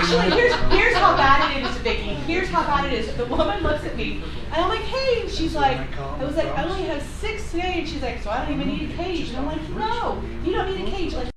Actually, here's how bad it is, Vicky. Here's how bad it is. The woman looks at me, and I'm like, hey. And she's like, I was like, I only have 6 today. And she's like, so I don't even need a cage. And I'm like, no, you don't need a cage. Like,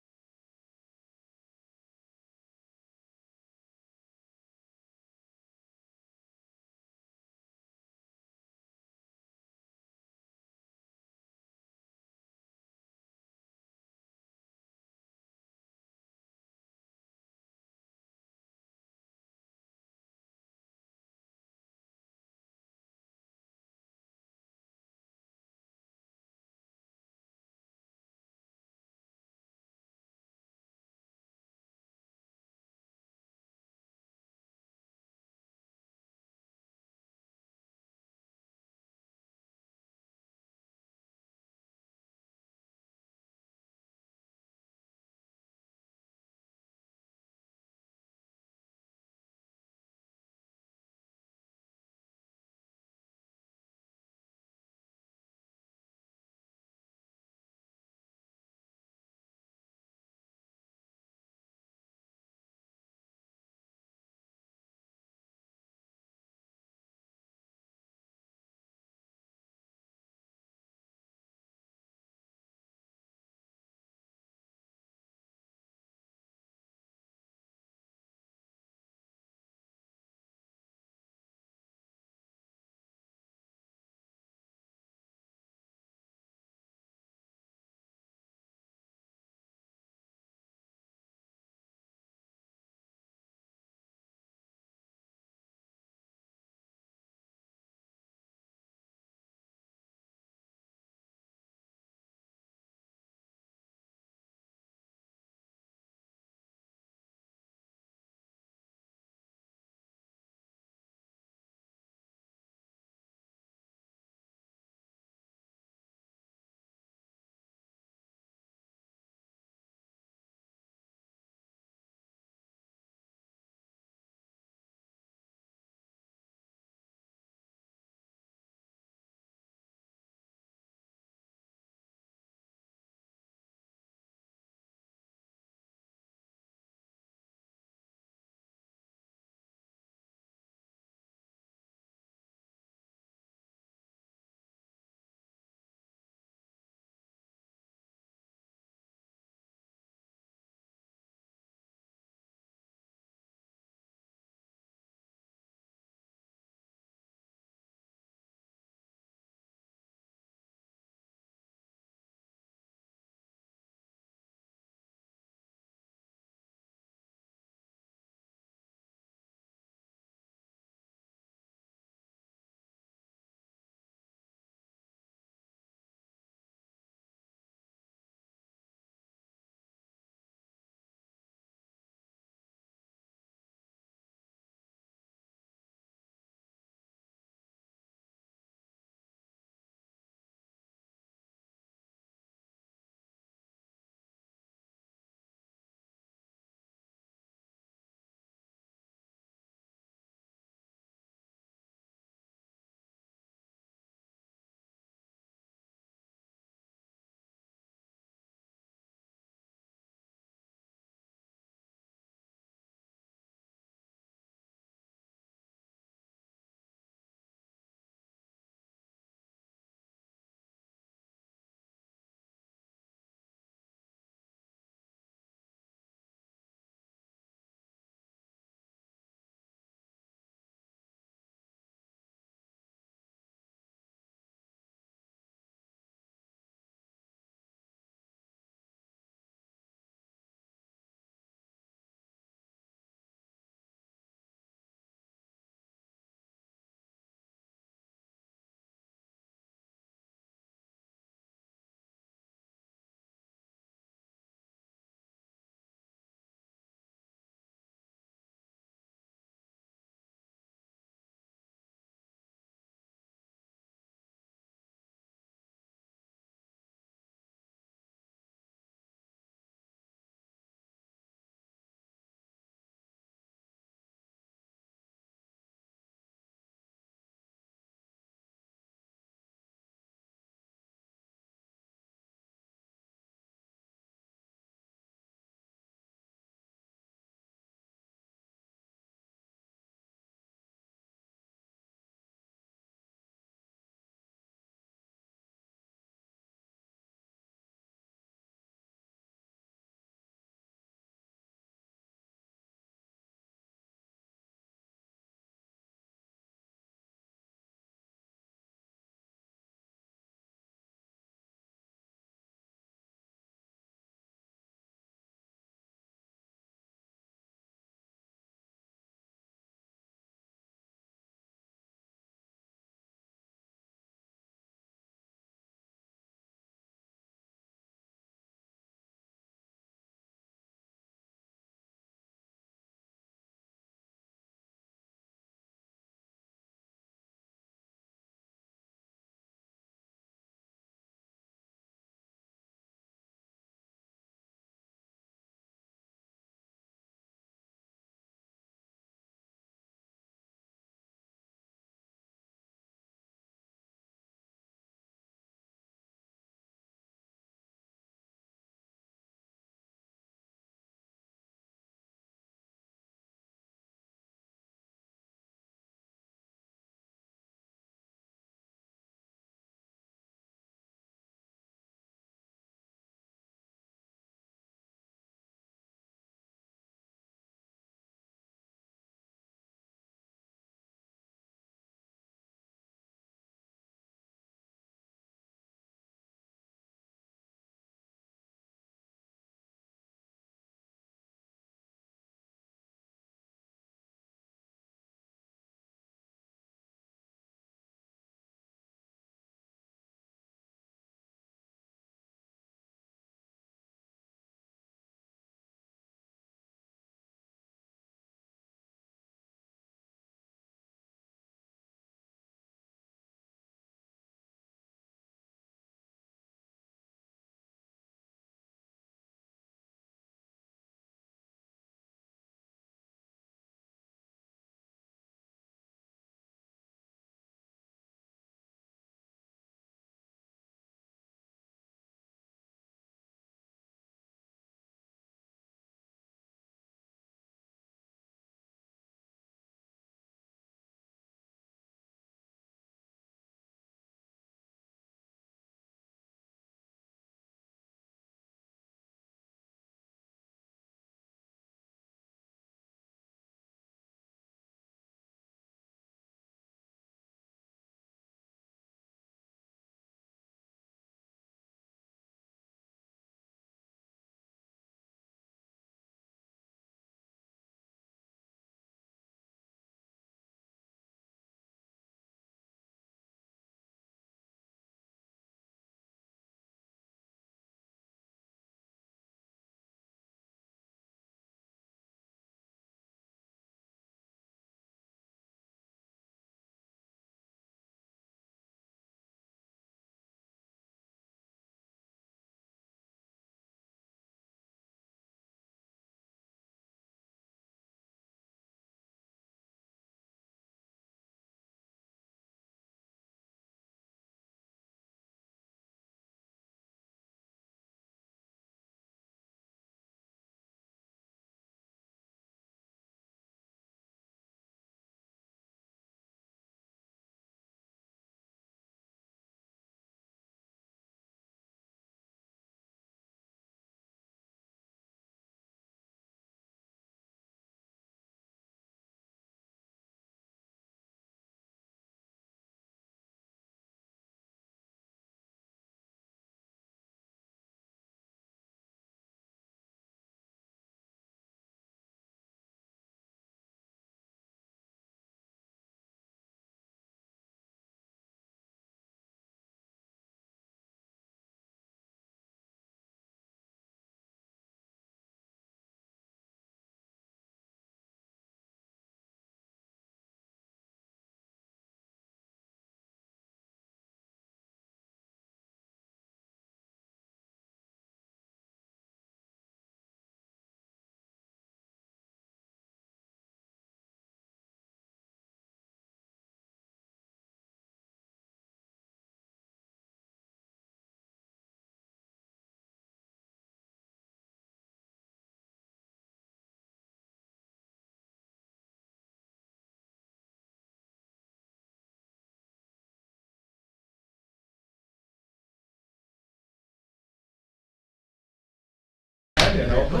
ahead and open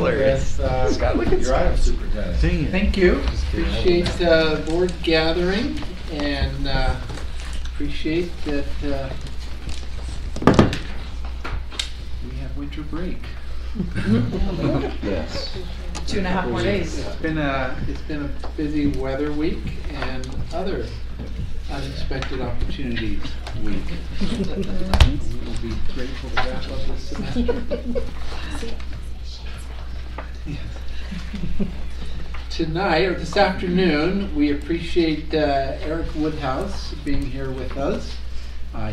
with your item, Superintendent. Dang it. Thank you. Appreciate the board gathering and appreciate that we have winter break. Yes. 2.5 more days. It's been a busy weather week and other unexpected opportunities week. We'll be grateful to wrap up this semester. Tonight, or this afternoon, we appreciate Eric Woodhouse being here with us.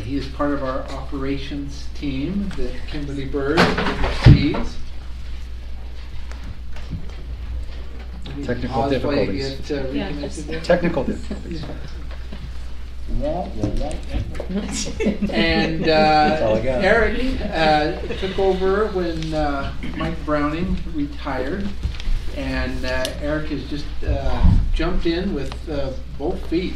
He is part of our operations team that Kimberly Bird oversees. Technical difficulties. Reconnected. Technical difficulties. And all I got. Eric took over when Mike Browning retired, and Eric has just jumped in with both feet.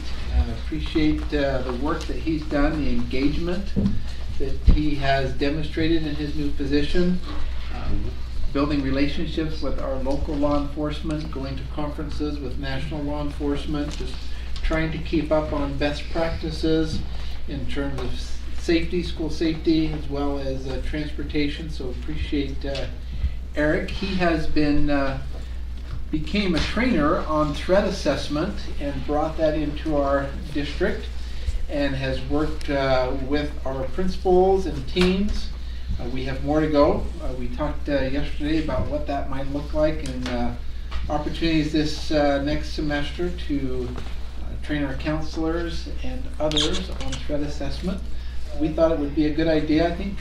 Appreciate the work that he's done, the engagement that he has demonstrated in his new position, building relationships with our local law enforcement, going to conferences with national law enforcement, just trying to keep up on best practices in terms of safety, school safety, as well as transportation. So appreciate Eric. He has became a trainer on threat assessment and brought that into our district and has worked with our principals and teams. We have more to go. We talked yesterday about what that might look like and opportunities this next semester to train our counselors and others on threat assessment. We thought it would be a good idea. I think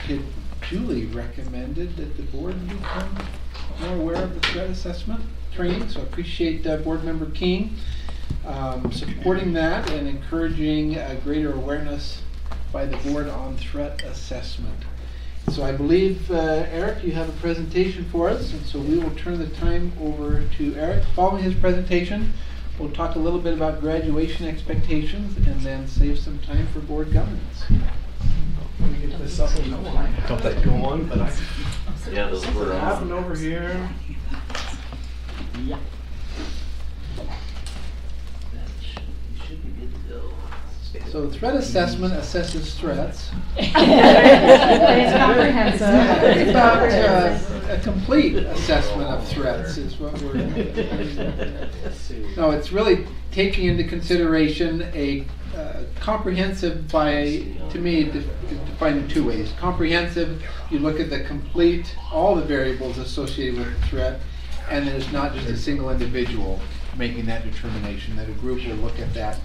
Julie recommended that the board become more aware of the threat assessment training, so I appreciate Board Member King supporting that and encouraging greater awareness by the board on threat assessment. So I believe, Eric, you have a presentation for us, and so we will turn the time over to Eric. Following his presentation, we'll talk a little bit about graduation expectations and then save some time for board governance. Let me get this up and Don't let go on, but yeah, those were happening over here. Yeah. Should be good to go. So threat assessment assesses threats. It's comprehensive. It's about a complete assessment of threats is what we're. No, it's really taking into consideration a comprehensive to me, defined in two ways. Comprehensive, you look at the complete, all the variables associated with the threat, and then it's not just a single individual making that determination, that a group will look at that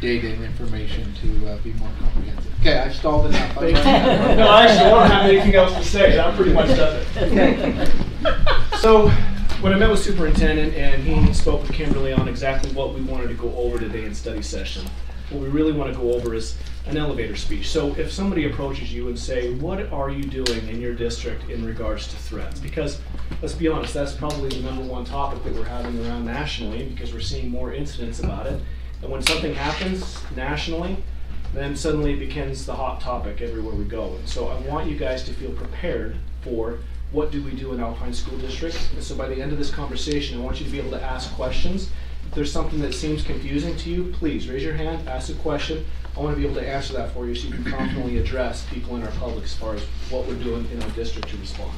data and information to be more comprehensive. Okay, I've stalled enough. No, I actually don't have anything else to say. That pretty much does it. Okay. So, when I met with Superintendent and he spoke with Kimberly on exactly what we wanted to go over today in study session, what we really want to go over is an elevator speech. So if somebody approaches you and say, what are you doing in your district in regards to threats? Because let's be honest, that's probably the #1 topic that we're having around nationally because we're seeing more incidents about it. And when something happens nationally, then suddenly it becomes the hot topic everywhere we go. And so I want you guys to feel prepared for what do we do in Alpine School District. And so by the end of this conversation, I want you to be able to ask questions. If there's something that seems confusing to you, please raise your hand, ask a question. I want to be able to answer that for you so you can confidently address people in our public as far as what we're doing in our district to respond.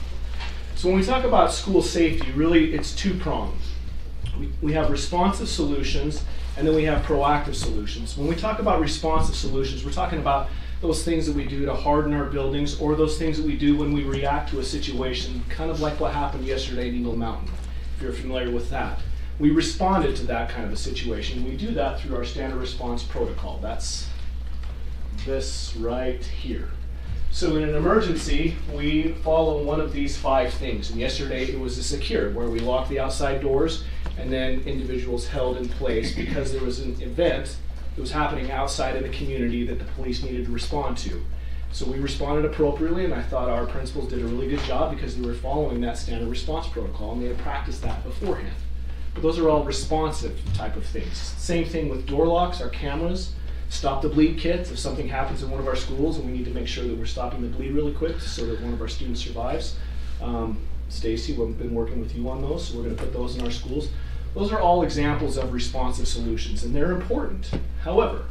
So when we talk about school safety, really it's two-pronged. We have responsive solutions and then we have proactive solutions. When we talk about responsive solutions, we're talking about those things that we do to harden our buildings or those things that we do when we react to a situation, kind of like what happened yesterday at Eagle Mountain, if you're familiar with that. We responded to that kind of a situation. We do that through our standard response protocol. That's this right here. So in an emergency, we follow one of these 5 things. And yesterday it was a secure, where we locked the outside doors and then individuals held in place because there was an event that was happening outside of the community that the police needed to respond to. So we responded appropriately, and I thought our principals did a really good job because they were following that standard response protocol and they had practiced that beforehand. But those are all responsive type of things. Same thing with door locks, our cameras, stop the bleed kits. If something happens in one of our schools and we need to make sure that we're stopping the bleed really quick so that one of our students survives, Stacy, we've been working with you on those, so we're going to put those in our schools. Those are all examples of responsive solutions, and they're important. However,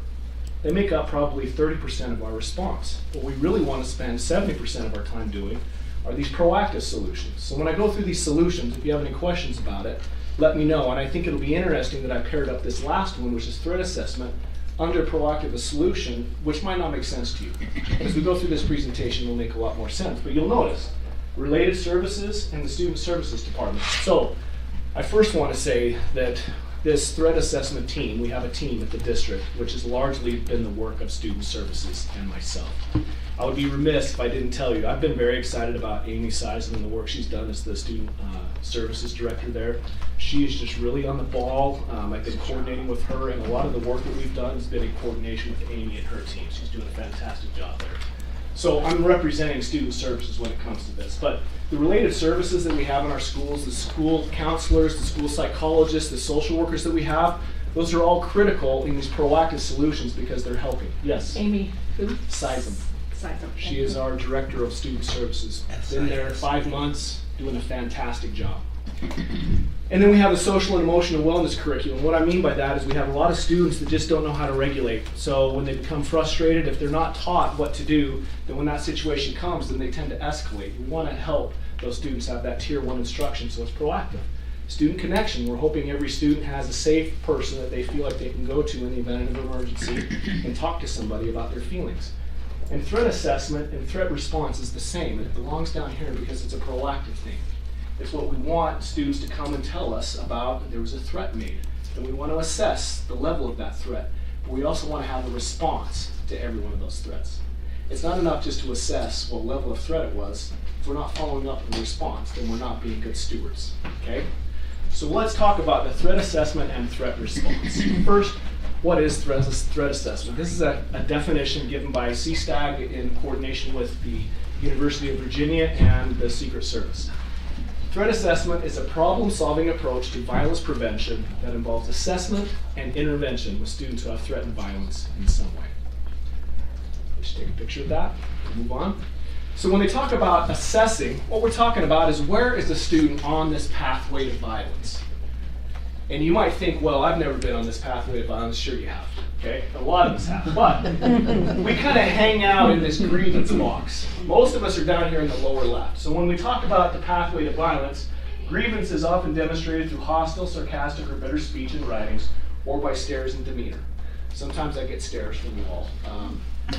they make up probably 30% of our response. What we really want to spend 70% of our time doing are these proactive solutions. So when I go through these solutions, if you have any questions about it, let me know. And I think it'll be interesting that I paired up this last one, which is threat assessment, under proactive solution, which might not make sense to you. As we go through this presentation, it'll make a lot more sense. But you'll notice related services and the student services department. So I first want to say that this threat assessment team, we have a team at the district, which has largely been the work of student services and myself. I would be remiss if I didn't tell you, I've been very excited about Amy Seisen and the work she's done as the student services director there. She is just really on the ball. I've been coordinating with her, and a lot of the work that we've done has been in coordination with Amy and her team. She's doing a fantastic job there. So I'm representing student services when it comes to this. But the related services that we have in our schools, the school counselors, the school psychologists, the social workers that we have, those are all critical in these proactive solutions because they're helping. Yes? Amy, who? Seisen. Seisen. She is our director of student services. Been there 5 months, doing a fantastic job. And then we have a social and emotional wellness curriculum. What I mean by that is we have a lot of students that just don't know how to regulate. So when they become frustrated, if they're not taught what to do, then when that situation comes, then they tend to escalate. We want to help those students have that tier 1 instruction, so it's proactive. Student connection, we're hoping every student has a safe person that they feel like they can go to in the event of an emergency and talk to somebody about their feelings. And threat assessment and threat response is the same, and it belongs down here because it's a proactive thing. It's what we want students to come and tell us about that there was a threat made. And we want to assess the level of that threat, but we also want to have a response to every one of those threats. It's not enough just to assess what level of threat it was. If we're not following up with a response, then we're not being good stewards, okay? So let's talk about the threat assessment and threat response. First, what is threat assessment? This is a definition given by CSTAG in coordination with the University of Virginia and the Secret Service. Threat assessment is a problem-solving approach to violence prevention that involves assessment and intervention with students who have threatened violence in some way. Let's take a picture of that and move on. So when they talk about assessing, what we're talking about is where is the student on this pathway to violence? And you might think, well, I've never been on this pathway to violence. Sure you have, okay? A lot of us have, but we kind of hang out in this grievance box. Most of us are down here in the lower left. So when we talk about the pathway to violence, grievance is often demonstrated through hostile, sarcastic, or bitter speech and writings, or by stares and demeanor. Sometimes I get stares from you all.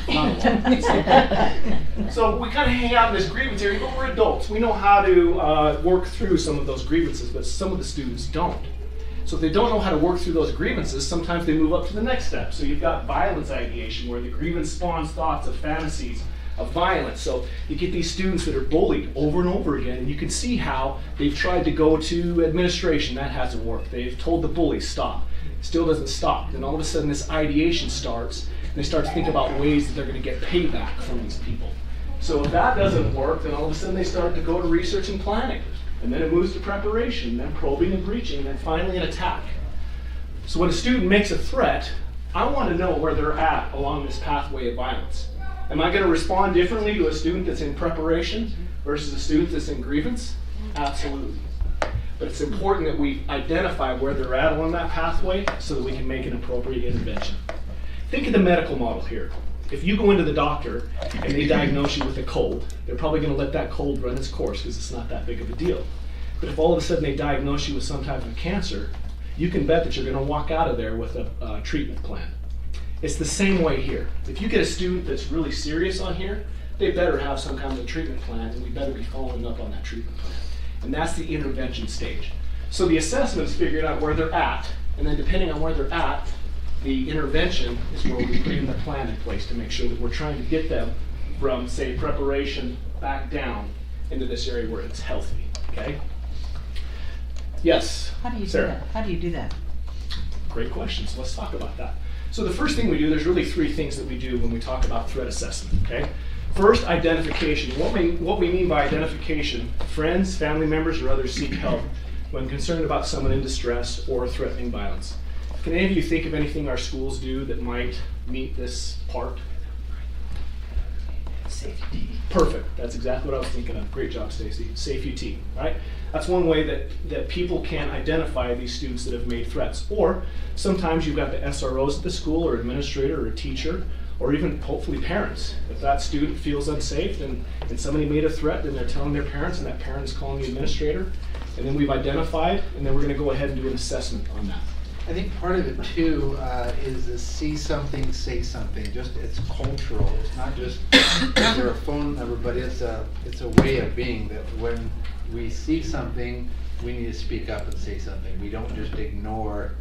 Not a lot. So we kind of hang out in this grievance area, but we're adults. We know how to work through some of those grievances, but some of the students don't. So if they don't know how to work through those grievances, sometimes they move up to the next step. So you've got violence ideation, where the grievance spawns thoughts of fantasies of violence. So you get these students that are bullied over and over again, and you can see how they've tried to go to administration. That hasn't worked. They've told the bully, stop. Still doesn't stop. Then all of a sudden this ideation starts, and they start to think about ways that they're going to get payback from these people. So if that doesn't work, then all of a sudden they start to go to research and planning. And then it moves to preparation, then probing and breaching, and then finally an attack. So when a student makes a threat, I want to know where they're at along this pathway of violence. Am I going to respond differently to a student that's in preparation versus a student that's in grievance? Absolutely. But it's important that we identify where they're at along that pathway so that we can make an appropriate intervention. Think of the medical model here. If you go into the doctor and they diagnose you with a cold, they're probably going to let that cold run its course because it's not that big of a deal. But if all of a sudden they diagnose you with some type of cancer, you can bet that you're going to walk out of there with a treatment plan. It's the same way here. If you get a student that's really serious on here, they better have some kind of a treatment plan, and we better be following up on that treatment plan. And that's the intervention stage. So the assessment is figuring out where they're at, and then depending on where they're at, the intervention is where we bring the plan in place to make sure that we're trying to get them from, say, preparation back down into this area where it's healthy, okay? Yes, How do you Sarah? do that? How do you do that? Great question, so let's talk about that. So the first thing we do, there's really 3 things that we do when we talk about threat assessment, okay? First, identification. What we mean by identification, friends, family members, or others seek help when concerned about someone in distress or threatening violence. Can any of you think of anything our schools do that might meet this part? Safety. Perfect. That's exactly what I was thinking of. Great job, Stacy. Safe UT, right? That's one way that people can identify these students that have made threats. Or sometimes you've got the SROs at the school, or administrator, or a teacher, or even hopefully parents. If that student feels unsafe and somebody made a threat, then they're telling their parents, and that parent is calling the administrator. And then we've identified, and then we're going to go ahead and do an assessment on that. I think part of it too is to see something, say something. Just it's cultural. It's not just is there a phone number, but it's a way of being that when we see something, we need to speak up and say something. We don't just ignore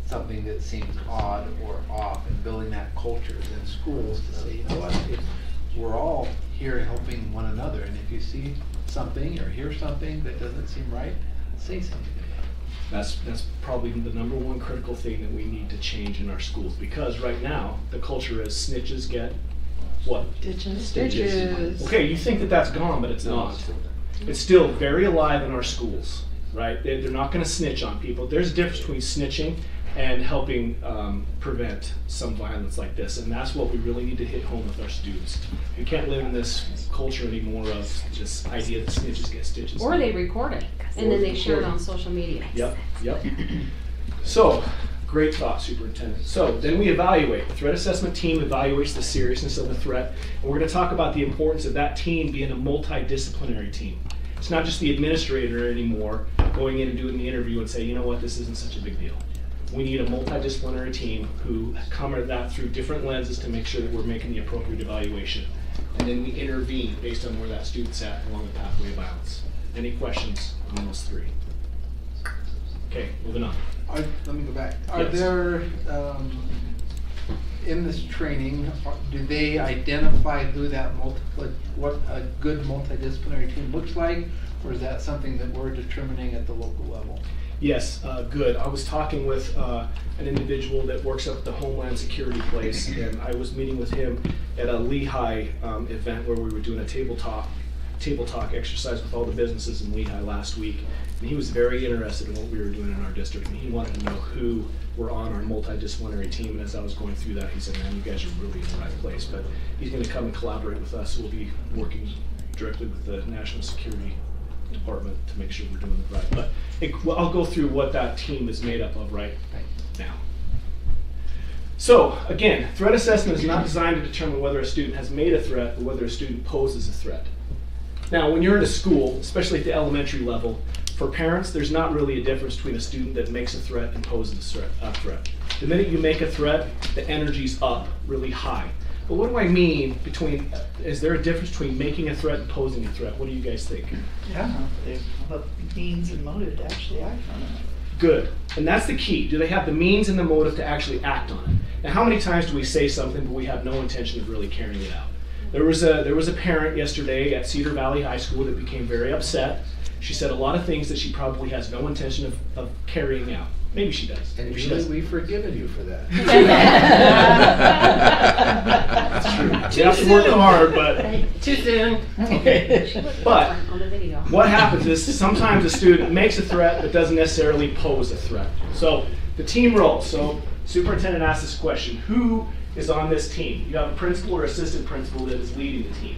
something that seems odd or off, and building that culture in schools to say, you know what, we're all here helping one another, and if you see something or hear something that doesn't seem right, say something. That's probably the number one critical thing that we need to change in our schools, because right now the culture is snitches get what? Stitches. Okay, you think that that's gone, but it's not. It's still very alive in our schools, right? They're not going to snitch on people. There's a difference between snitching and helping prevent some violence like this, and that's what we really need to hit home with our students. We can't live in this culture anymore of this idea that snitches get stitches. Or they record it and then they share it on social media. Yep. So, great thought, Superintendent. So, then we evaluate. The threat assessment team evaluates the seriousness of the threat, and we're going to talk about the importance of that team being a multidisciplinary team. It's not just the administrator anymore going in and doing the interview and say, you know what, this isn't such a big deal. We need a multidisciplinary team who come at that through different lenses to make sure that we're making the appropriate evaluation. And then we intervene based on where that student's at along the pathway of violence. Any questions on those three? Okay, moving on. Let me go back. Are Yes. there, in this training, do they identify who that what a good multidisciplinary team looks like, or is that something that we're determining at the local level? Yes, good. I was talking with an individual that works up at the Homeland Security place, and I was meeting with him at a Lehigh event where we were doing a table talk exercise with all the businesses in Lehigh last week. And he was very interested in what we were doing in our district, and he wanted to know who were on our multidisciplinary team. And as I was going through that, he said, man, you guys are really in the right place. But he's going to come and collaborate with us. We'll be working directly with the National Security Department to make sure we're doing it right. But I'll go through what that team is made up of right now. So again, threat assessment is not designed to determine whether a student has made a threat or whether a student poses a threat. Now, when you're in a school, especially at the elementary level, for parents, there's not really a difference between a student that makes a threat and poses a threat. The minute you make a threat, the energy's up really high. But what do I mean between, is there a difference between making a threat and posing a threat? What do you guys think? Yeah, they have the means and motive to actually act on it. Good. And that's the key. Do they have the means and the motive to actually act on it? Now, how many times do we say something but we have no intention of really carrying it out? There was a parent yesterday at Cedar Valley High School that became very upset. She said a lot of things that she probably has no intention of carrying out. Maybe she does. And Maybe she Julie, doesn't. we've forgiven you for that. That's true. You have to work hard, but Too soon. okay. But On the video. what happens is sometimes a student makes a threat but doesn't necessarily pose a threat. So the team roles. So superintendent asked this question: who is on this team? You have a principal or assistant principal that is leading the team.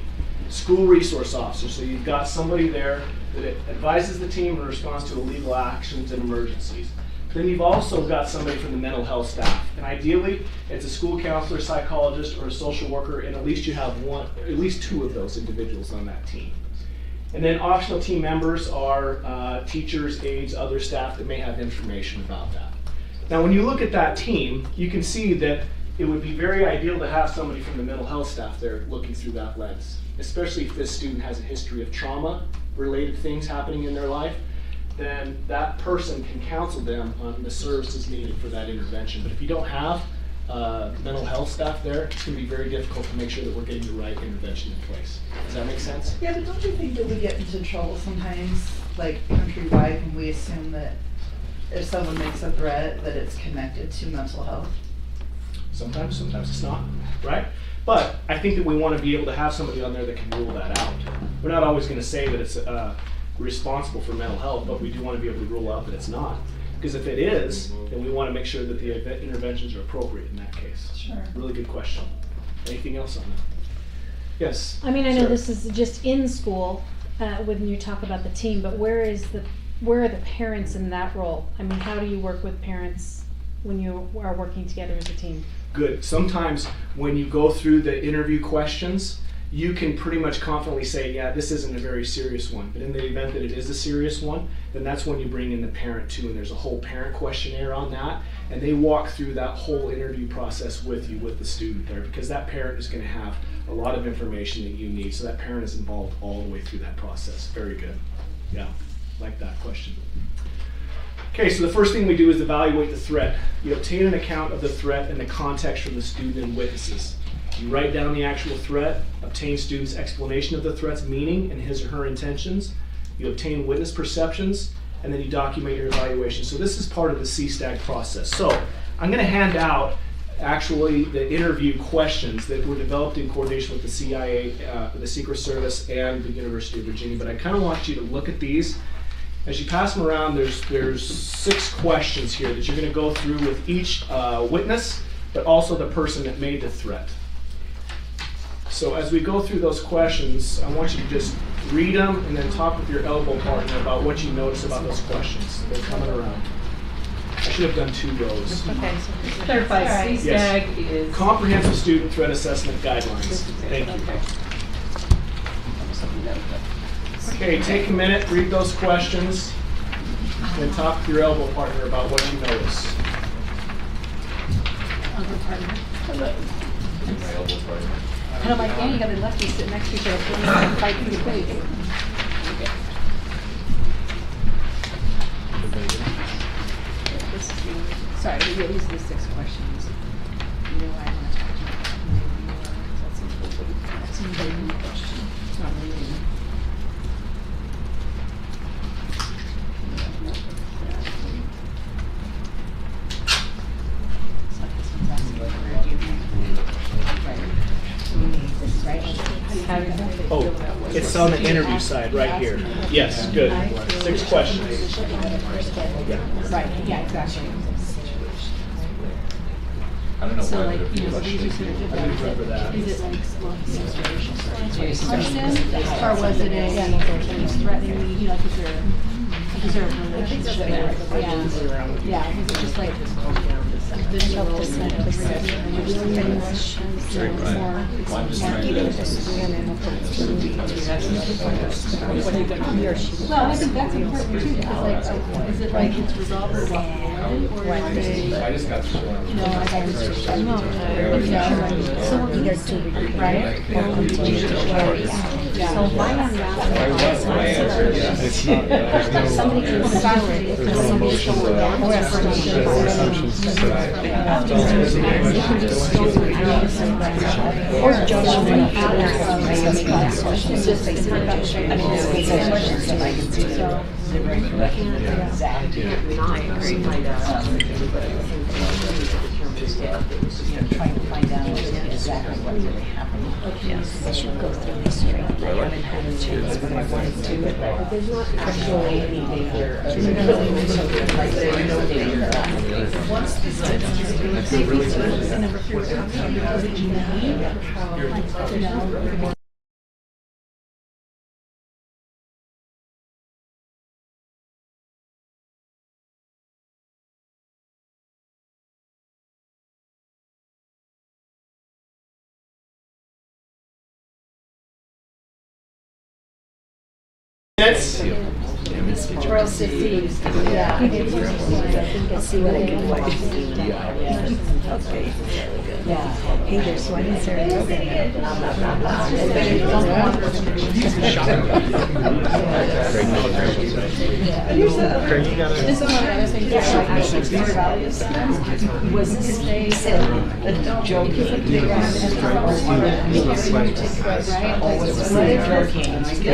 School resource officer. So you've got somebody there that advises the team in response to illegal actions and emergencies. Then you've also got somebody from the mental health staff, and ideally it's a school counselor, psychologist, or a social worker, and at least you have at least two of those individuals on that team. And then optional team members are teachers, aides, other staff that may have information about that. Now, when you look at that team, you can see that it would be very ideal to have somebody from the mental health staff there looking through that lens, especially if this student has a history of trauma-related things happening in their life. Then that person can counsel them on the services needed for that intervention. But if you don't have mental health staff there, it's going to be very difficult to make sure that we're getting the right intervention in place. Does that make sense? Yeah, but don't you think that we get into trouble sometimes, like countrywide, when we assume that if someone makes a threat, that it's connected to mental health? Sometimes it's not, right? But I think that we want to be able to have somebody on there that can rule that out. We're not always going to say that it's responsible for mental health, but we do want to be able to rule out that it's not. Because if it is, then we want to make sure that the interventions are appropriate in that case. Sure. Really good question. Anything else on that? Yes. I mean, I know Sure. this is just in school, when you talk about the team, but where are the parents in that role? I mean, how do you work with parents when you are working together as a team? Good. Sometimes when you go through the interview questions, you can pretty much confidently say, yeah, this isn't a very serious one. But in the event that it is a serious one, then that's when you bring in the parent too, and there's a whole parent questionnaire on that, and they walk through that whole interview process with you, with the student there, because that parent is going to have a lot of information that you need, so that parent is involved all the way through that process. Very good. Yeah, like that question. Okay, so the first thing we do is evaluate the threat. You obtain an account of the threat and the context from the student and witnesses. You write down the actual threat, obtain student's explanation of the threat's meaning and his or her intentions. You obtain witness perceptions, and then you document your evaluation. So this is part of the CSTAG process. So I'm going to hand out actually the interview questions that were developed in coordination with the CIA, the Secret Service, and the University of Virginia. But I kind of want you to look at these. As you pass them around, there's 6 questions here that you're going to go through with each witness, but also the person that made the threat. So as we go through those questions, I want you to just read them and then talk with your elbow partner about what you notice about those questions. They're coming around. I should have done 2 rows. Okay, so clarify, Yes. CSTAG is. Comprehensive Student Threat Assessment Guidelines. Thank you. Okay, take a minute, read those questions, then talk with your elbow partner about what you notice. And I'm like, yeah, you got a lefty sitting next to each other, fight for the place. Sorry, these are the 6 questions. You know why I want to talk to you. That's an important question. It's not really. It's like this one's asking where do you right. Oh, it's on the interview side right here. Yes, good. 6 questions. Right, yeah, exactly. I don't know So why like, would it be you know, much these are sort of cheaper. different. Is it like question, or was it a he's threatening me, you know, like is there a relationship there? Yeah, was it just like visual percent of the Well, I'm just trying to. well, I think that's important too, because like, is it like it's resolved or walk away, or is it? I just got to show him. No, I got right? So why am My answer, yes. It's not, there's no, Somebody can there's evaluate no emotions or assumptions. Or judgment. It's just Trying to find out exactly what really happened. I should go through history. I haven't had a chance, but I wanted to. But there's not actually anything here. Once this Minutes. Charles 15. Yeah. I think I see what I can do. Okay. Yeah. Hey, there's one in Saratoga. This is one of the other things that Was this a joke? They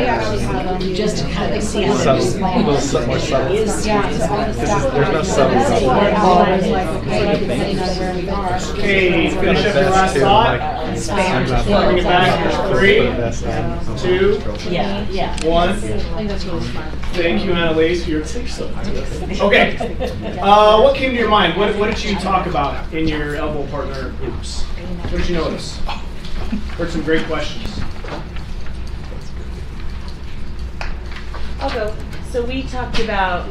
actually have them. Just to kind of see how Subtle, they a little more subtle. Yeah, so all the stuff. There's no subtle. That's why I was like, okay, depending on where we are. Okay, finish up your last thought. Bring it back. 3, 2, Yeah. 1. I think that's really smart. Thank you, Annalise, for your tips. Okay. What came to your mind? What did you talk about in your elbow partner groups? What did you notice? Heard some great questions. I'll go. So we talked about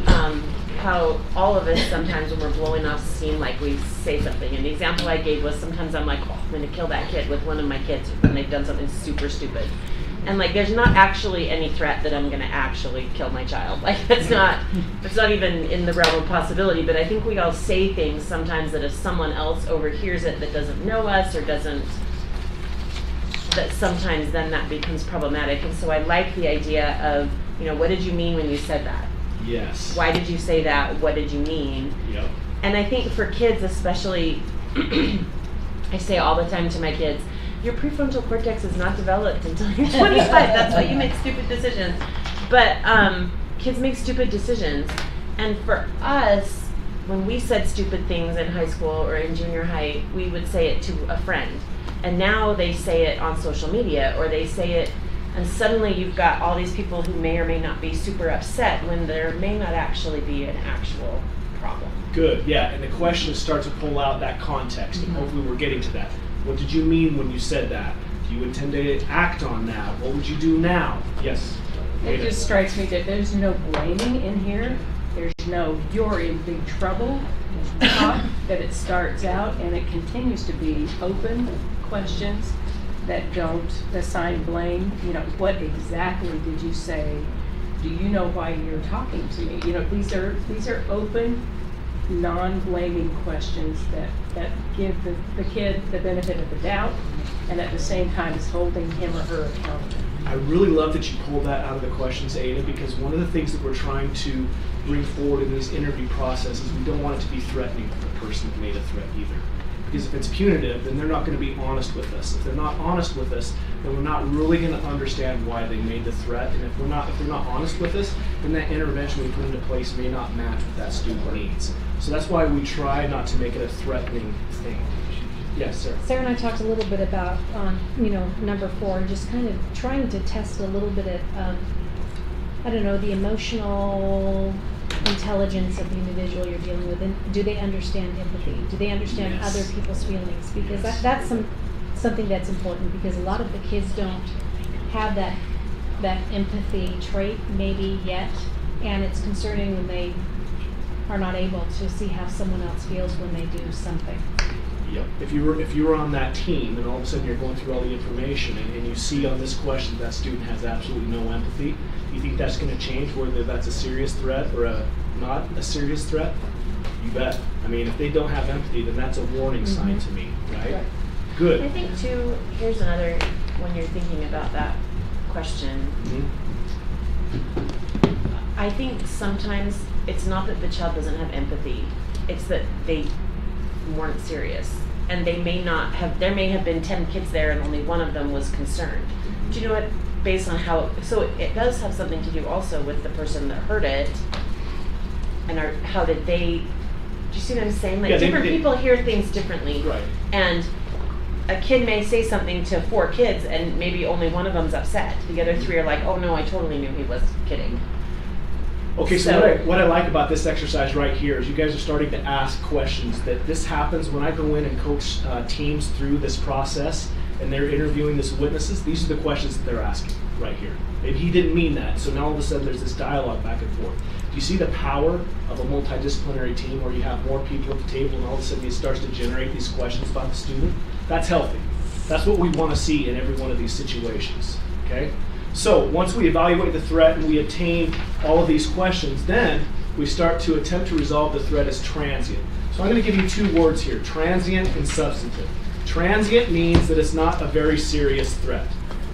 how all of us sometimes when we're blowing off steam, like we say something. And the example I gave was sometimes I'm like, oh, I'm going to kill that kid with one of my kids when they've done something super stupid. And like, there's not actually any threat that I'm going to actually kill my child. Like, that's not even in the realm of possibility. But I think we all say things sometimes that if someone else overhears it that doesn't know us or doesn't, that sometimes then that becomes problematic. And so I like the idea of, you know, what did you mean when you said that? Yes. Why did you say that? What did you mean? Yep. And I think for kids especially, I say all the time to my kids, your prefrontal cortex is not developed until you're 25. That's why you make stupid decisions. But kids make stupid decisions. And for us, when we said stupid things in high school or in junior high, we would say it to a friend. And now they say it on social media, or they say it, and suddenly you've got all these people who may or may not be super upset when there may not actually be an actual problem. Good, yeah, and the questions start to pull out that context, and hopefully we're getting to that. What did you mean when you said that? Do you intend to act on that? What would you do now? Yes? It just strikes me that there's no blaming in here. There's no, you're in big trouble talk, that it starts out, and it continues to be open questions that don't assign blame. You know, what exactly did you say? Do you know why you're talking to me? You know, these are open, non-blaming questions that give the kid the benefit of the doubt, and at the same time is holding him or her accountable. I really love that you pulled that out of the questions, Ada, because one of the things that we're trying to bring forward in this interview process is we don't want it to be threatening for the person that made a threat either. Because if it's punitive, then they're not going to be honest with us. If they're not honest with us, then we're not really going to understand why they made the threat. And if they're not honest with us, then that intervention we put into place may not match what that student needs. So that's why we try not to make it a threatening thing. Yes, sir. Sarah and I talked a little bit about, number 4, just kind of trying to test a little bit of, the emotional intelligence of the individual you're dealing with, and do they understand empathy? Do they understand Yes. other people's feelings? Because that's something that's important, because a lot of the kids don't have that empathy trait maybe yet, and it's concerning when they are not able to see how someone else feels when they do something. Yep. If you were on that team and all of a sudden you're going through all the information and you see on this question that student has absolutely no empathy, you think that's going to change whether that's a serious threat or not a serious threat? You bet. I mean, if they don't have empathy, then that's a warning sign to me, right? Good. I think too, here's another, when you're thinking about that question, I think sometimes it's not that the child doesn't have empathy, it's that they weren't serious. And they may not have, there may have been 10 kids there and only one of them was concerned. Do you know what, based on how, so it does have something to do also with the person that heard it, and how did they, do you see what I'm saying? Like, different people hear things differently. Right. And a kid may say something to 4 kids and maybe only one of them's upset. The other 3 are like, oh no, I totally knew he was kidding. Okay, so what I like about this exercise right here is you guys are starting to ask questions. That this happens when I go in and coach teams through this process and they're interviewing these witnesses. These are the questions that they're asking right here. Maybe he didn't mean that, so now all of a sudden there's this dialogue back and forth. Do you see the power of a multidisciplinary team where you have more people at the table and all of a sudden it starts to generate these questions about the student? That's healthy. That's what we want to see in every one of these situations, okay? So once we evaluate the threat and we obtain all of these questions, then we start to attempt to resolve the threat as transient. So I'm going to give you 2 words here, transient and substantive. Transient means that it's not a very serious threat.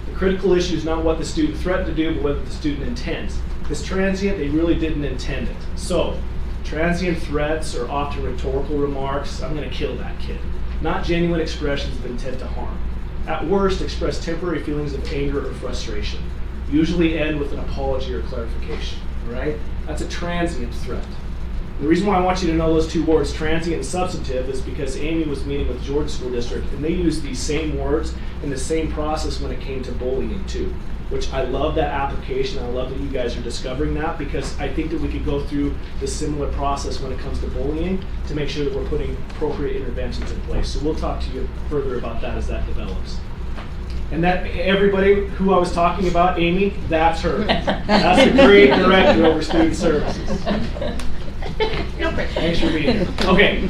The critical issue is not what the student threatened to do, but what the student intends. This transient, they really didn't intend it. So transient threats are often rhetorical remarks, I'm going to kill that kid. Not genuine expressions of intent to harm. At worst, express temporary feelings of anger or frustration. Usually end with an apology or clarification, right? That's a transient threat. The reason why I want you to know those 2 words, transient and substantive, is because Amy was meeting with Georgia School District and they used these same words in the same process when it came to bullying too, which I love that application. I love that you guys are discovering that, because I think that we could go through the similar process when it comes to bullying to make sure that we're putting appropriate interventions in place. So we'll talk to you further about that as that develops. And that everybody who I was talking about, Amy, that's her. That's the great director over student services. Thanks for being here. Okay,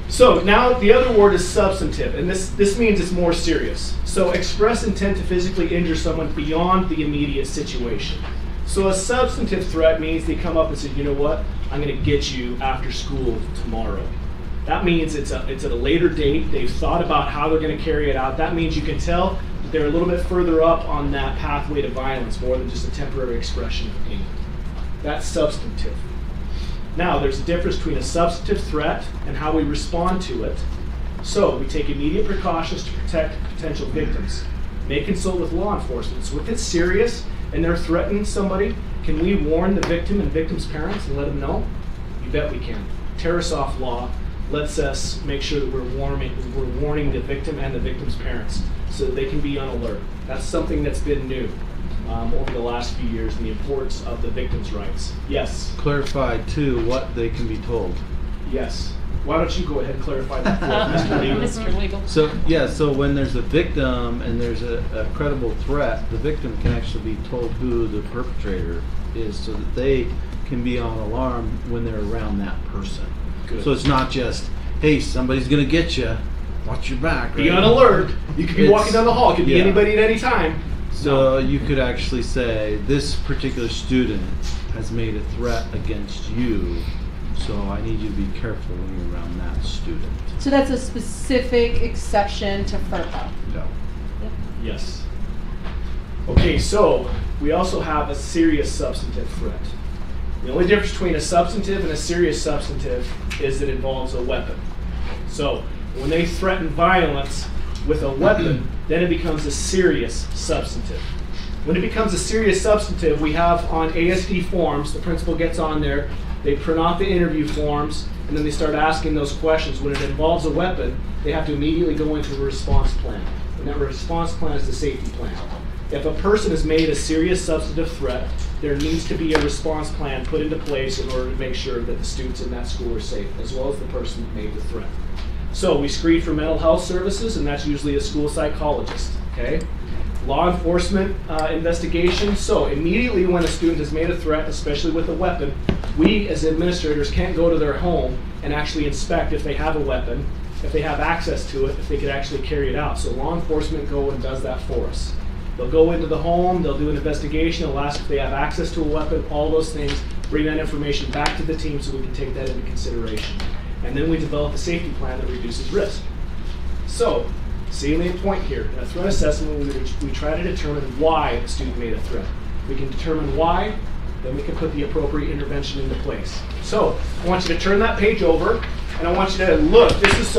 so now the other word is substantive, and this means it's more serious. So express intent to physically injure someone beyond the immediate situation. So a substantive threat means they come up and say, you know what, I'm going to get you after school tomorrow. That means it's at a later date. They've thought about how they're going to carry it out. That means you can tell that they're a little bit further up on that pathway to violence, more than just a temporary expression of anger. That's substantive. Now, there's a difference between a substantive threat and how we respond to it. So, we take immediate precautions to protect potential victims. May consult with law enforcement. So if it's serious and they're threatening somebody, can we warn the victim and victim's parents and let them know? You bet we can. Terror-soft law lets us make sure that we're warning the victim and the victim's parents so that they can be on alert. That's something that's been new over the last few years, and the importance of the victim's rights. Yes? Clarify, too, what they can be told. Yes. Why don't you go ahead and clarify that for us, Mr. Legal? Mr. Legal. So when there's a victim and there's a credible threat, the victim can actually be told who the perpetrator is so that they can be on alarm when they're around that person. Good. So it's not just, hey, somebody's going to get you, watch your back. Right? Be on alert. You could be walking down the hall. It could be anybody at any time. So you could actually say, this particular student has made a threat against you, so I need you to be careful when you're around that student. So that's a specific exception to FERPA. No. Yes. Okay, so we also have a serious substantive threat. The only difference between a substantive and a serious substantive is that it involves a weapon. So when they threaten violence with a weapon, then it becomes a serious substantive. When it becomes a serious substantive, we have on ASD forms, the principal gets on there, they print off the interview forms, and then they start asking those questions. When it involves a weapon, they have to immediately go into a response plan. And that response plan is the safety plan. If a person has made a serious substantive threat, there needs to be a response plan put into place in order to make sure that the students in that school are safe, as well as the person that made the threat. So we screen for mental health services, and that's usually a school psychologist, okay? Law enforcement investigation. So immediately when a student has made a threat, especially with a weapon, we as administrators can't go to their home and actually inspect if they have a weapon, if they have access to it, if they could actually carry it out. So law enforcement go and does that for us. They'll go into the home, they'll do an investigation, they'll ask if they have access to a weapon, all those things, bring that information back to the team so we can take that into consideration. And then we develop a safety plan that reduces risk. So, salient point here, in a threat assessment, we try to determine why the student made a threat. We can determine why, then we can put the appropriate intervention into place. So, I want you to turn that page over, and I want you to look. This is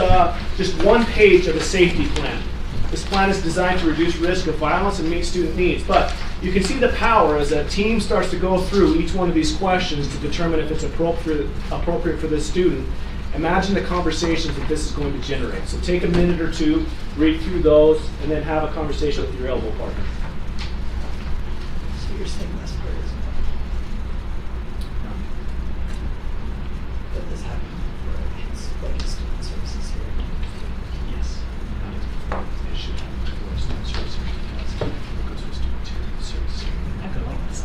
just one page of a safety plan. This plan is designed to reduce risk of violence and meet student needs. But you can see the power as a team starts to go through each one of these questions to determine if it's appropriate for this student. Imagine the conversations that this is going to generate. So take a minute or two, read through those, and then have a conversation with your elbow partner. So you're saying this part is that this happened for kids, like student services here. Yes. It should happen for student services because it goes to student services. I could like this.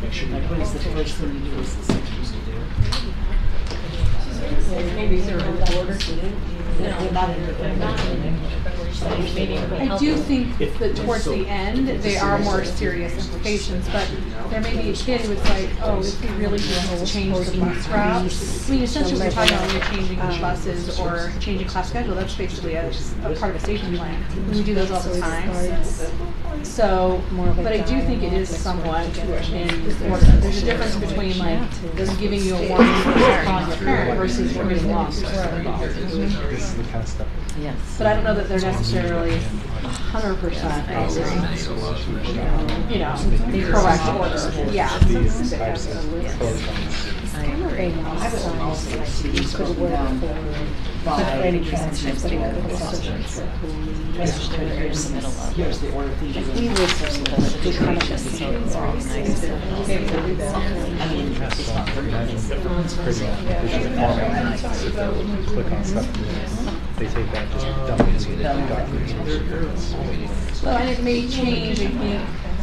Make sure you Like, what is the first thing you do? Is the second thing you do? Maybe they're in the border. I do think that towards the end, they are more serious implications, but there may be a kid who is like, oh, if we really just change the bus route. I mean, essentially, we're talking about when you're changing buses or changing class schedule. That's basically a part of a safety plan. We do those all the time. So, but I do think it is somewhat in order. There's a difference between like them giving you a warning versus calling your parent versus getting lost. This is the kind of stuff. Yes. But I don't know that they're necessarily 100% correct order. Yeah. These types of protocols. Here's the order of things you're going to situations, so it's all nice. I mean, it's not very nice. It's pretty visual format. Click on stuff. They take that, just dump it into the documentation. Well, and it may change,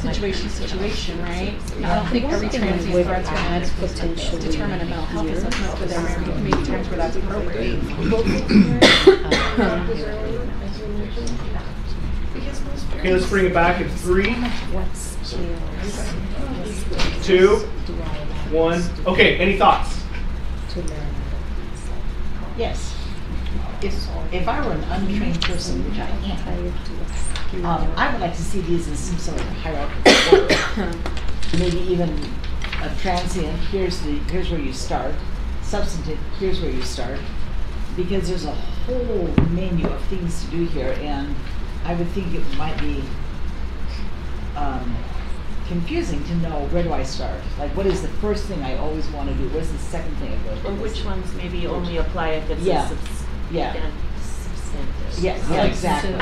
situation to situation, right? I don't think every transient threat's gonna determine a mental health assessment, but there may be times where that's appropriate. Okay, let's bring it back in 3, 2, 1. Okay, any thoughts? Yes. If I were an untrained person, which I am, I would like to see these as some sort of hierarchical order. Maybe even a transient, here's where you start. Substantive, here's where you start. Because there's a whole menu of things to do here, and I would think it might be confusing to know where do I start. Like, what is the first thing I always want to do? What's the second thing I go to? Or which ones maybe only apply if it's Yeah. substantive. Yeah, exactly.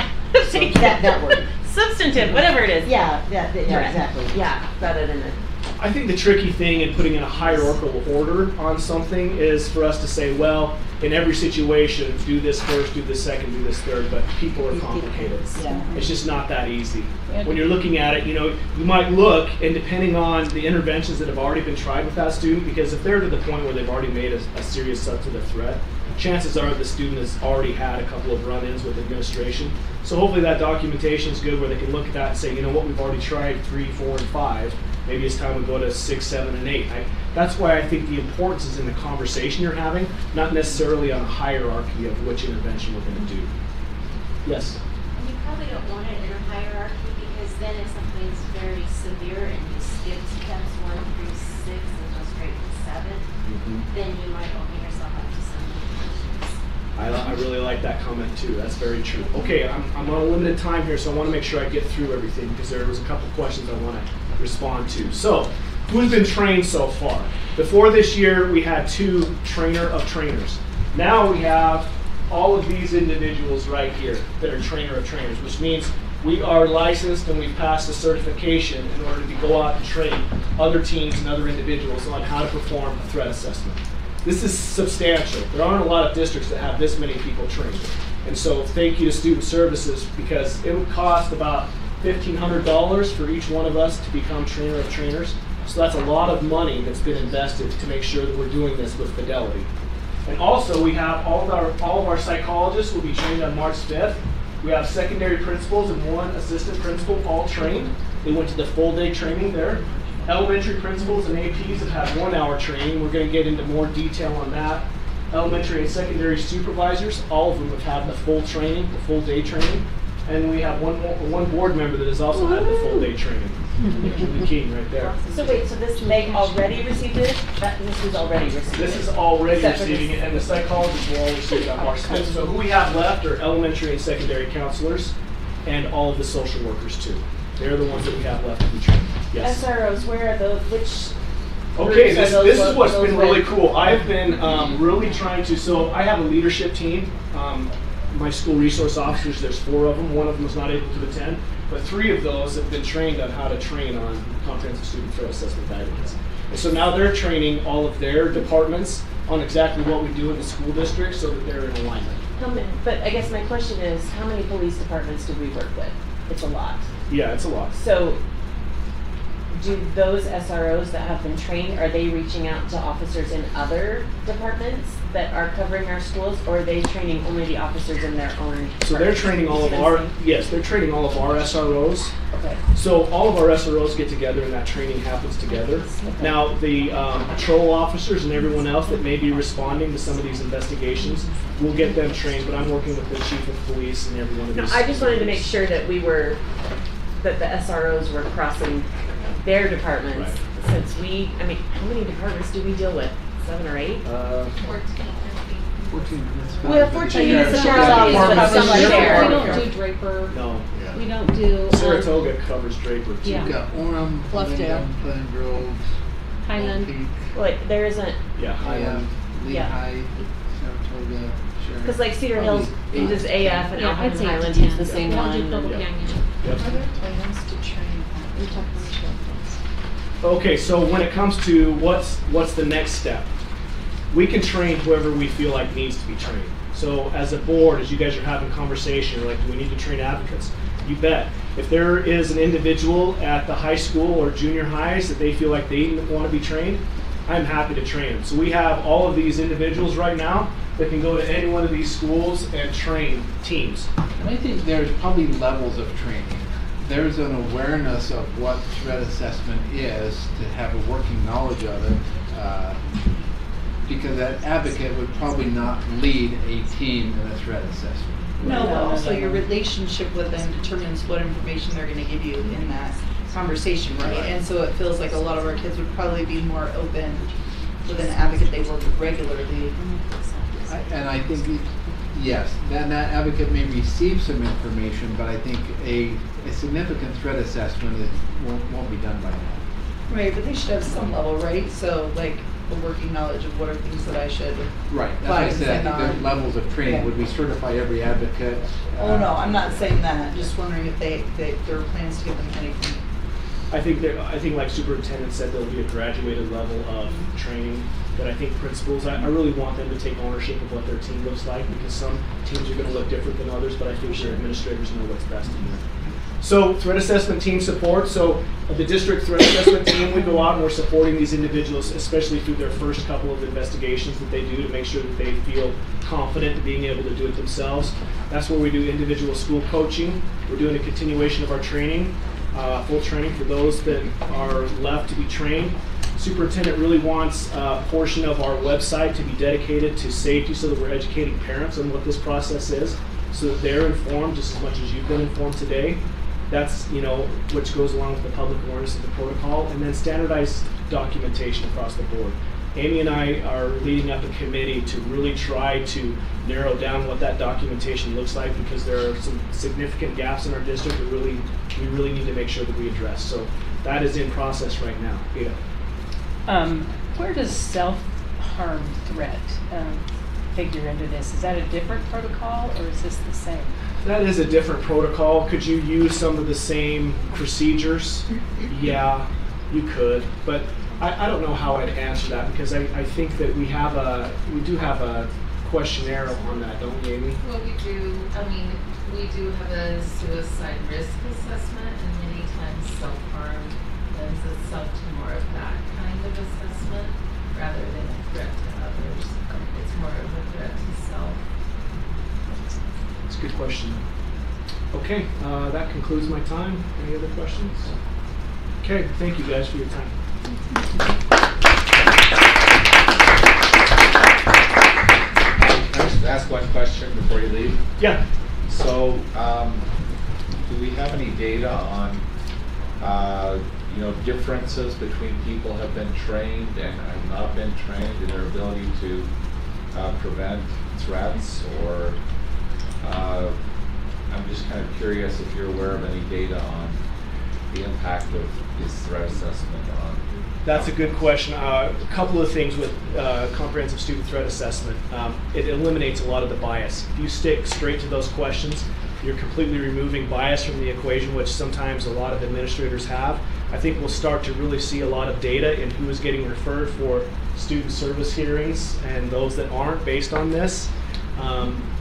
So that word. Substantive, whatever it is. Yeah, exactly. Yeah, rather than a. I think the tricky thing in putting in a hierarchical order on something is for us to say, well, in every situation, do this first, do this second, do this third, but people are complicated. Yeah. It's just not that easy. When you're looking at it, you might look, and depending on the interventions that have already been tried with that student, because if they're to the point where they've already made a serious substantive threat, chances are the student has already had a couple of run-ins with administration. So hopefully that documentation is good where they can look at that and say, you know what, we've already tried 3, 4, and 5. Maybe it's time we go to 6, 7, and 8. That's why I think the importance is in the conversation you're having, not necessarily on a hierarchy of which intervention we're going to do. Yes? And you probably don't want it in a hierarchy because then if something's very severe and you skip steps 1 through 6 and go straight to 7, then you might open yourself up to some issues. I really like that comment too. That's very true. Okay, I'm on a limited time here, so I want to make sure I get through everything because there was a couple questions I want to respond to. So, who's been trained so far? Before this year, we had 2 trainer of trainers. Now we have all of these individuals right here that are trainer of trainers, which means we are licensed and we've passed a certification in order to go out and train other teams and other individuals on how to perform a threat assessment. This is substantial. There aren't a lot of districts that have this many people trained. And so thank you to Student Services because it would cost about $1,500 for each one of us to become trainer of trainers. So that's a lot of money that's been invested to make sure that we're doing this with fidelity. And also we have all of our psychologists will be trained on March 5th. We have secondary principals and 1 assistant principal all trained. They went to the full day training there. Elementary principals and APs have had 1-hour training. We're going to get into more detail on that. Elementary and secondary supervisors, all of them have had the full training, the full day training. And we have one board member that has also had the full day training. Julie King right there. So wait, so this Meg already received it? This was already received This it? is already Except for receiving this- it, and the psychologists will all receive it on March 5th. So who we have left are elementary and secondary counselors, and all of the social workers too. They're the ones that we have left to be trained. Yes. SROs, where are those? Which? Okay, groups this are is those what's those been really with? cool. I've been really trying to, so I have a leadership team. My school resource officers, there's 4 of them. 1 of them was not able to attend, but 3 of those have been trained on how to train on comprehensive student threat assessment guidelines. And so now they're training all of their departments on exactly what we do in the school district so that they're in alignment. But I guess my question is, how many police departments do we work with? It's a lot. Yeah, it's a lot. So do those SROs that have been trained, are they reaching out to officers in other departments that are covering our schools, or are they training only the officers in their own? So they're training all of our, yes, they're training all of our SROs. Okay. So all of our SROs get together and that training happens together. Okay. Now the patrol officers and everyone else that may be responding to some of these investigations, we'll get them trained, but I'm working with the chief of police and every one of these. No, I just wanted to make sure that that the SROs were crossing their departments. Right. Since how many departments do we deal with? 7 or 8? 14. We have 14 units of sheriff's Yeah. office, but some are Yeah. there. We don't do Draper. No. We don't do. Saratoga covers Draper too. Yeah. We've got Orem, Bluffdale. Lincoln, Pleasant Grove, Highland. Peak, Like, there isn't, Yeah. Highland, Yeah. Lehigh, Saratoga, Sheriff. because like Cedar Hills Probably uses AF and Yeah, Alpine I'd say Highland 10. use the same We don't do one. Purple Yeah. Canyon. Yep. Are there plans to train We talk about things. Okay, so when it comes to what's the next step, we can train whoever we feel like needs to be trained. So as a board, as you guys are having conversation, you're like, do we need to train advocates? You bet. If there is an individual at the high school or junior highs that they feel like they want to be trained, I'm happy to train them. So we have all of these individuals right now that can go to any one of these schools and train teams. And I think there's probably levels of training. There's an awareness of what threat assessment is, to have a working knowledge of it, because that advocate would probably not lead a team in a threat assessment. No, but also your relationship with them determines what information they're gonna give you in that conversation, right? And so it feels like a lot of our kids would probably be more open with an advocate they work with regularly. And I think, yes, that advocate may receive some information, but I think a significant threat assessment won't be done by now. Right, but they should have some level, right? So like a working knowledge of what are things that I should. Right, as I said, I think there's levels of training. Yeah. Would we certify every advocate? Oh no, I'm not saying that. Just wondering if there are plans to give them anything. I think like superintendent said, there'll be a graduated level of training that I think principals, I really want them to take ownership of what their team looks like, because some teams are going to look different than others, but I think their administrators know what's best in there. So threat assessment team support. So the district threat assessment team, we go out and we're supporting these individuals, especially through their first couple of investigations that they do, to make sure that they feel confident in being able to do it themselves. That's where we do individual school coaching. We're doing a continuation of our training, full training for those that are left to be trained. Superintendent really wants a portion of our website to be dedicated to safety, so that we're educating parents on what this process is, so that they're informed just as much as you've been informed today. That's, which goes along with the public awareness of the protocol, and then standardized documentation across the board. Amy and I are leading up a committee to really try to narrow down what that documentation looks like, because there are some significant gaps in our district that we really need to make sure that we address. So that is in process right now. Ada. Where does self-harm threat figure into this? Is that a different protocol, or is this the same? That is a different protocol. Could you use some of the same procedures? Yeah, you could, but I don't know how I'd answer that, because I think that we do have a questionnaire on that, don't we, Amy? Well, we do. We do have a suicide risk assessment, and many times self-harm lends itself to more of that kind of assessment rather than a threat to others. It's more of a threat to self. That's a good question. Okay, that concludes my time. Any other questions? Okay, thank you guys for your time. Can I just ask one question before you leave? Yeah. So, do we have any data on, differences between people who have been trained and have not been trained in their ability to prevent threats? Or I'm just kind of curious if you're aware of any data on the impact of this threat assessment on. That's a good question. A couple of things with comprehensive student threat assessment. It eliminates a lot of the bias. If you stick straight to those questions, you're completely removing bias from the equation, which sometimes a lot of administrators have. I think we'll start to really see a lot of data in who is getting referred for student service hearings and those that aren't, based on this.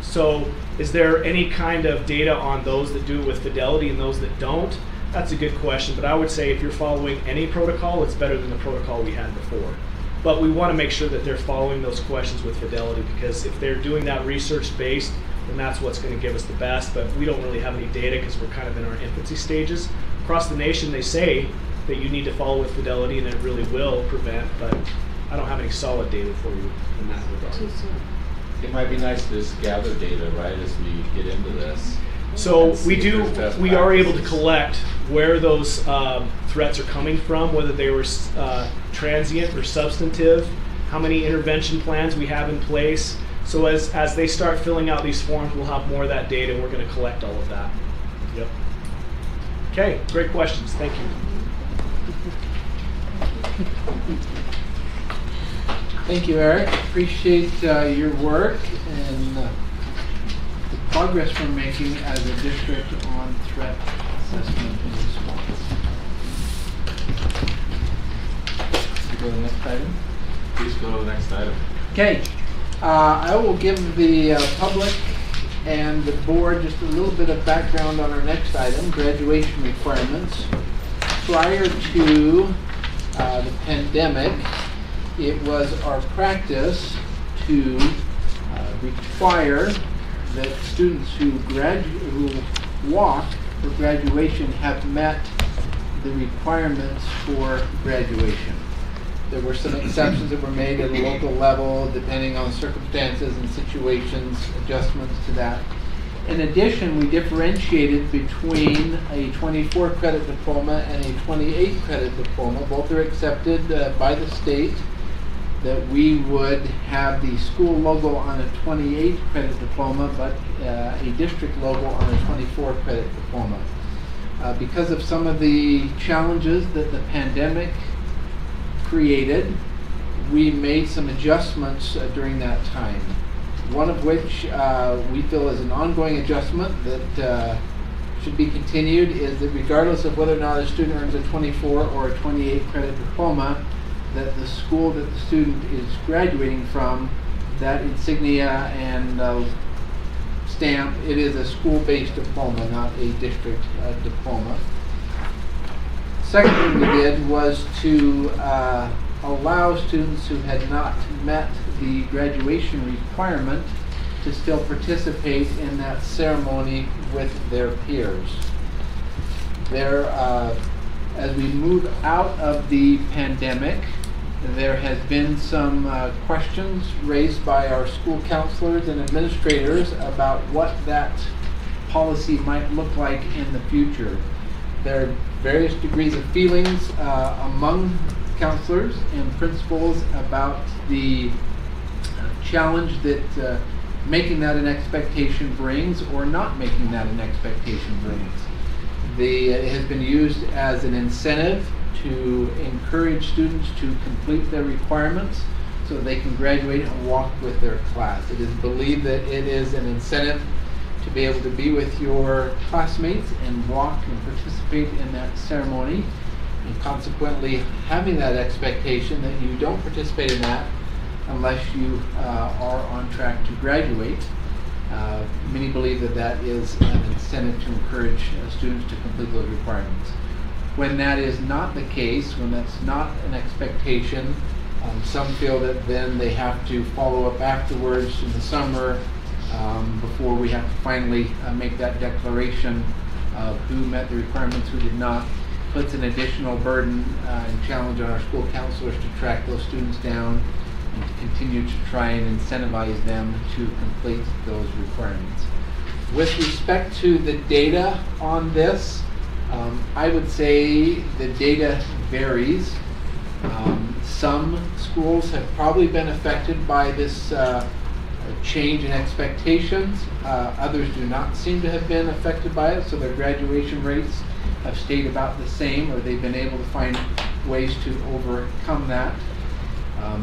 So is there any kind of data on those that do it with fidelity and those that don't? That's a good question, but I would say if you're following any protocol, it's better than the protocol we had before. But we want to make sure that they're following those questions with fidelity, because if they're doing that research-based, then that's what's going to give us the best. But we don't really have any data because we're kind of in our infancy stages. Across the nation, they say that you need to follow with fidelity, and it really will prevent, but I don't have any solid data for you in that regard. It might be nice to just gather data, right, as we get into this. So we are able to collect where those threats are coming from, whether they were transient or substantive, how many intervention plans we have in place. So as they start filling out these forms, we'll have more of that data, and we're going to collect all of that. Yep. Okay, great questions. Thank you. Thank you, Eric. Appreciate your work and the progress we're making as a district on threat assessment and response. Go to the next item. Please go to the next item. Okay. I will give the public and the board just a little bit of background on our next item, graduation requirements. Prior to the pandemic, it was our practice to require that students who walk for graduation have met the requirements for graduation. There were some exceptions that were made at a local level, depending on circumstances and situations, adjustments to that. In addition, we differentiated between a 24 credit diploma and a 28 credit diploma. Both are accepted by the state, that we would have the school logo on a 28 credit diploma, but a district logo on a 24 credit diploma. Because of some of the challenges that the pandemic created, we made some adjustments during that time. One of which we feel is an ongoing adjustment that should be continued, is that regardless of whether or not a student earns a 24 or a 28 credit diploma, that the school that the student is graduating from, that insignia and stamp, it is a school-based diploma, not a district diploma. Second thing we did was to allow students who had not met the graduation requirement to still participate in that ceremony with their peers. As we move out of the pandemic, there has been some questions raised by our school counselors and administrators about what that policy might look like in the future. There are various degrees of feelings among counselors and principals about the challenge that making that an expectation brings or not making that an expectation brings. It has been used as an incentive to encourage students to complete their requirements so that they can graduate and walk with their class. It is believed that it is an incentive to be able to be with your classmates and walk and participate in that ceremony, and consequently having that expectation that you don't participate in that unless you are on track to graduate. Many believe that that is an incentive to encourage students to complete those requirements. When that is not the case, when that's not an expectation, some feel that then they have to follow up afterwards in the summer before we have to finally make that declaration of who met the requirements, who did not. Puts an additional burden and challenge on our school counselors to track those students down and to continue to try and incentivize them to complete those requirements. With respect to the data on this, I would say the data varies. Some schools have probably been affected by this change in expectations. Others do not seem to have been affected by it, so their graduation rates have stayed about the same, or they've been able to find ways to overcome that.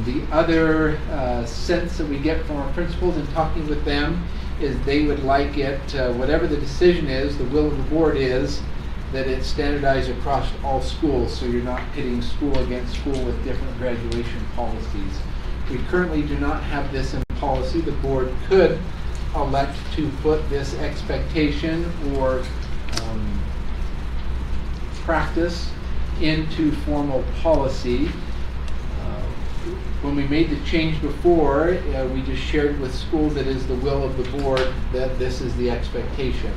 The other sense that we get from our principals in talking with them is they would like it, whatever the decision is, the will of the board is, that it's standardized across all schools, so you're not pitting school against school with different graduation policies. We currently do not have this in policy. The board could elect to put this expectation or practice into formal policy. When we made the change before, we just shared with schools that it is the will of the board that this is the expectation.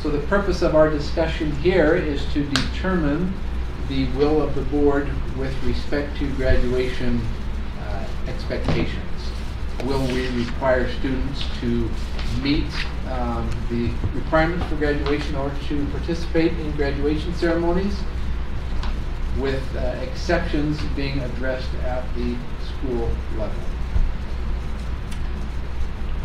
So the purpose of our discussion here is to determine the will of the board with respect to graduation expectations. Will we require students to meet the requirements for graduation in order to participate in graduation ceremonies, with exceptions being addressed at the school level?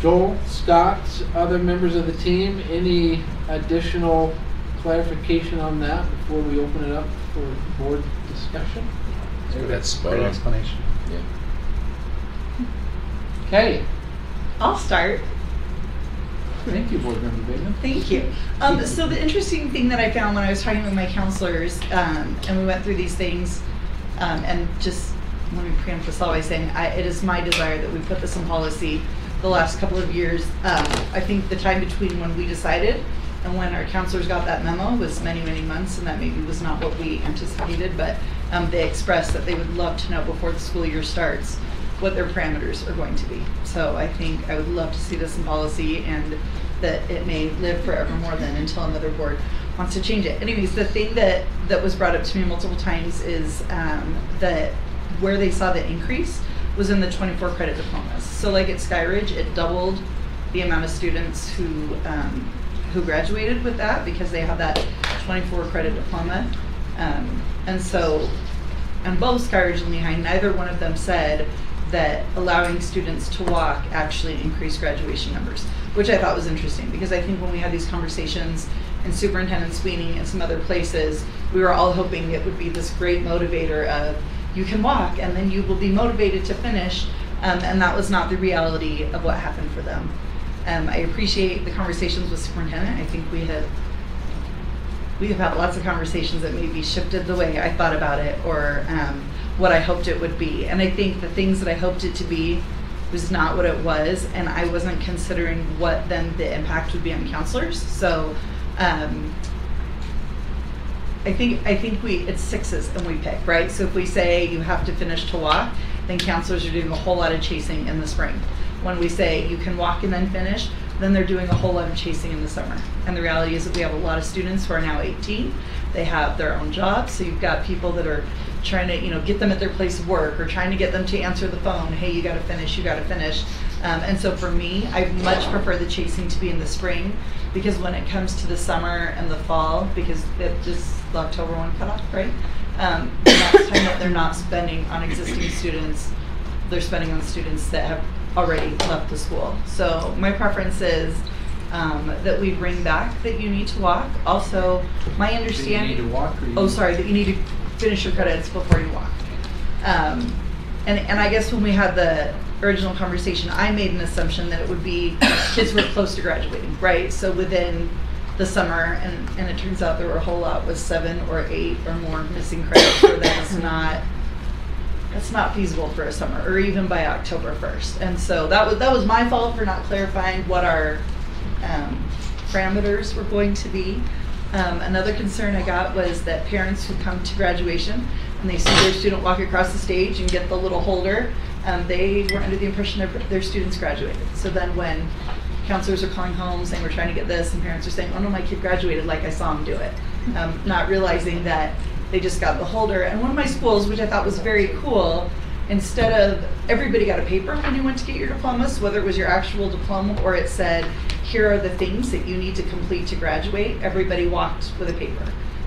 Joel, Scott, other members of the team, any additional clarification on that before we open it up for board discussion? That's a great explanation. Yeah. Okay. I'll start. Thank you, Board Member Bateman. Thank you. So the interesting thing that I found when I was talking with my counselors, and we went through these things, and just let me preempt this all by saying, it is my desire that we put this in policy the last couple of years. I think the time between when we decided and when our counselors got that memo was many, many months, and that maybe was not what we anticipated, but they expressed that they would love to know before the school year starts what their parameters are going to be. So I think I would love to see this in policy, and that it may live forevermore then until another board wants to change it. Anyways, the thing that was brought up to me multiple times is that where they saw the increase was in the 24 credit diplomas. So like at Skyridge, it doubled the amount of students who graduated with that because they have that 24 credit diploma. And so on both Skyridge and Lehigh, neither one of them said that allowing students to walk actually increased graduation numbers, which I thought was interesting, because I think when we had these conversations in Superintendent Sweeney and some other places, we were all hoping it would be this great motivator of you can walk and then you will be motivated to finish, and that was not the reality of what happened for them. I appreciate the conversations with Superintendent. I think we have had lots of conversations that maybe shifted the way I thought about it, or what I hoped it would be. And I think the things that I hoped it to be was not what it was, and I wasn't considering what then the impact would be on counselors. So I think it's sixes and we pick, right? So if we say you have to finish to walk, then counselors are doing a whole lot of chasing in the spring. When we say you can walk and then finish, then they're doing a whole lot of chasing in the summer. And the reality is that we have a lot of students who are now 18. They have their own jobs, so you've got people that are trying to, get them at their place of work, or trying to get them to answer the phone. Hey, you got to finish. And so for me, I much prefer the chasing to be in the spring, because when it comes to the summer and the fall, because it just the October 1 cutoff, right? That's time that they're not spending on existing students. They're spending on students that have already left the school. So my preference is that we bring back that you need to walk. Also, my understanding. Do you need to walk, or that you need to finish your credits before you walk. And I guess when we had the original conversation, I made an assumption that it would be kids who were close to graduating, right? So within the summer, and it turns out there were a whole lot with 7 or 8 or more missing credits, so that's not feasible for a summer, or even by October 1st. And so that was my fault for not clarifying what our parameters were going to be. Another concern I got was that parents who come to graduation and they see their student walk across the stage and get the little holder, they were under the impression that their students graduated. So then when counselors are calling home saying we're trying to get this, and parents are saying, oh no, my kid graduated, like I saw him do it, not realizing that they just got the holder. And one of my schools, which I thought was very cool, instead of everybody got a paper when you went to get your diplomas, whether it was your actual diploma or it said, here are the things that you need to complete to graduate, everybody walked with a paper.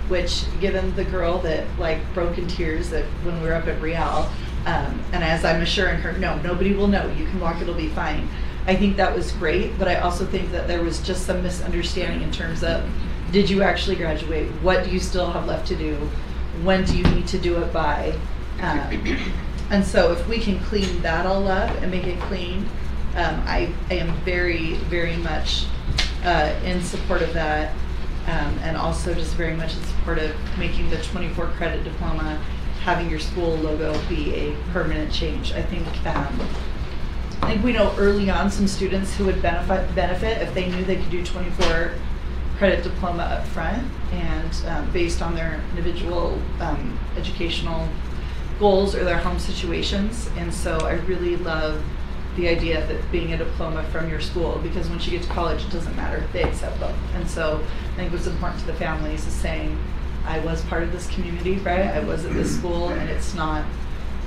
Which, given the girl that broke in tears that when we were up at Real, and as I'm assuring her, no, nobody will know, you can walk, it'll be fine. I think that was great, but I also think that there was just some misunderstanding in terms of, did you actually graduate? What do you still have left to do? When do you need to do it by? And so if we can clean that all up and make it clean, I am very, very much in support of that, and also just very much in support of making the 24 credit diploma, having your school logo be a permanent change. I think we know early on some students who would benefit if they knew they could do 24 credit diploma up front, and based on their individual educational goals or their home situations. And so I really love the idea that being a diploma from your school, because once you get to college, it doesn't matter, they accept both. And so I think what's important to the families is saying, I was part of this community, right? I was at this school, and it's not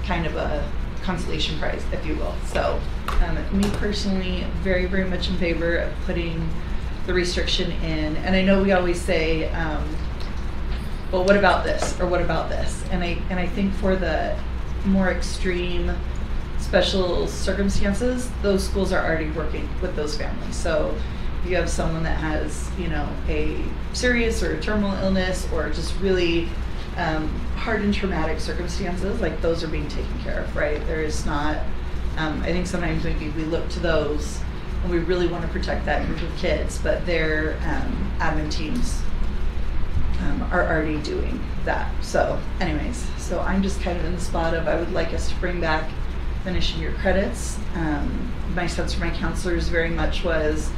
kind of a consolation prize, if you will. So me personally, very, very much in favor of putting the restriction in. And I know we always say, well, what about this, or what about this? And I think for the more extreme special circumstances, those schools are already working with those families. So if you have someone that has, a serious or a terminal illness, or just really hard and traumatic circumstances, those are being taken care of, right? There is not, I think sometimes maybe we look to those and we really want to protect that group of kids, but their admin teams are already doing that. So anyways, so I'm just kind of in the spot of, I would like us to bring back finishing your credits. My sense from my counselors very much was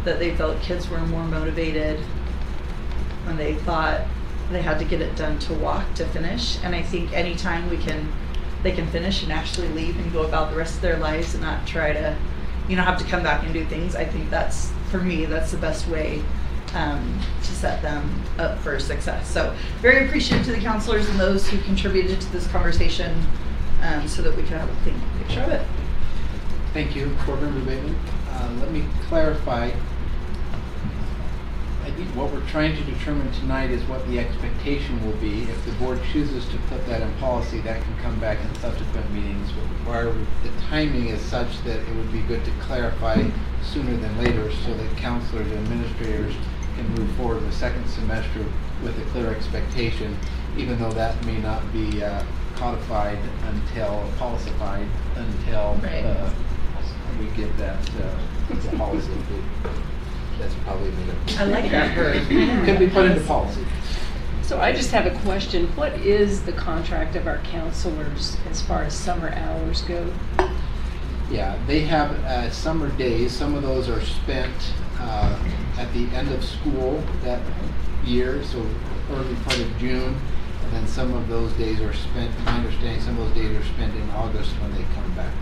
that they felt kids were more motivated when they thought they had to get it done to walk to finish. And I think anytime they can finish and actually leave and go about the rest of their lives and not try to, have to come back and do things. I think that's, for me, that's the best way to set them up for success. So very appreciative to the counselors and those who contributed to this conversation so that we can have a clean picture of it. Thank you, Board Member Bateman. Let me clarify. I think what we're trying to determine tonight is what the expectation will be. If the board chooses to put that in policy, that can come back in subsequent meetings. Where the timing is such that it would be good to clarify sooner than later so that counselors and administrators can move forward the second semester with a clear expectation, even though that may not be codified until, policified until we get that policy. That's probably I like that word. Could be put into policy. So I just have a question. What is the contract of our counselors as far as summer hours go? Yeah, they have summer days. Some of those are spent at the end of school that year, so early part of June. And then some of those days are spent, my understanding, some of those days are spent in August when they come back.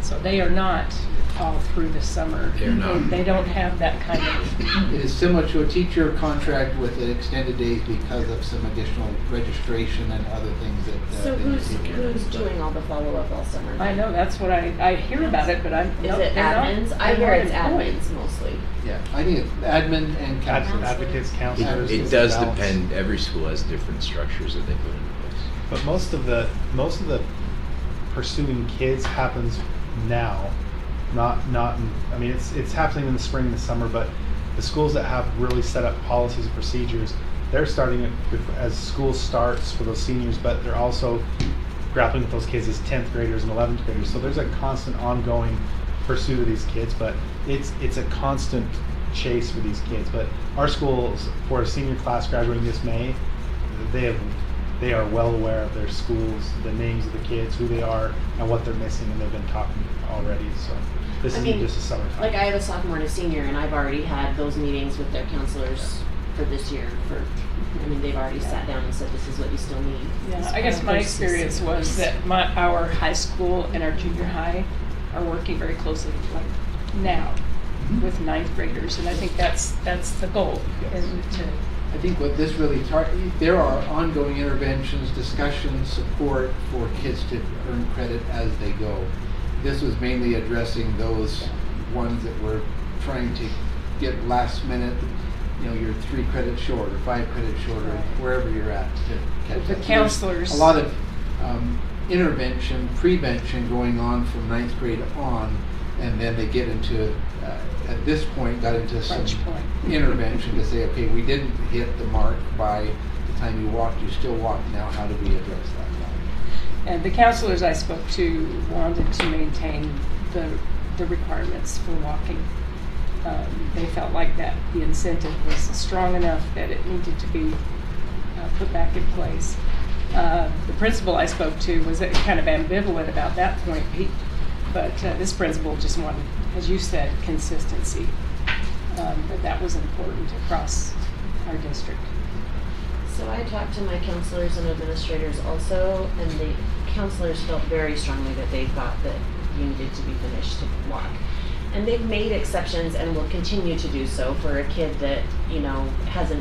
So they are not all through the summer. They're not. They don't have that kind of. It is similar to a teacher contract with extended days because of some additional registration and other things that. So they who's take care of. doing all the follow-up all summer? I know, that's what I hear about it, but I'm. Is it admins? I hear it's admins mostly. Yeah, I think it's admin and counselors. Advocates, counselors. It does depend. Every school has different structures that they put into place. But most of the pursuing kids happens now, not. I mean, it's happening in the spring and the summer. But the schools that have really set up policies and procedures, they're starting it as school starts for those seniors. But they're also grappling with those kids as 10th graders and 11th graders. So there's a constant, ongoing pursuit of these kids. But it's a constant chase for these kids. But our schools, for a senior class graduating this May, they are well aware of their schools, the names of the kids, who they are, and what they're missing, and they've been talking already. So this isn't just a summertime. Like I have a sophomore and a senior, and I've already had those meetings with their counselors for this year. They've already sat down and said, this is what you still need. Yeah, I guess my experience was that our high school and our junior high are working very closely, like now, with 9th graders, and I think that's the goal. I think what this really there are ongoing interventions, discussions, support for kids to earn credit as they go. This was mainly addressing those ones that were trying to get last minute, you're 3 credits short or 5 credits short or wherever you're at to catch the up. counselors. A lot of intervention, prevention going on from 9th grade on, and then they get into at this point got into some intervention to say, okay, we didn't hit the mark by the time you walked, you still walked now, how do we address that? And the counselors I spoke to wanted to maintain the requirements for walking. They felt like that the incentive was strong enough that it needed to be put back in place. The principal I spoke to was kind of ambivalent about that point, but this principal just wanted, as you said, consistency. That was important across our district. So I talked to my counselors and administrators also, and the counselors felt very strongly that they thought that you needed to be finished to walk. And they've made exceptions and will continue to do so for a kid that, has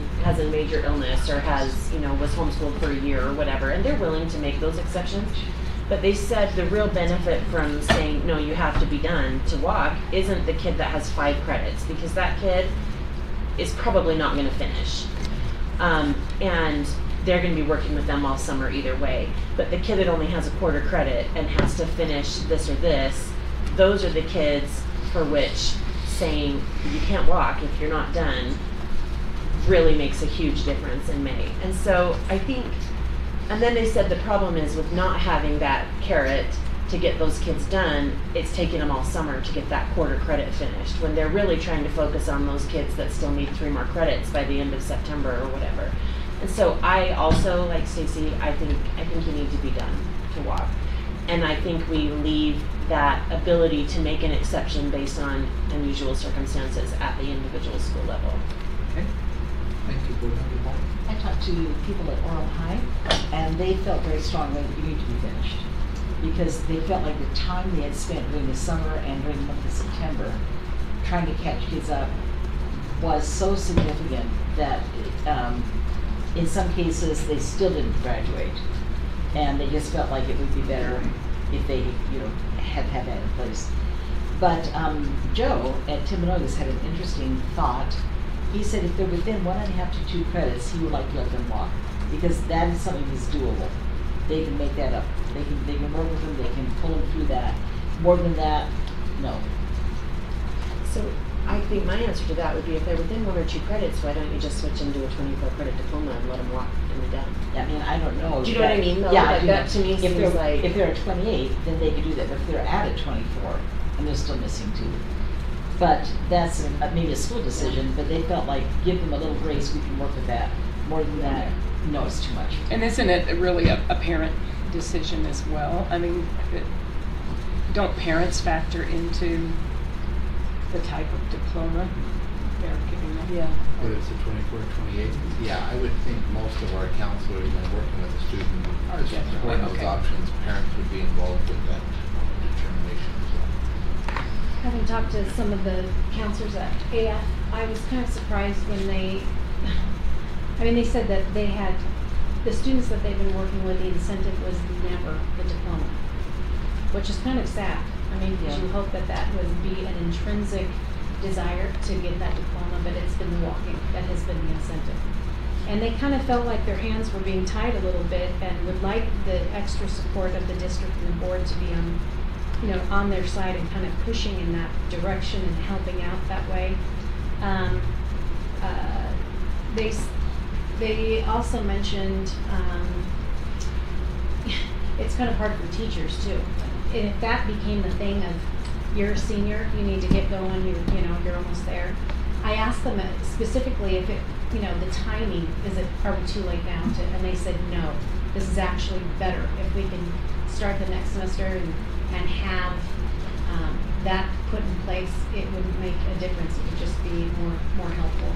a major illness or has, was homeschooled for a year or whatever, and they're willing to make those exceptions. But they said the real benefit from saying, no, you have to be done to walk isn't the kid that has 5 credits, because that kid is probably not going to finish. And they're going to be working with them all summer either way. But the kid that only has a quarter credit and has to finish this or this, those are the kids for which saying you can't walk if you're not done really makes a huge difference in May. And so I think, and then they said the problem is with not having that carrot to get those kids done, it's taking them all summer to get that quarter credit finished, when they're really trying to focus on those kids that still need 3 more credits by the end of September or whatever. And so I also, like Stacy, I think you need to be done to walk. And I think we leave that ability to make an exception based on unusual circumstances at the individual school level. Okay. Thank you, Board Member Moore. I talked to people at Orem High, and they felt very strongly that you need to be finished. Because they felt like the time they had spent during the summer and during the month of September trying to catch kids up was so significant that in some cases they still didn't graduate. And they just felt like it would be better if they, had that in place. But Joe at Timpanogos had an interesting thought. He said if they're within 1.5 to 2 credits, he would like to let them walk, because that is something that's doable. They can make that up. They can work with them. They can pull them through that. More than that, no. So I think my answer to that would be if they're within 1 or 2 credits, why don't you just switch into a 24 credit diploma and let them walk and be done? I mean, I don't know. Do you know what I mean, though? Yeah, Like, that to me seems like... If they're at 28, then they can do that. But if they're at a 24, and they're still missing 2. But that's maybe a school decision, but they felt like, give them a little grace, we can work with that. More than that, no, it's too much. And isn't it really a parent decision as well? I mean, don't parents factor into the type of diploma they're giving them? Yeah. Whether it's a 24 or 28, yeah, I would think most of our counselors, when working with a student, are just exploring those options. Parents would be involved with that determination as well. Having talked to some of the counselors at AF, I was kind of surprised when they said that they had, the students that they've been working with, the incentive was never the diploma, which is kind of sad. I mean, because you hope that that would be an intrinsic desire to get that diploma, but it's been the walking that has been the incentive. And they kind of felt like their hands were being tied a little bit and would like the extra support of the district and the board to be on their side and kind of pushing in that direction and helping out that way. They also mentioned it's kind of hard for teachers too. And if that became the thing of you're a senior, you need to get going, you're almost there. I asked them specifically if it, the timing, are we too late now and they said no. This is actually better if we can start the next semester and have that put in place. It wouldn't make a difference. It would just be more helpful.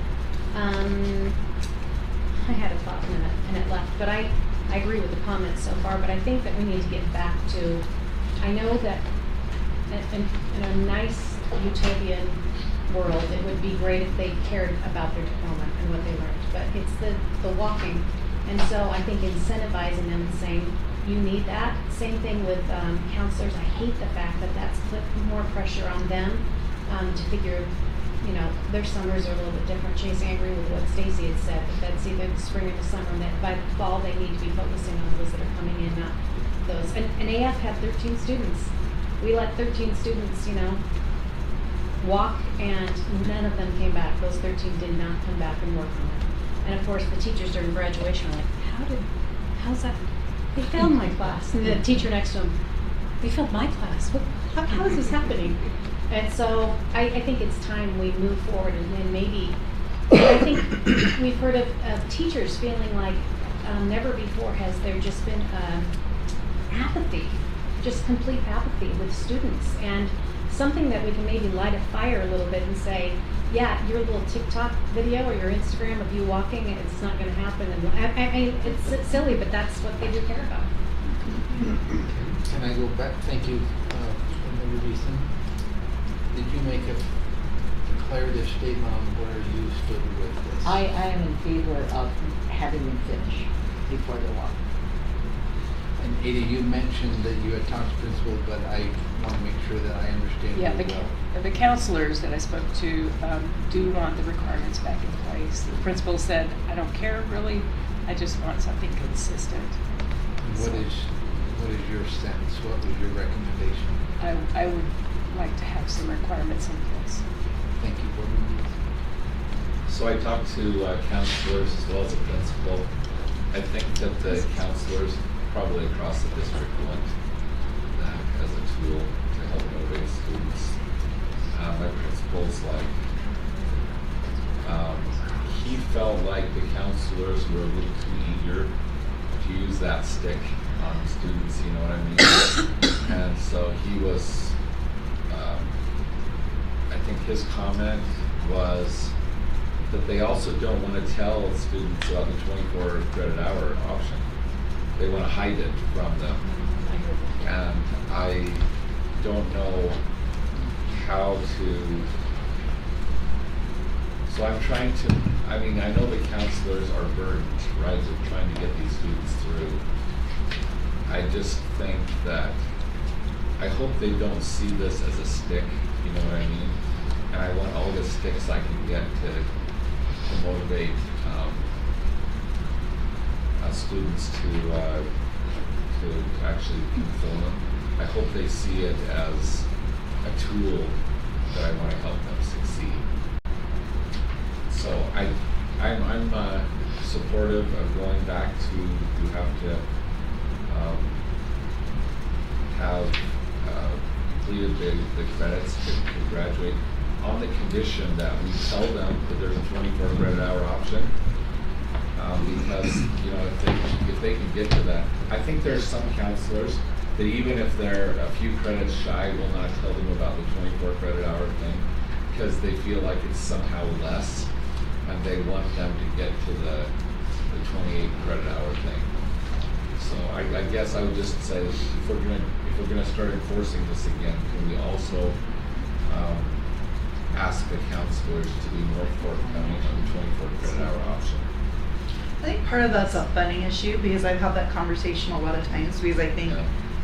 I had a thought and it left, but I agree with the comments so far, but I think that we need to get back to, I know that in a nice utopian world, it would be great if they cared about their diploma and what they learned, but it's the walking. And so I think incentivizing them and saying, you need that. Same thing with counselors. I hate the fact that that's put more pressure on them to figure, their summers are a little bit different. Chase, I agree with what Stacy had said, that that's either the spring or the summer, and that by the fall they need to be focusing on those that are coming in, not those. And AF had 13 students. We let 13 students, walk, and none of them came back. Those 13 did not come back and work on it. And of course, the teachers during graduation are like, how's that? They failed my class. And the teacher next to them, they failed my class. How is this happening? And so I think it's time we move forward and then maybe, I think we've heard of teachers feeling like never before has there just been apathy, just complete apathy with students. And something that we can maybe light a fire a little bit and say, yeah, your little TikTok video or your Instagram of you walking, it's not going to happen. And I mean, it's silly, but that's what they do care about. Can I go back? Thank you, Member Beeson. Did you make a declarative statement on where you stood with this? I am in favor of having them finish before they walk. And Ada, you mentioned that you had talked to principals, but I want to make sure that I understand you well. The counselors that I spoke to do want the requirements back in place. The principal said, I don't care really, I just want something consistent. What is your sense? What was your recommendation? I would like to have some requirements in place. Thank you, Board Member. So I talked to counselors as well as a principal. I think that the counselors probably across the district want that as a tool to help motivate students. My principal's like, he felt like the counselors were a little too eager to use that stick on students, you know what I mean? And so he was, I think his comment was that they also don't want to tell students about the 24 credit hour option. They want to hide it from them. And I don't know how to, so I'm trying to, I mean, I know the counselors are burdened, right, of trying to get these students through. I just think that, I hope they don't see this as a stick, you know what I mean? And I want all the sticks I can get to motivate students to actually conform. I hope they see it as a tool that I want to help them succeed. So I'm supportive of going back to, you have to have completed the credits to graduate, on the condition that we tell them that there's a 24 credit hour option. Because, you know, if they can get to that, I think there's some counselors that even if they're a few credits shy, will not tell them about the 24 credit hour thing because they feel like it's somehow less, and they want them to get to the 28 credit hour thing. So I guess I would just say, if we're gonna start enforcing this again, can we also ask the counselors to be more forthcoming on the 24 credit hour option? I think part of that's a funding issue because I've had that conversation a lot of times because I think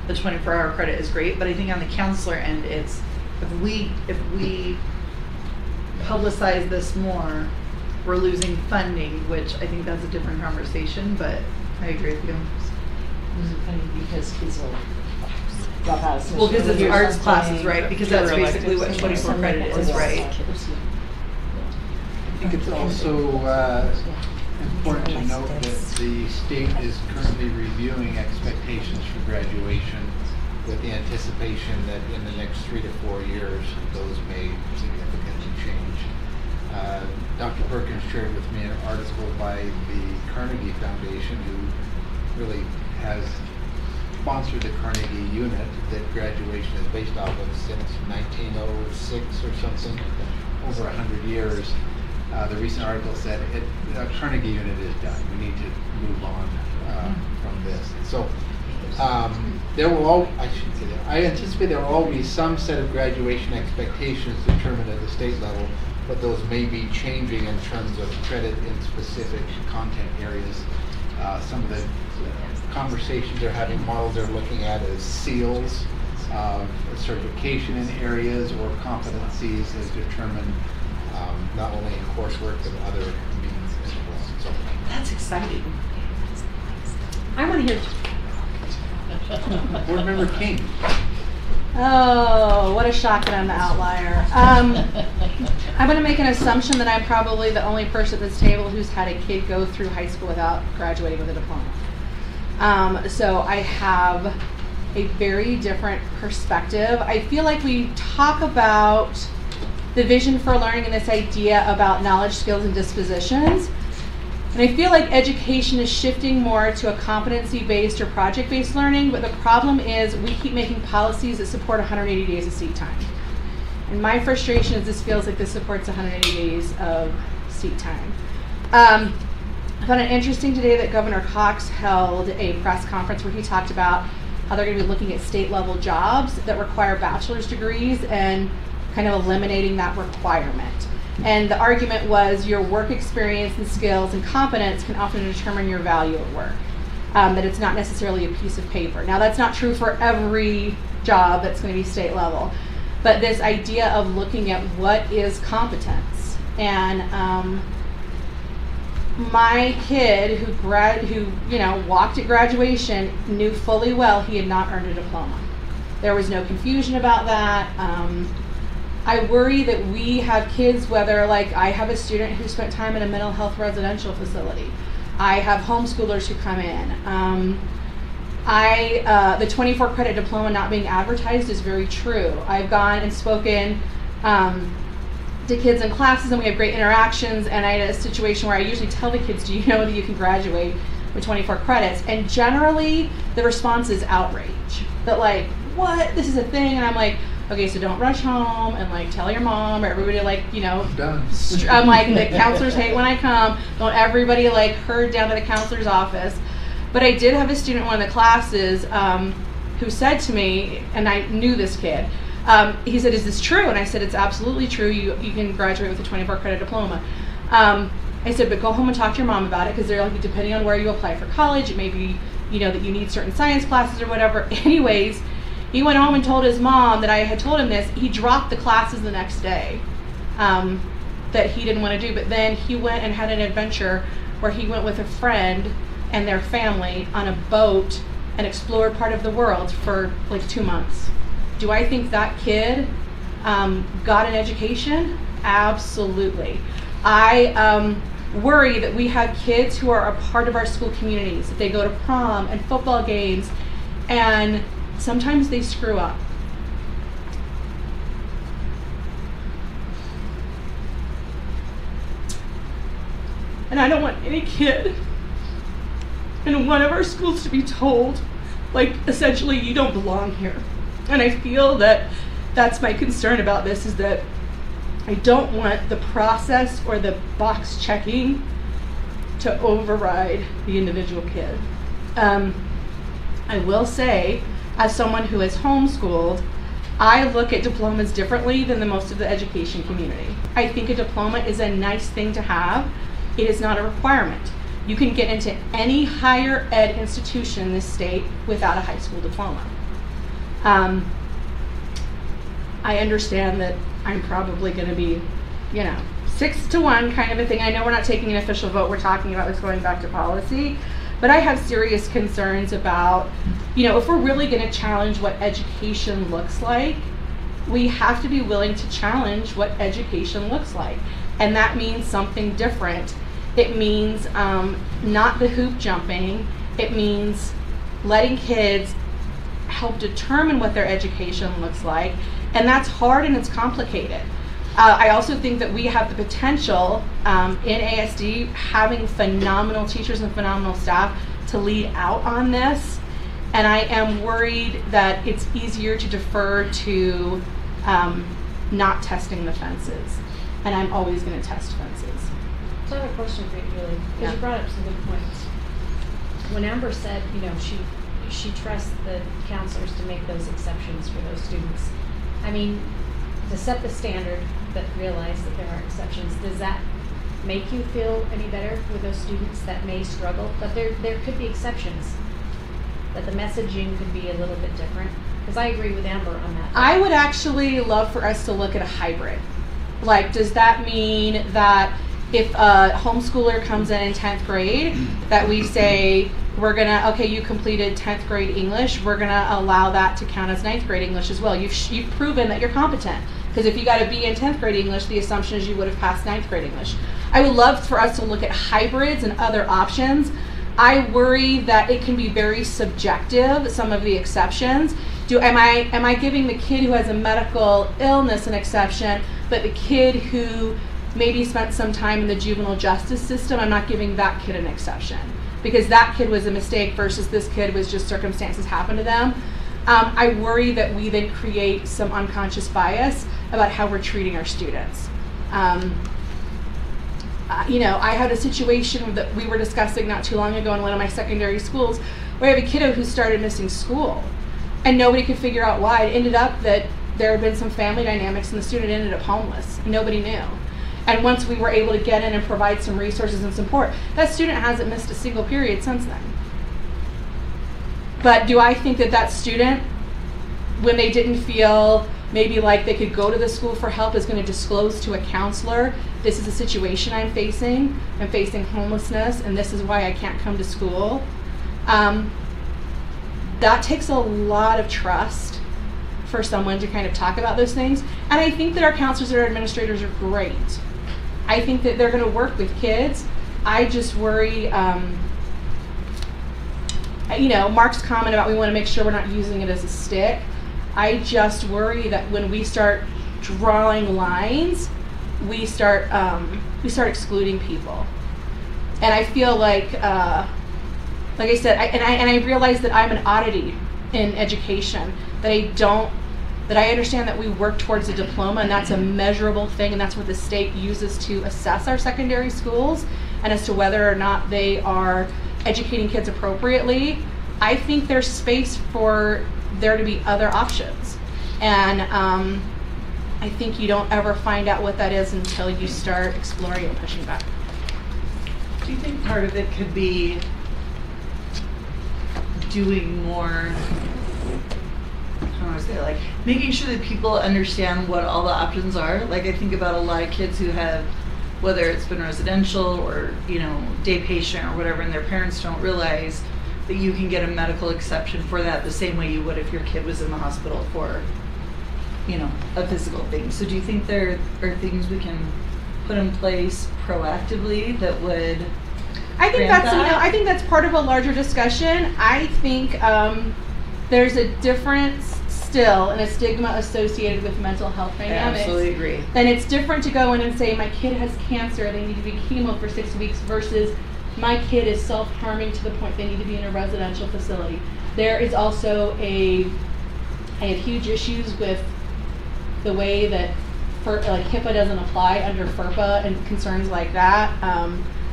the 24-hour credit is great, but I think on the counselor end, it's if we publicize this more, we're losing funding, which I think that's a different conversation. But I agree with you. Losing funding because kids will drop out of semester. Well, because it's or arts something. classes, right? Because that's basically what 24 credit is, right? I think it's also important to note that the state is currently reviewing expectations for graduation with the anticipation that in the next 3 to 4 years, those may significantly change. Dr. Perkins shared with me an article by the Carnegie Foundation, who really has sponsored the Carnegie unit that graduation is based off of since 1906 or something, over 100 years. The recent article said the Carnegie unit is done. We need to move on from this. So there will I anticipate there will always be some set of graduation expectations determined at the state level, but those may be changing in terms of credit in specific content areas. Some of the conversations they're having, models they're looking at as seals, certification in areas or competencies as determined not only in coursework but other means as well. So that's exciting. I want to hear. Board Member King. Oh, what a shock that I'm the outlier. I'm going to make an assumption that I'm probably the only person at this table who's had a kid go through high school without graduating with a diploma. So I have a very different perspective. I feel like we talk about the vision for learning and this idea about knowledge, skills, and dispositions. And I feel like education is shifting more to a competency-based or project-based learning, but the problem is we keep making policies that support 180 days of seat time. And my frustration is this feels like this supports 180 days of seat time. I found it interesting today that Governor Cox held a press conference where he talked about how they're going to be looking at state-level jobs that require bachelor's degrees and kind of eliminating that requirement. And the argument was your work experience and skills and competence can often determine your value at work, that it's not necessarily a piece of paper. Now that's not true for every job that's going to be state level, but this idea of looking at what is competence. And my kid who walked at graduation knew fully well he had not earned a diploma. There was no confusion about that. I worry that we have kids, whether like I have a student who spent time in a mental health residential facility. I have homeschoolers who come in. The 24 credit diploma not being advertised is very true. I've gone and spoken to kids in classes and we have great interactions, and I had a situation where I usually tell the kids, do you know that you can graduate with 24 credits? And generally the response is outrage. That like, what? This is a thing? And I'm like, okay, so don't rush home and like tell your mom or everybody like, you know, Done. I'm like, the counselors hate when I come. Don't everybody like herd down to the counselor's office. But I did have a student in one of the classes who said to me, and I knew this kid, he said, is this true? And I said, it's absolutely true. You can graduate with a 24 credit diploma. I said, but go home and talk to your mom about it, because they're like, depending on where you apply for college, it may be, you know, that you need certain science classes or whatever. Anyways, he went home and told his mom that I had told him this. He dropped the classes the next day that he didn't want to do. But then he went and had an adventure where he went with a friend and their family on a boat and explored part of the world for like 2 months. Do I think that kid got an education? Absolutely. I worry that we have kids who are a part of our school communities. They go to prom and football games, and sometimes they screw up. And I don't want any kid in one of our schools to be told, like, essentially, you don't belong here. And I feel that that's my concern about this, is that I don't want the process or the box checking to override the individual kid. I will say, as someone who is homeschooled, I look at diplomas differently than the most of the education community. I think a diploma is a nice thing to have. It is not a requirement. You can get into any higher ed institution in this state without a high school diploma. I understand that I'm probably going to be, 6-1 kind of a thing. I know we're not taking an official vote. We're talking about this going back to policy. But I have serious concerns about, if we're really going to challenge what education looks like, we have to be willing to challenge what education looks like. And that means something different. It means not the hoop jumping. It means letting kids help determine what their education looks like. And that's hard and it's complicated. I also think that we have the potential in ASD, having phenomenal teachers and phenomenal staff, to lead out on this. And I am worried that it's easier to defer to not testing the fences. And I'm always going to test fences. So I have a question for you, Julie, because Yeah. you brought up some good points. When Amber said, she trusts the counselors to make those exceptions for those students. I mean, to set the standard, but realize that there are exceptions, does that make you feel any better with those students that may struggle? But there could be exceptions, that the messaging could be a little bit different. Because I agree with Amber on that. I would actually love for us to look at a hybrid. Like, does that mean that if a homeschooler comes in 10th grade, that we say, okay, you completed 10th grade English, we're gonna allow that to count as 9th grade English as well. You've proven that you're competent. Because if you got a B in 10th grade English, the assumption is you would have passed 9th grade English. I would love for us to look at hybrids and other options. I worry that it can be very subjective, some of the exceptions. Am I giving the kid who has a medical illness an exception, but the kid who maybe spent some time in the juvenile justice system, I'm not giving that kid an exception? Because that kid was a mistake versus this kid was just circumstances happened to them. I worry that we then create some unconscious bias about how we're treating our students. I had a situation that we were discussing not too long ago in one of my secondary schools where I have a kiddo who started missing school and nobody could figure out why. It ended up that there had been some family dynamics and the student ended up homeless. Nobody knew. And once we were able to get in and provide some resources and support, that student hasn't missed a single period since then. But do I think that student, when they didn't feel maybe like they could go to the school for help, is going to disclose to a counselor, this is a situation I'm facing homelessness, and this is why I can't come to school? That takes a lot of trust for someone to kind of talk about those things. And I think that our counselors and our administrators are great. I think that they're going to work with kids. I just worry, Mark's comment about we want to make sure we're not using it as a stick. I just worry that when we start drawing lines, we start excluding people. And I feel like I said, I realize that I'm an oddity in education, that I understand that we work towards a diploma, and that's a measurable thing, and that's what the state uses to assess our secondary schools and as to whether or not they are educating kids appropriately. I think there's space for there to be other options. And I think you don't ever find out what that is until you start exploring and pushing back. Do you think part of it could be doing more, how do I say, like making sure that people understand what all the options are? Like I think about a lot of kids who have, whether it's been residential or, you know, day patient or whatever, and their parents don't realize that you can get a medical exception for that the same way you would if your kid was in the hospital for, you know, a physical thing. So do you think there are things we can put in place proactively that would I think grant that's that? I think that's part of a larger discussion. I think there's a difference still and a stigma associated with mental health dynamics. I absolutely agree. And it's different to go in and say my kid has cancer, they need to be chemo for 6 weeks, versus my kid is self-harming to the point they need to be in a residential facility. There is also I have huge issues with the way that like HIPAA doesn't apply under FERPA and concerns like that.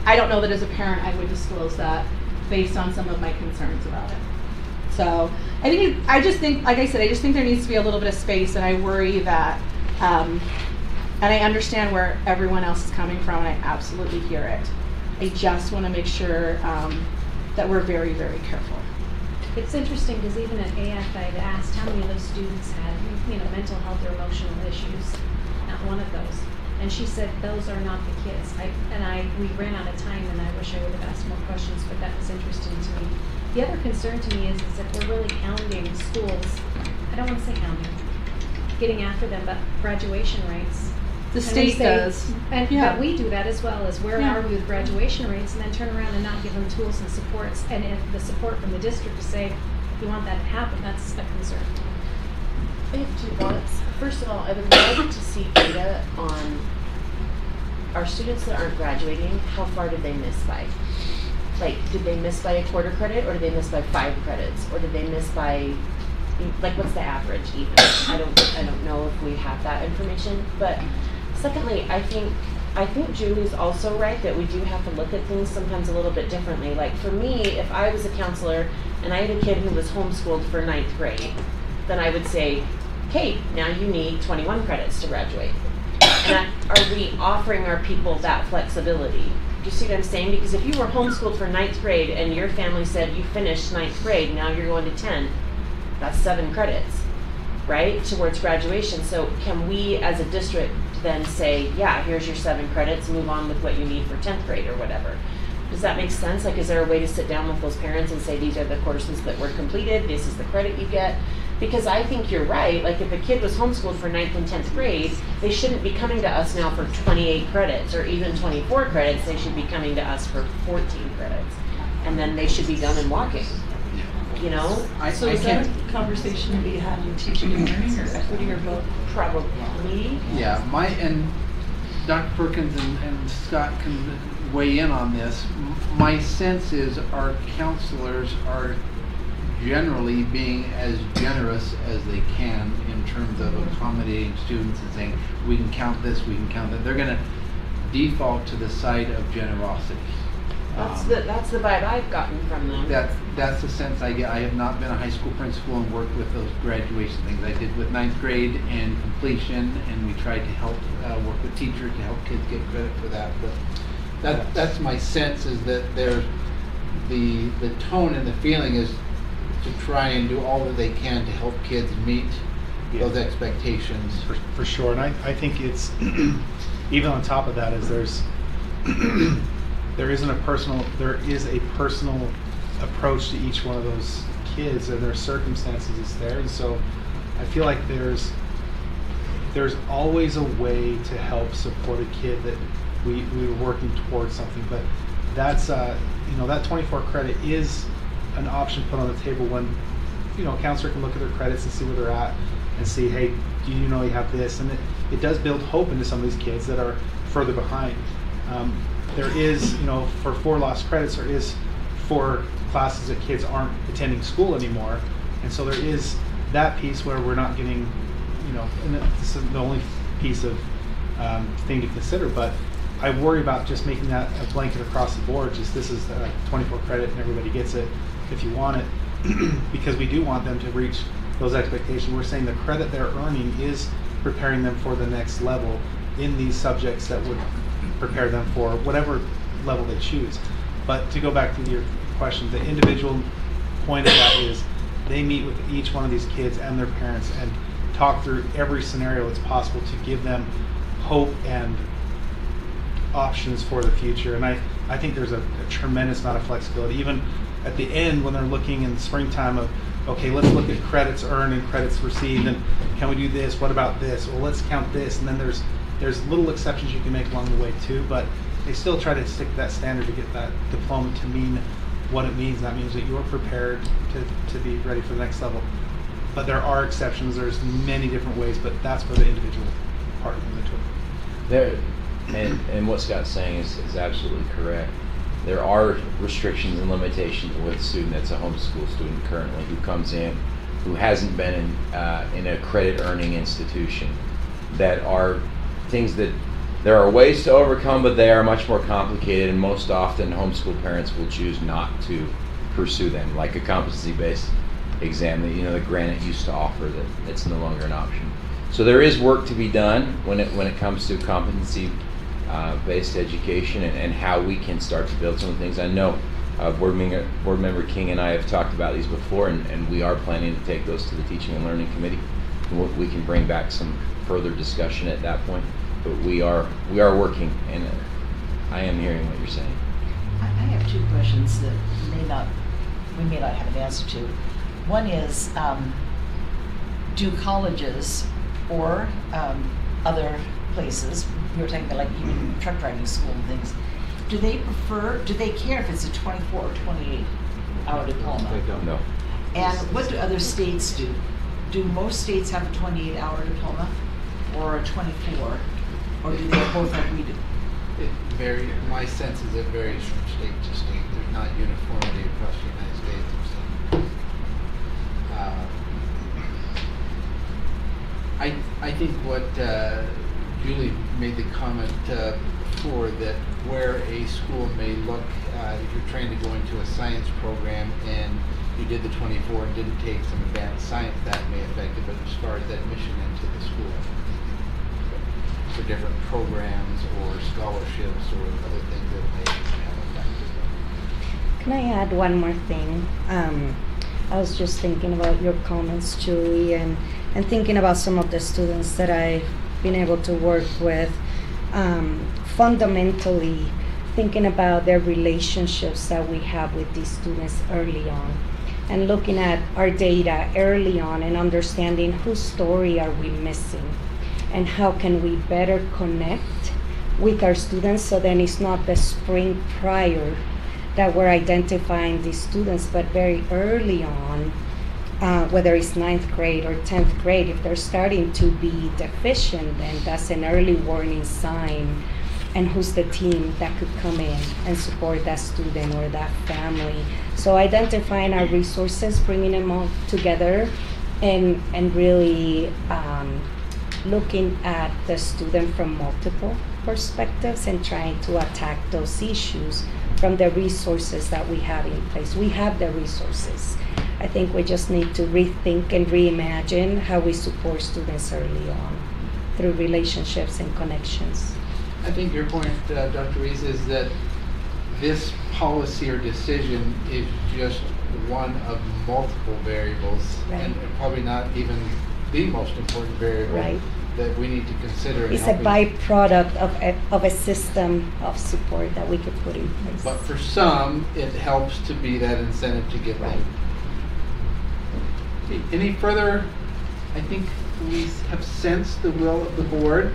I don't know that as a parent I would disclose that based on some of my concerns about it. So I just think, like I said, I just think there needs to be a little bit of space, and I worry that, and I understand where everyone else is coming from, and I absolutely hear it. I just want to make sure that we're very, very careful. It's interesting because even at AF, I'd asked how many of those students had, mental health or emotional issues. Not one of those. And she said, those are not the kids. We ran out of time, and I wish I would have asked more questions, but that was interesting to me. The other concern to me is that we're really hounding schools. I don't want to say hounding, getting after them, but graduation rates. The state does. But we do that as well, as where are we with graduation rates, and then turn around and not give them tools and supports. And if the support from the district to say, you want that to happen, that's a concern. I have 2 thoughts. First of all, I would love to see data on our students that aren't graduating, how far did they miss by? Like, did they miss by a quarter credit, or did they miss by 5 credits? Or did they miss by, like, what's the average even? I don't know if we have that information. But secondly, I think Julie's also right that we do have to look at things sometimes a little bit differently. Like for me, if I was a counselor and I had a kid who was homeschooled for 9th grade, then I would say, okay, now you need 21 credits to graduate. And are we offering our people that flexibility? Do you see what I'm saying? Because if you were homeschooled for 9th grade and your family said you finished 9th grade, now you're going to 10, that's 7 credits, right, towards graduation. So can we as a district then say, yeah, here's your 7 credits, move on with what you need for 10th grade or whatever? Does that make sense? Like, is there a way to sit down with those parents and say, these are the courses that were completed, this is the credit you get? Because I think you're right. Like, if a kid was homeschooled for 9th and 10th grade, they shouldn't be coming to us now for 28 credits or even 24 credits. They should be coming to us for 14 credits. And then they should be done and walking. You know? So is that a conversation to be had in teaching and learning, or equity, or both? Probably. Yeah, and Dr. Perkins and Scott can weigh in on this. My sense is our counselors are generally being as generous as they can in terms of accommodating students and saying, we can count this, we can count that. They're going to default to the side of generosity. That's the vibe I've gotten from them. That's the sense I get. I have not been a high school principal and worked with those graduation things. I did with 9th grade and completion, and we tried to help work with teachers to help kids get credit for that. But that's my sense, is that there's the tone and the feeling is to try and do all that they can to help kids meet those expectations. For sure, and I think it's even on top of that is there is a personal approach to each one of those kids, and their circumstances is there, and so I feel like there's always a way to help support a kid that we're working towards something. But that's that 24 credit is an option put on the table when counselor can look at their credits and see where they're at and see, hey, do you know you have this? And it does build hope into some of these kids that are further behind. There is, for 4 lost credits, there is 4 classes that kids aren't attending school anymore. And so there is that piece where we're not getting, and this is the only piece of thing to consider, but I worry about just making that a blanket across the board, just this is 24 credit and everybody gets it if you want it, because we do want them to reach those expectations. We're saying the credit they're earning is preparing them for the next level in these subjects that would prepare them for whatever level they choose. But to go back to your question, the individual point of that is they meet with each one of these kids and their parents and talk through every scenario that's possible to give them hope and options for the future. And I think there's a tremendous amount of flexibility, even at the end when they're looking in the springtime of, okay, let's look at credits earned and credits received, and can we do this, what about this, well, let's count this. And then there's little exceptions you can make along the way too, but they still try to stick to that standard to get that diploma to mean what it means. That means that you're prepared to be ready for the next level. But there are exceptions, there's many different ways, but that's where the individual part comes into it. And what Scott's saying is absolutely correct. There are restrictions and limitations with a student that's a homeschool student currently who comes in, who hasn't been in a credit earning institution. That are things that there are ways to overcome, but they are much more complicated, and most often homeschool parents will choose not to pursue them, like a competency-based exam that the Granite used to offer, that it's no longer an option. So there is work to be done when it comes to competency based education and how we can start to build some of the things. I know Board Member King and I have talked about these before, and we are planning to take those to the Teaching and Learning Committee. And we can bring back some further discussion at that point. But we are working, and I am hearing what you're saying. I have 2 questions that we may not have an answer to. One is, do colleges or other places, you were talking about like even truck driving school and things, do they care if it's a 24 or 28 hour diploma? They don't know. And what do other states do? Do most states have a 28 hour diploma or a 24? Or do they both like we do? My sense is it varies from state to state. There's not uniformity across the United States. I think what Julie made the comment before, that where a school may look, if you're trying to go into a science program and you did the 24 and didn't take some advanced science, that may affect it. But as far as admission into the school, for different programs or scholarships or other things that may have effect. Can I add one more thing? I was just thinking about your comments, Julie, and thinking about some of the students that I've been able to work with. Fundamentally, thinking about their relationships that we have with these students early on, and looking at our data early on and understanding whose story are we missing, and how can we better connect with our students, so then it's not the spring prior that we're identifying these students, but very early on, whether it's 9th grade or 10th grade, if they're starting to be deficient, then that's an early warning sign. And who's the team that could come in and support that student or that family. So identifying our resources, bringing them all together, and really looking at the student from multiple perspectives and trying to attack those issues from the resources that we have in place. We have the resources. I think we just need to rethink and reimagine how we support students early on through relationships and connections. I think your point, Dr. Reese, is that this policy or decision is just one of multiple variables, right, and probably not even the most important variable, right, that we need to consider. It's a byproduct of a system of support that we could put in place. But for some, it helps to be that incentive to get right. Any further? I think we have sensed the will of the board.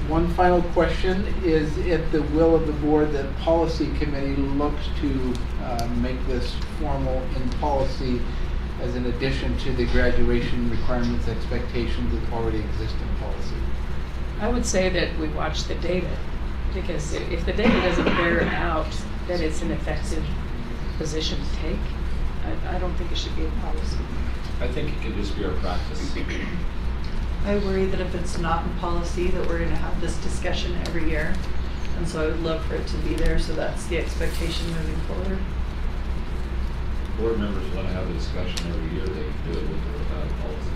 One final question: is it the will of the board that policy committee looks to make this formal in policy as an addition to the graduation requirements, expectations that already exist in policy? I would say that we watch the data, because if the data doesn't bear out that it's an effective position to take, I don't think it should be a policy. I think it could just be our practice. I worry that if it's not in policy, that we're gonna have this discussion every year. And so I would love for it to be there, so that's the expectation moving forward. Board members want to have a discussion every year, they can do it with or without a policy.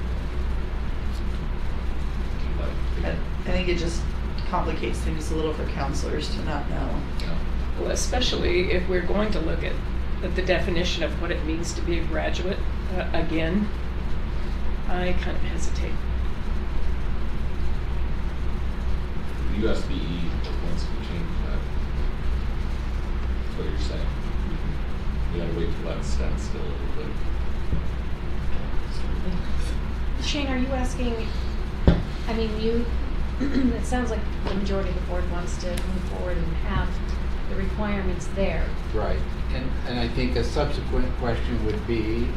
I think it just complicates things a little for counselors to not know. Yeah. Well, especially if we're going to look at the definition of what it means to be a graduate again, I kind of hesitate. The USBE wants to change that. That's what you're saying. We gotta wait till that stands still a little bit. Shane, are you asking, I mean, it sounds like the majority of the board wants to move forward and have the requirements there. Right, and I think a subsequent question would be,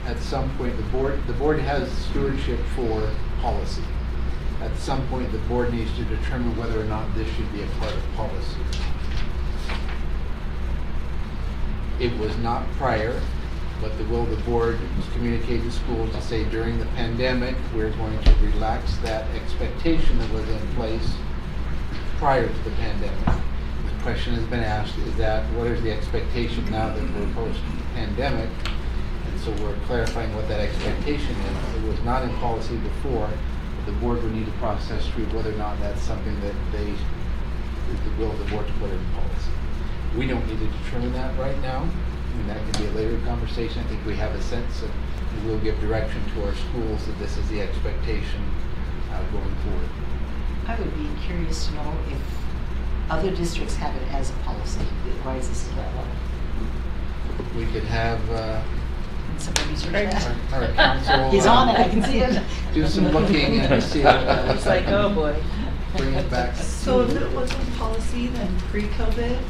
at some point, the board has stewardship for policy. At some point, the board needs to determine whether or not this should be a part of policy. It was not prior, but the will of the board was communicated to schools to say during the pandemic, we're going to relax that expectation that was in place prior to the pandemic. The question has been asked, is that what is the expectation now that we're post-pandemic? And so we're clarifying what that expectation is. It was not in policy before, but the board would need to process through whether or not that's something that is the will of the board to put in policy. We don't need to determine that right now. I mean, that can be a later conversation. I think we have a sense and we'll give direction to our schools that this is the expectation going forward. I would be curious to know if other districts have it as a policy. Why is this at that level? We could have some research that. Our council. He's on it, I can see it. Do some looking and see what that looks It's like, oh boy. Bring it back. So if it wasn't policy, then pre-COVID?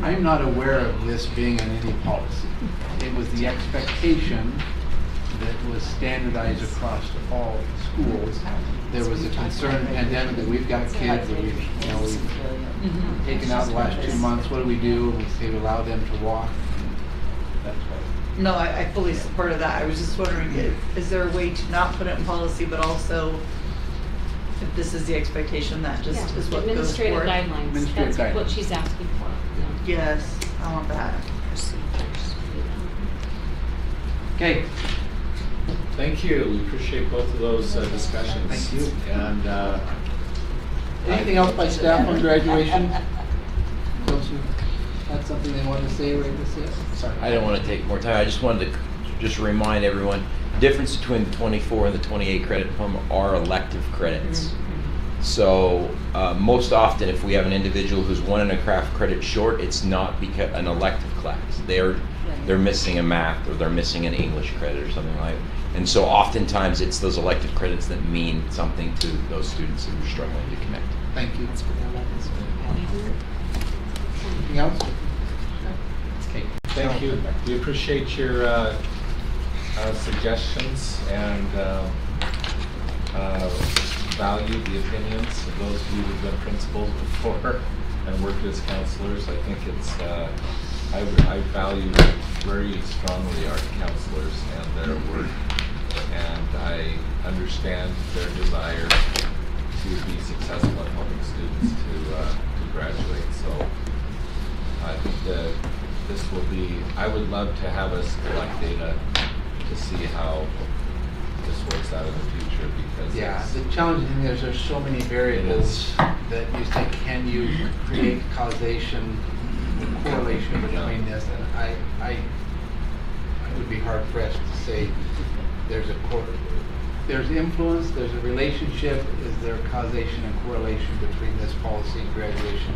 I'm not aware of this being in any policy. It was the expectation that was standardized across all schools. There was a concern pandemic that we've got kids that we've taken out the last 2 months. What do? We say we allow them to walk. That's right. No, I fully supported that. I was just wondering, is there a way to not put it in policy, but also if this is the expectation, that just is what goes forward? Administrative guidelines, that's what she's asking for. Yes, I want that. Okay. Thank you. We appreciate both of those discussions. Thank you. And anything else by staff on graduation? Those who had something they wanted to say right this is? Sorry. I don't want to take more time. I just wanted to remind everyone, the difference between the 24 and the 28 credit diploma are elective credits. Mm-hmm. So most often, if we have an individual who's 1.5 credits short, it's not because an elective class. They're missing a math or they're missing an English credit or something like that. And so oftentimes it's those elective credits that mean something to those students who are struggling to connect. Thank you. Anything else? okay. Thank you. We appreciate your suggestions and value the opinions of those of you who've been principals before and worked as counselors. I think it's I value very strongly our counselors and their work, and I understand their desire to be successful in helping students to graduate. So I think that this will be, I would love to have us collect data to see how this works out in the future, because the challenging thing is there's so many variables that you say, can you create causation, correlation between this, and I would be hard pressed to say there's influence, there's a relationship, is there causation and correlation between this policy and graduation?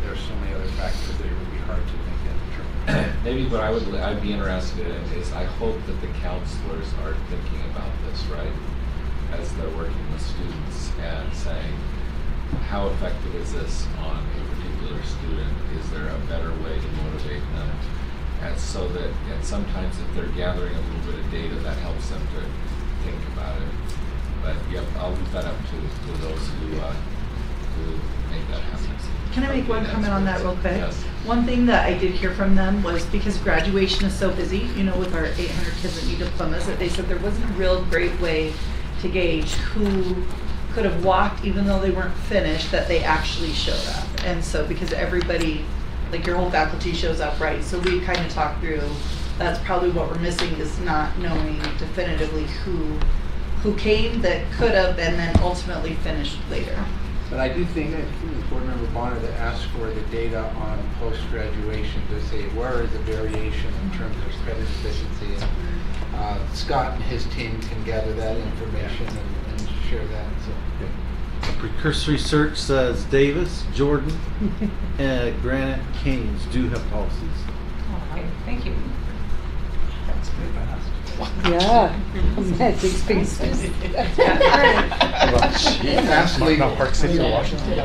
There are so many other factors that it would be hard to make that determination. Maybe what I'd be interested in is I hope that the counselors are thinking about this, right, as they're working with students and saying, how effective is this on a particular student? Is there a better way to motivate them? And so that, and sometimes if they're gathering a little bit of data, that helps them to think about it. But yep, I'll leave that up to those who make that happen. Can I make one comment on that real quick? Yes. One thing that I did hear from them was because graduation is so busy, you know, with our 800 kids that need diplomas, that they said there wasn't a real great way to gauge who could have walked even though they weren't finished, that they actually showed up. And so because everybody, like your whole faculty shows up, right? So we kind of talked through, that's probably what we're missing, is not knowing definitively who came that could have and then ultimately finished later. But I do think, it was Board Member Bonner that asked for the data on post-graduation to say where is the variation in terms of credit efficiency. And Scott and his team can gather that information and share that. So. Precursory research says Davis, Jordan, and Granite Canes do have policies. Okay, thank you. That's pretty fast. Yeah, magic spaces. Fastly, Park City or Washington.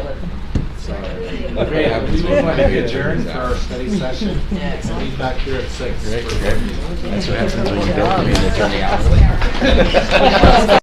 Okay, we will maybe adjourn for our study session. We'll be back here at 6. Great. That's what happens when you don't mean to turn the hour.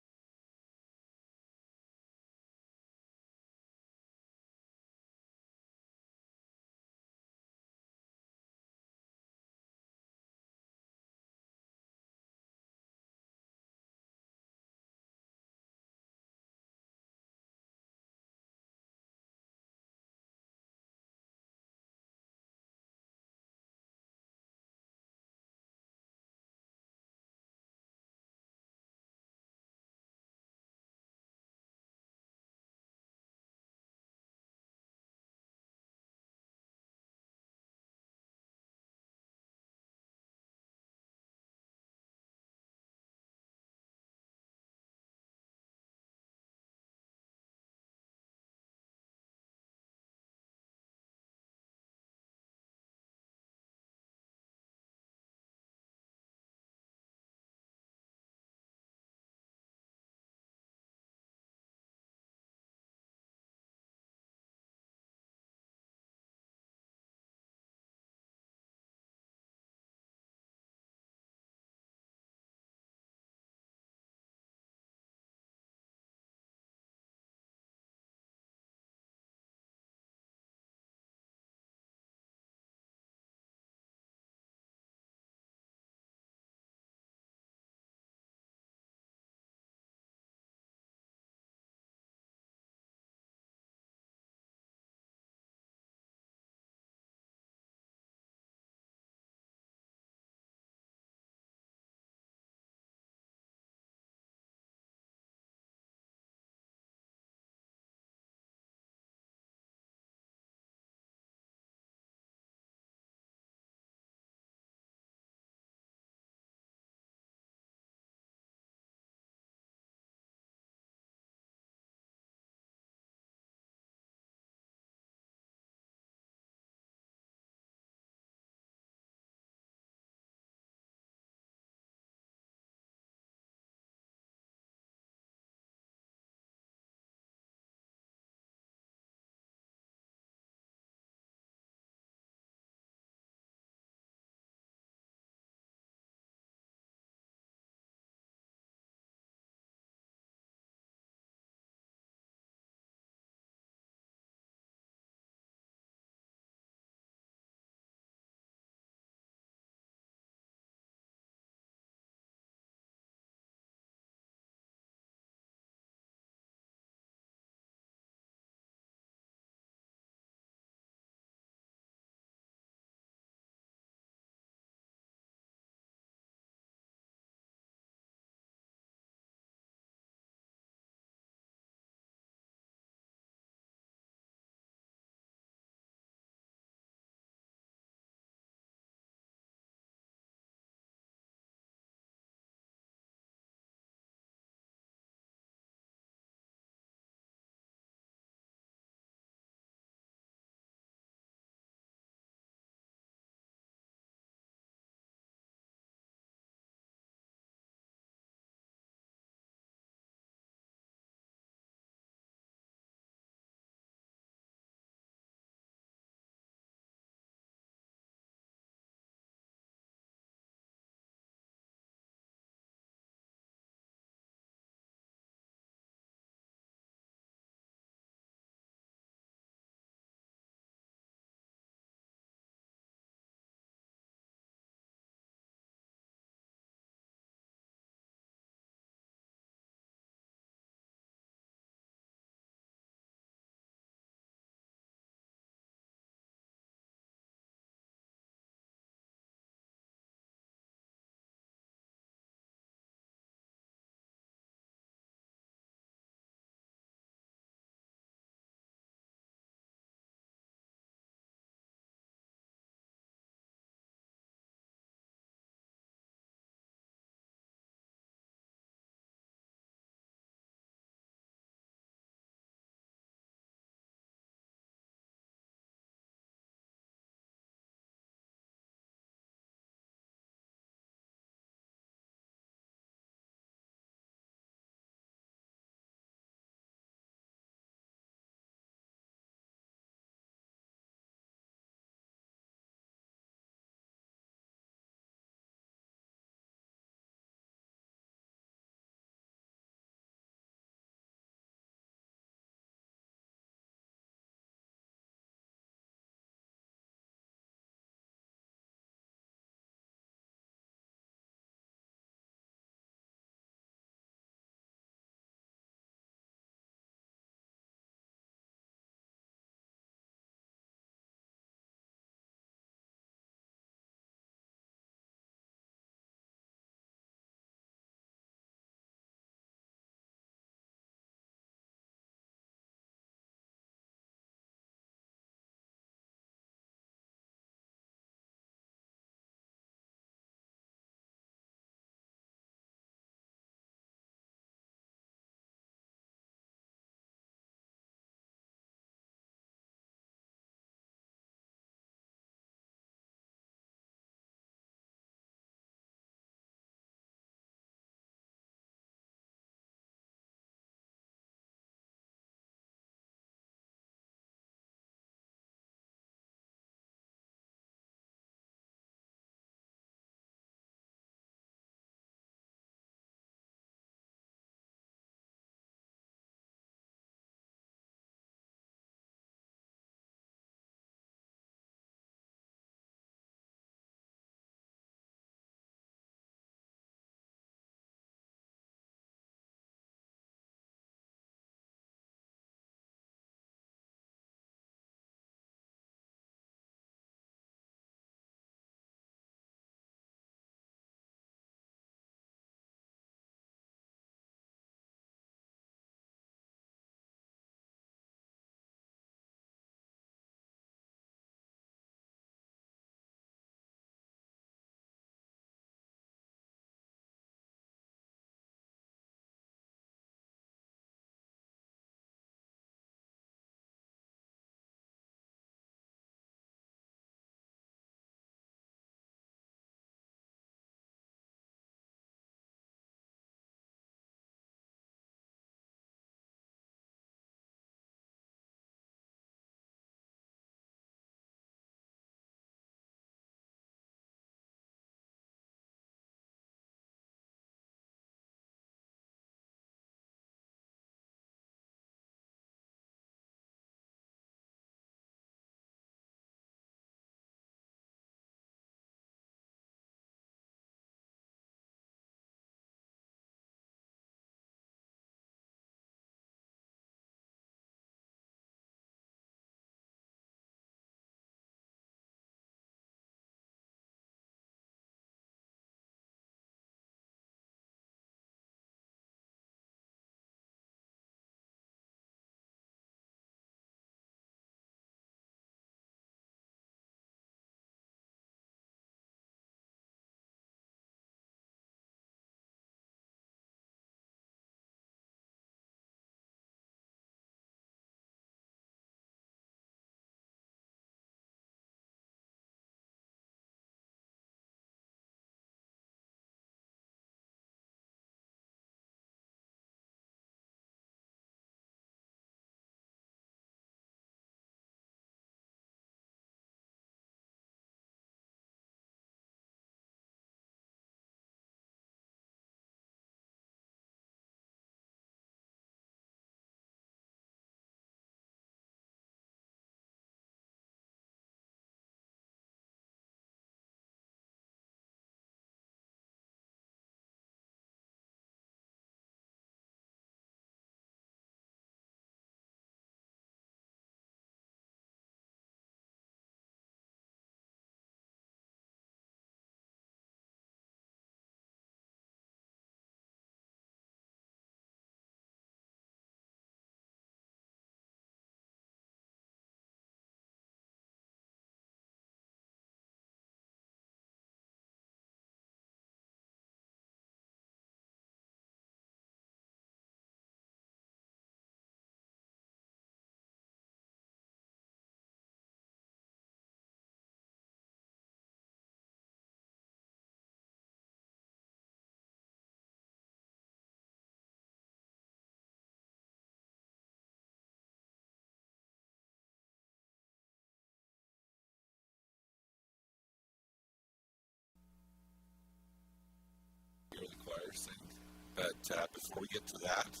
before we get to that,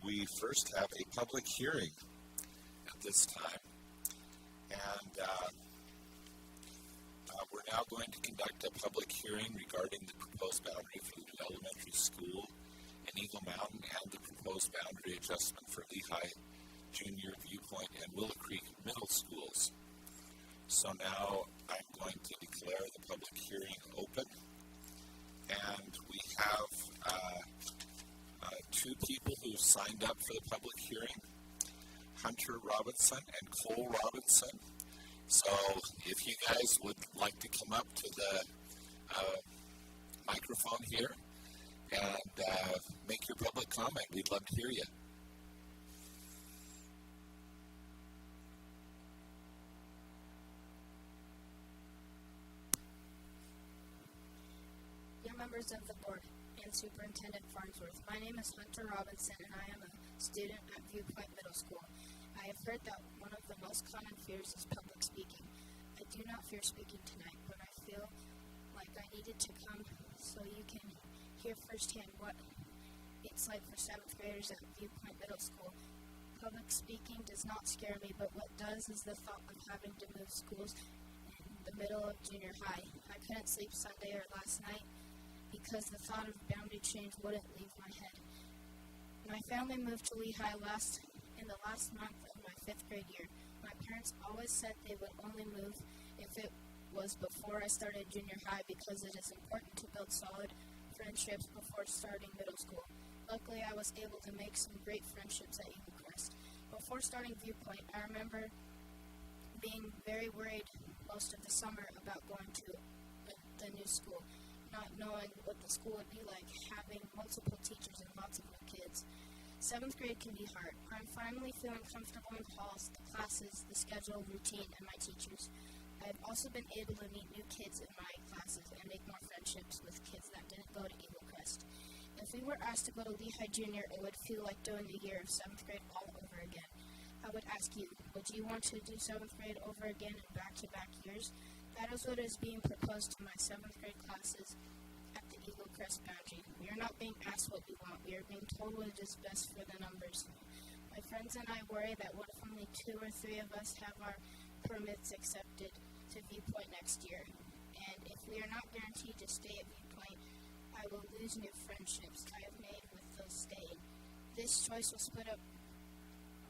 we first have a public hearing at this time. And we're now going to conduct a public hearing regarding the proposed boundary for the new elementary school in Eagle Mountain and the proposed boundary adjustment for Lehigh Junior, Viewpoint, and Willow Creek middle schools. So now I'm going to declare the public hearing open. And we have two people who signed up for the public hearing, Hunter Robinson and Cole Robinson. So if you guys would like to come up to the microphone here and make your public comment, we'd love to hear you. Dear members of the board and Superintendent Farnsworth, my name is Hunter Robinson and I am a student at Viewpoint Middle School. I have heard that one of the most common fears is public speaking. I do not fear speaking tonight, but I feel like I needed to come so you can hear firsthand what it's like for 7th graders at Viewpoint Middle School. Public speaking does not scare me, but what does is the thought of having to move schools in the middle of junior high. I couldn't sleep Sunday or last night because the thought of boundary change wouldn't leave my head. My family moved to Lehigh in the last month of my 5th grade year. My parents always said they would only move if it was before I started junior high because it is important to build solid friendships before starting middle school. Luckily, I was able to make some great friendships at Eagle Crest. Before starting Viewpoint, I remember being very worried most of the summer about going to the new school, not knowing what the school would be like, having multiple teachers and lots of new kids. 7th grade can be hard. I'm finally feeling comfortable in the halls, the classes, the schedule, routine, and my teachers. I've also been able to meet new kids in my classes and make more friendships with kids that didn't go to Eagle Crest. If we were asked to go to Lehigh Junior, it would feel like doing a year of 7th grade all over again. I would ask you, would you want to do 7th grade over again in back-to-back years? That is what is being proposed to my 7th grade classes at the Eagle Crest boundary. We are not being asked what we want. We are being told what is best for the numbers. My friends and I worry that what if only 2 or 3 of us have our permits accepted to Viewpoint next year? And if we are not guaranteed to stay at Viewpoint, I will lose new friendships I have made with those staying. This choice will split up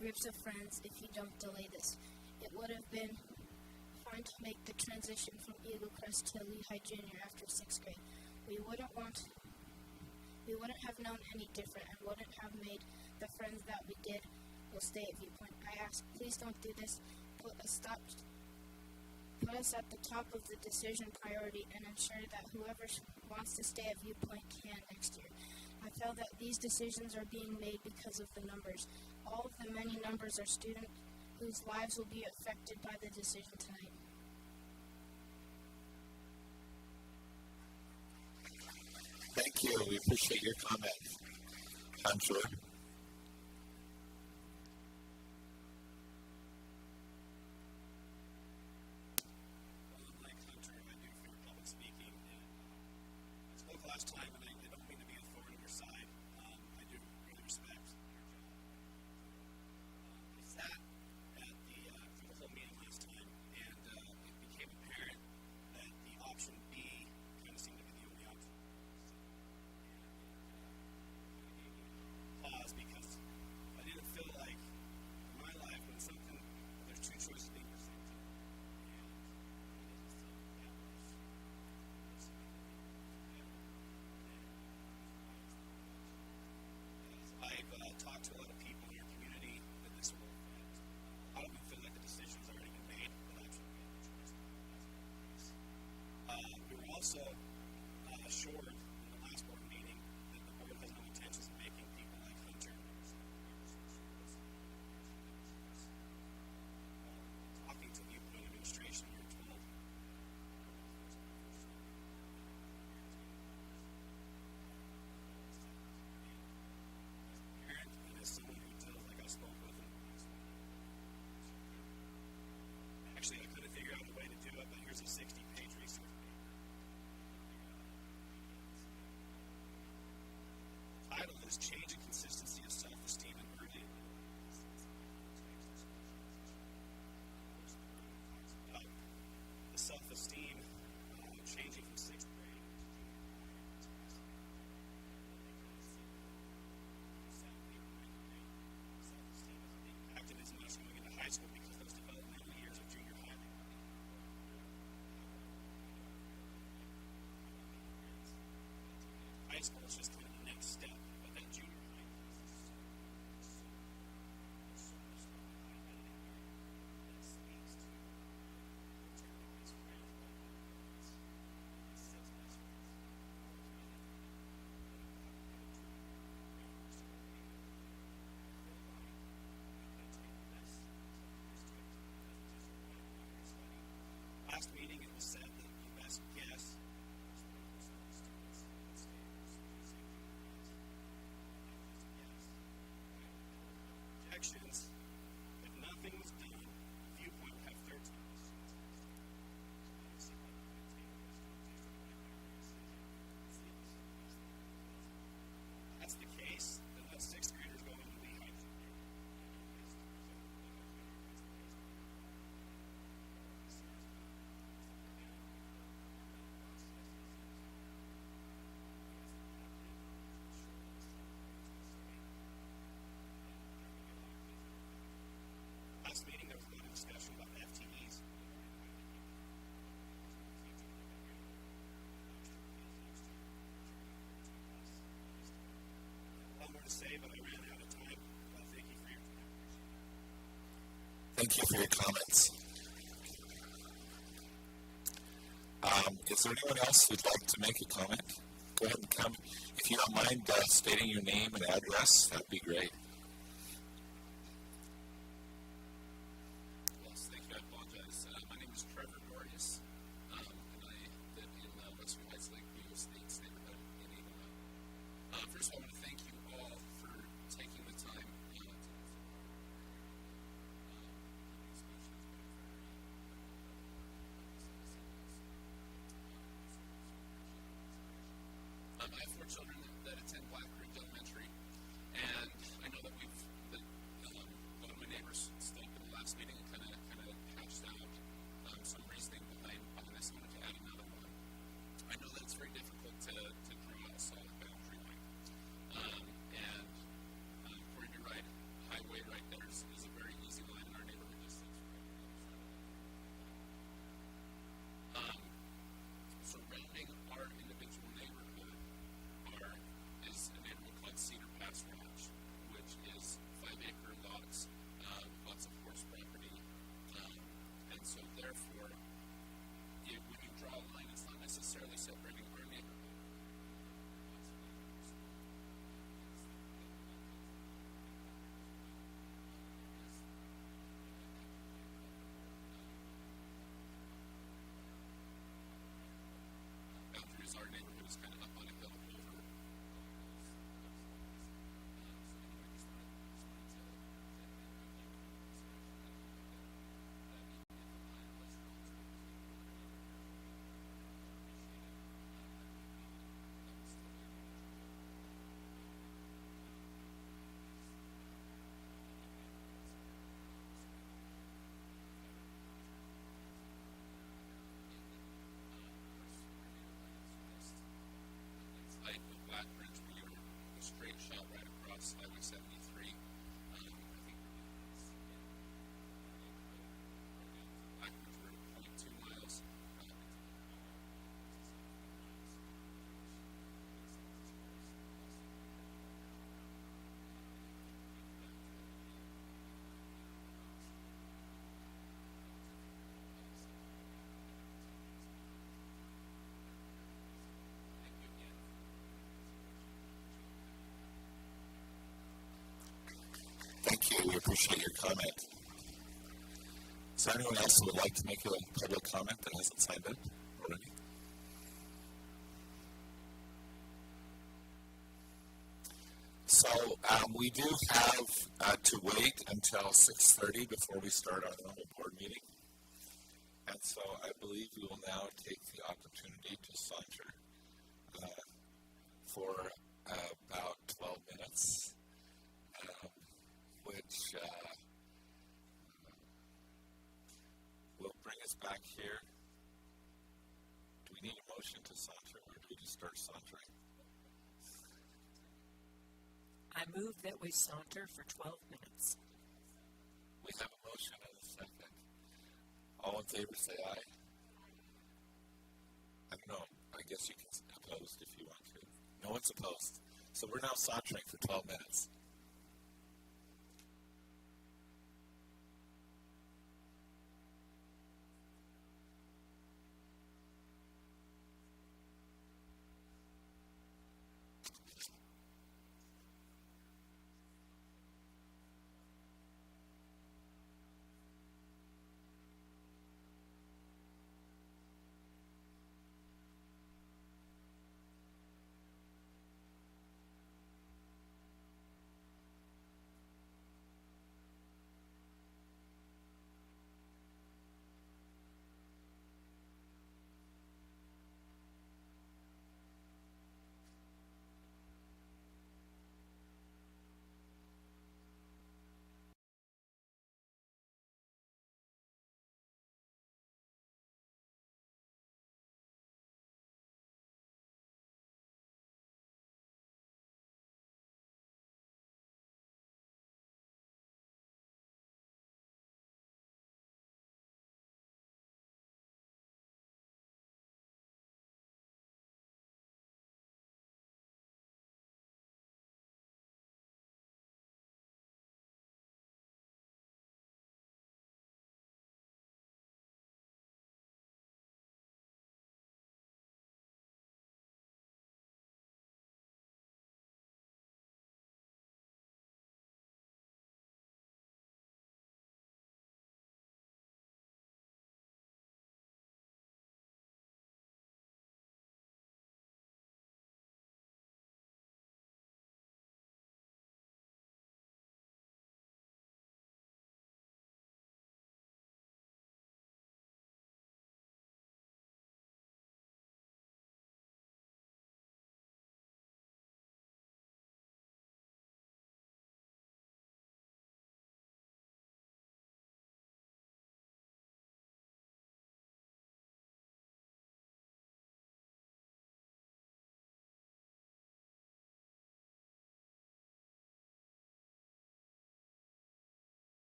groups of friends if you don't delay this. It would have been fine to make the transition from Eagle Crest to Lehigh Junior after 6th grade. We wouldn't have known any different and wouldn't have made the friends that we did will stay at Viewpoint. I ask, please don't do this. Put us at the top of the decision priority and ensure that whoever wants to stay at Viewpoint can next year. I feel that these decisions are being made because of the numbers. All of the many numbers are students whose lives will be affected by the decision tonight. Thank you. We appreciate your comment, Hunter. Like Hunter, I do fear public speaking. I spoke last time, and I don't mean to be a thorn in your side. I do really respect your job. I sat at for the whole meeting last time, and it became apparent that the option B kind of seemed to be the only option. Pause because I didn't feel like in my life when there's 2 choices being presented. And high school is just kind of the next step, but that junior high class is so much fun to highlight in here that speaks to turning his friends like his six best friends. Last meeting, it was said that the best guess was 20% of the students would stay with safety plans. Just a guess. Projections, if nothing was done, Viewpoint would have 13 of the students. So obviously, what would it take us to a district-wide hiring decision? If that's the case, then let sixth graders go into Lehigh. Last meeting, there was a lot of discussion about FTEs. A lot more to say, but I ran out of time. Thank you for your time. Thank you for your comments. Is there anyone else who'd like to make a comment? Go ahead and come. If you don't mind stating your name and address, that'd be great. Yes, thank you. I apologize. My name is Trevor Dorius, and I live in Western Heights Lakeview Estates neighborhood in Eagle Mountain. First of all, I want to thank you all for taking the time to I have 4 children that attend Black Ridge Elementary, and I know that one of my neighbors stood up in the last meeting and kind of hashed out some reasoning behind this. I wanted to add another one. I know that it's very difficult to draw a solid boundary line, and according to right highway right there is a very easy line in our neighborhood distance. Surrounding our individual neighborhood is a neighborhood called Cedar Pass Ranch, which is 5-acre lots, lots of horse property, and so therefore, when you draw a line, it's not necessarily separating our neighborhood. Boundaries, our neighborhood is kind of up on a hill over. Like with Black Ridge, we are a straight shot right across Highway 73. I think Black Ridge, we're at 0.2 miles. Thank you. We appreciate your comment. Is there anyone else who would like to make a public comment that hasn't signed up already? So we do have to wait until 6:30 before we start our normal board meeting. And so I believe we will now take the opportunity to saunter for about 12 minutes, which will bring us back here. Do we need a motion to saunter, or do we just start sauntering? I move that we saunter for 12 minutes. We have a motion and a second. All in favor say aye. I don't know. I guess you can oppose if you want to. No No one's opposed. So we're now sauntering for 12 minutes.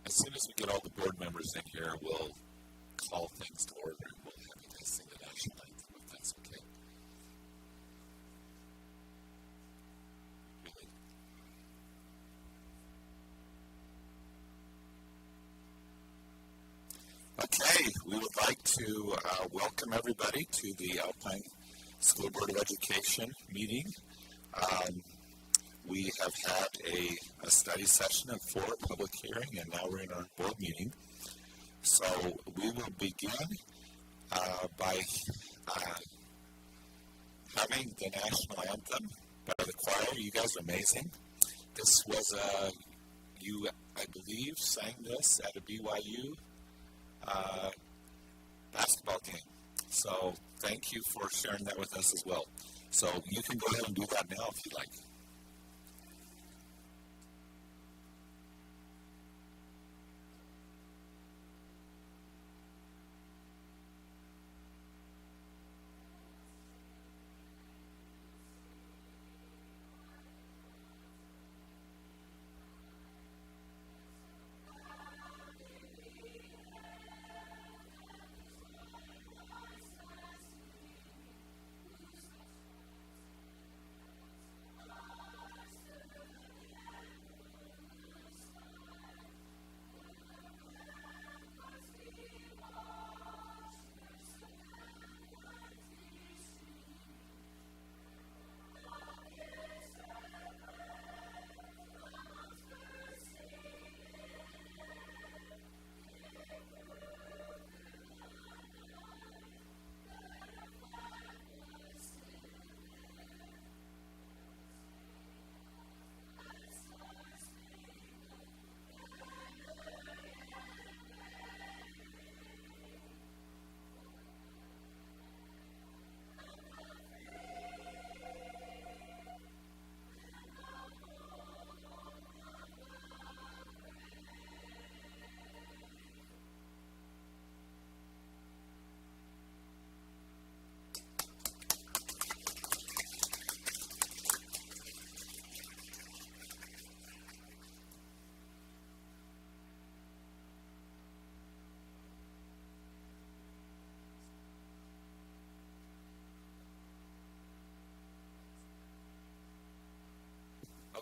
as soon as we get all the board members in here, we'll call things to order and we'll have you guys sing the national anthem, if that's okay. Really? Okay, we would like to welcome everybody to the Alpine School Board of Education meeting. We have had a study session and 4 public hearing, and now we're in our board meeting. So we will begin by having the national anthem by the choir. You guys are amazing. This was you, I believe, sang this at a BYU basketball game. So thank you for sharing that with us as well. So you can go ahead and do that now if you'd like.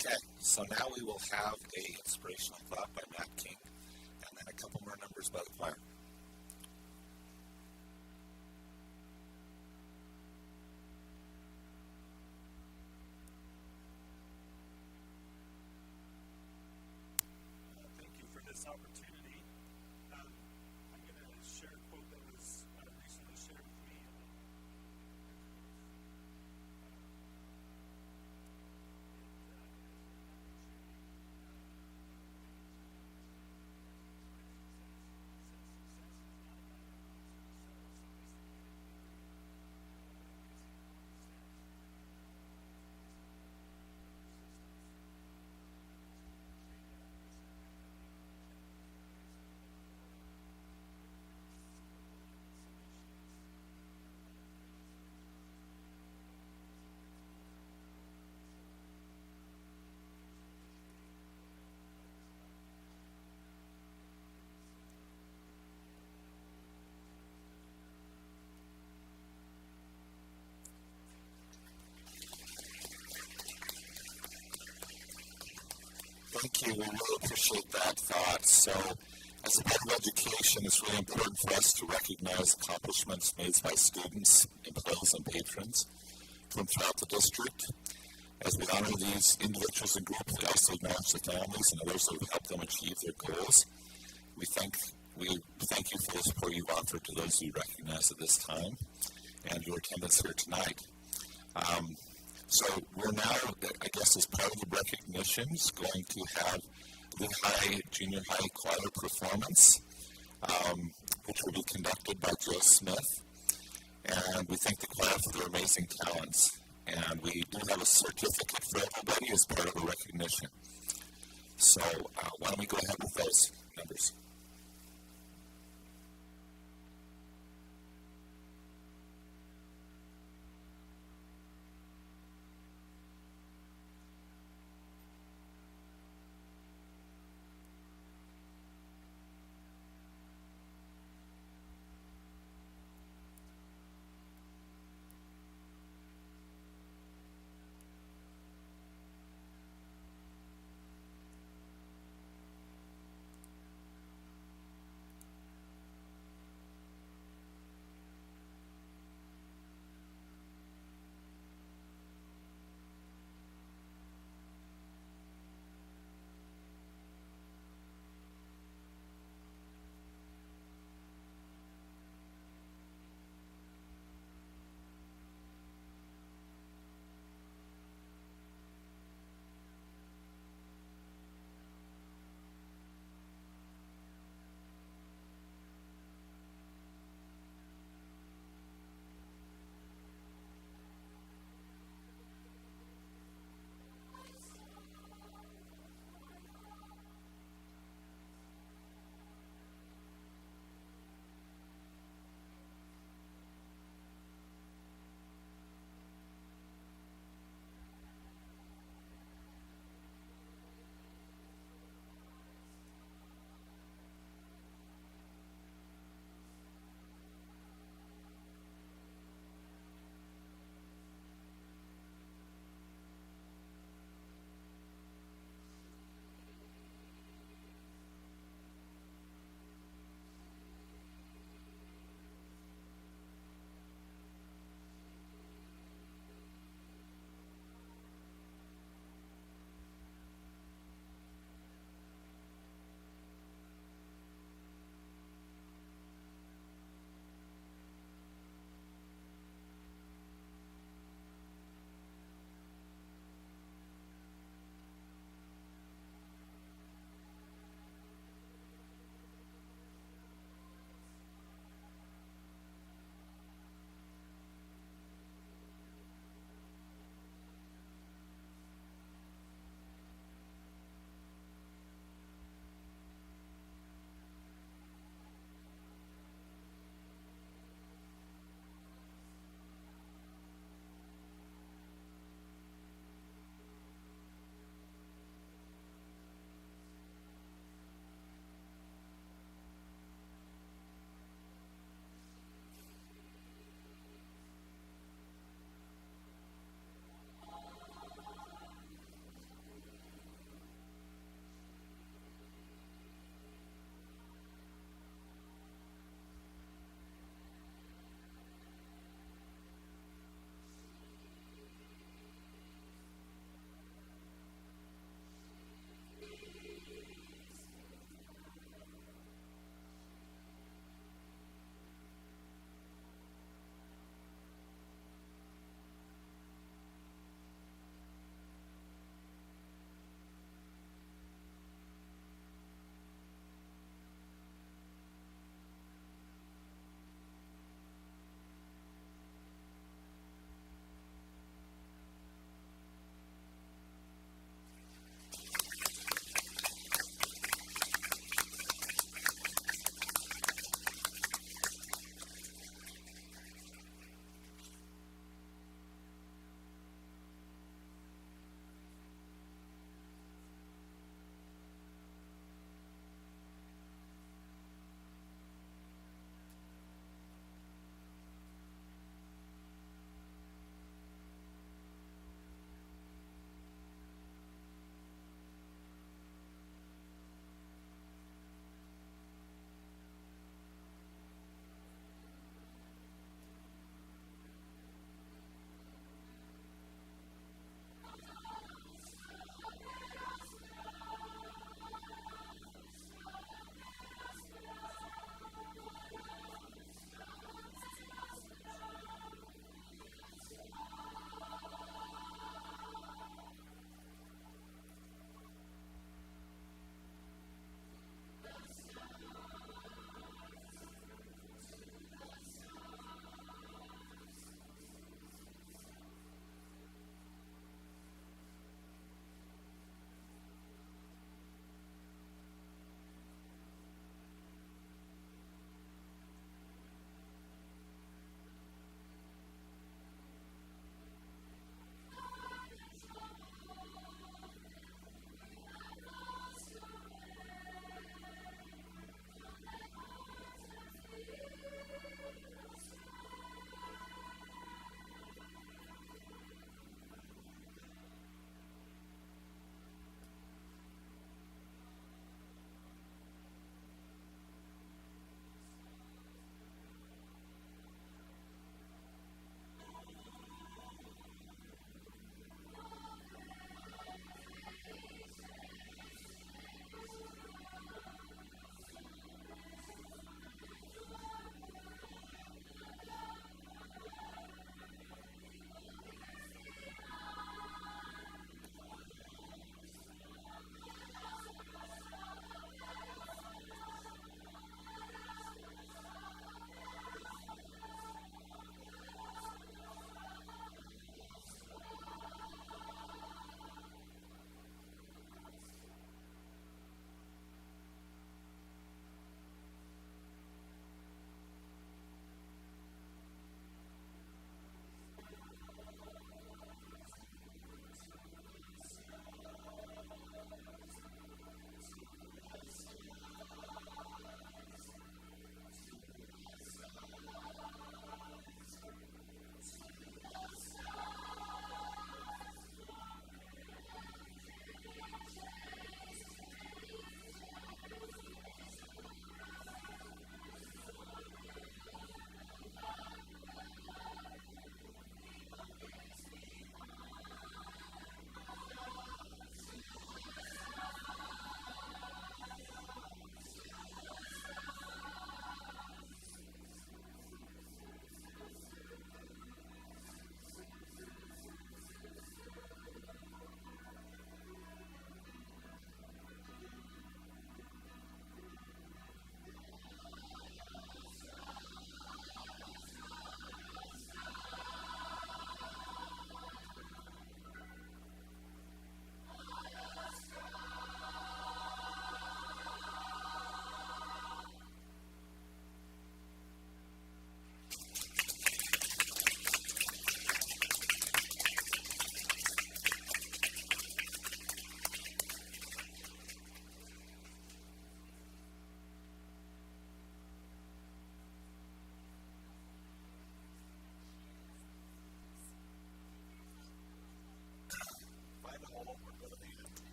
Okay, so now we will have a inspirational thought by Matt King, and then a couple more numbers by the choir. Thank you for this opportunity. I'm going to share a quote that was recently shared with me. Thank you. We really appreciate that thought. So, as a Board of Education, it's really important for us to recognize accomplishments made by students, employees, and patrons from throughout the district. As we honor these individuals and groups, we also acknowledge the families and others who have helped them achieve their goals. We thank you for the support you've offered to those you recognize at this time and your attendance here tonight. So we're now, I guess, as part of the recognitions, going to have Lehigh Junior High Choir performance, which will be conducted by Joe Smith. And we thank the choir for their amazing talents. And we do have a certificate for everybody as part of the recognition. So why don't we go ahead with those numbers?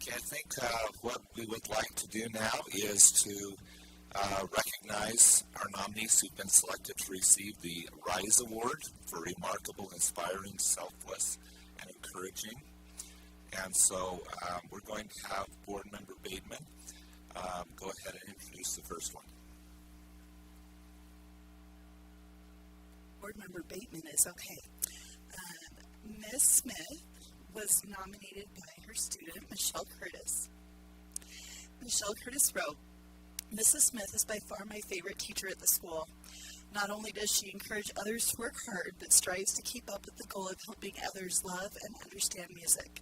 Okay, I think what we would like to do now is to recognize our nominees who've been selected to receive the RISE Award for remarkable, inspiring, selfless, and encouraging. And so we're going to have Board Member Bateman go ahead and introduce the first one. Board Member Bateman is okay. Ms. Smith was nominated by her student, Michelle Curtis. Michelle Curtis wrote, "Mrs. Smith is by far my favorite teacher at the school. Not only does she encourage others to work hard, but strives to keep up with the goal of helping others love and understand music.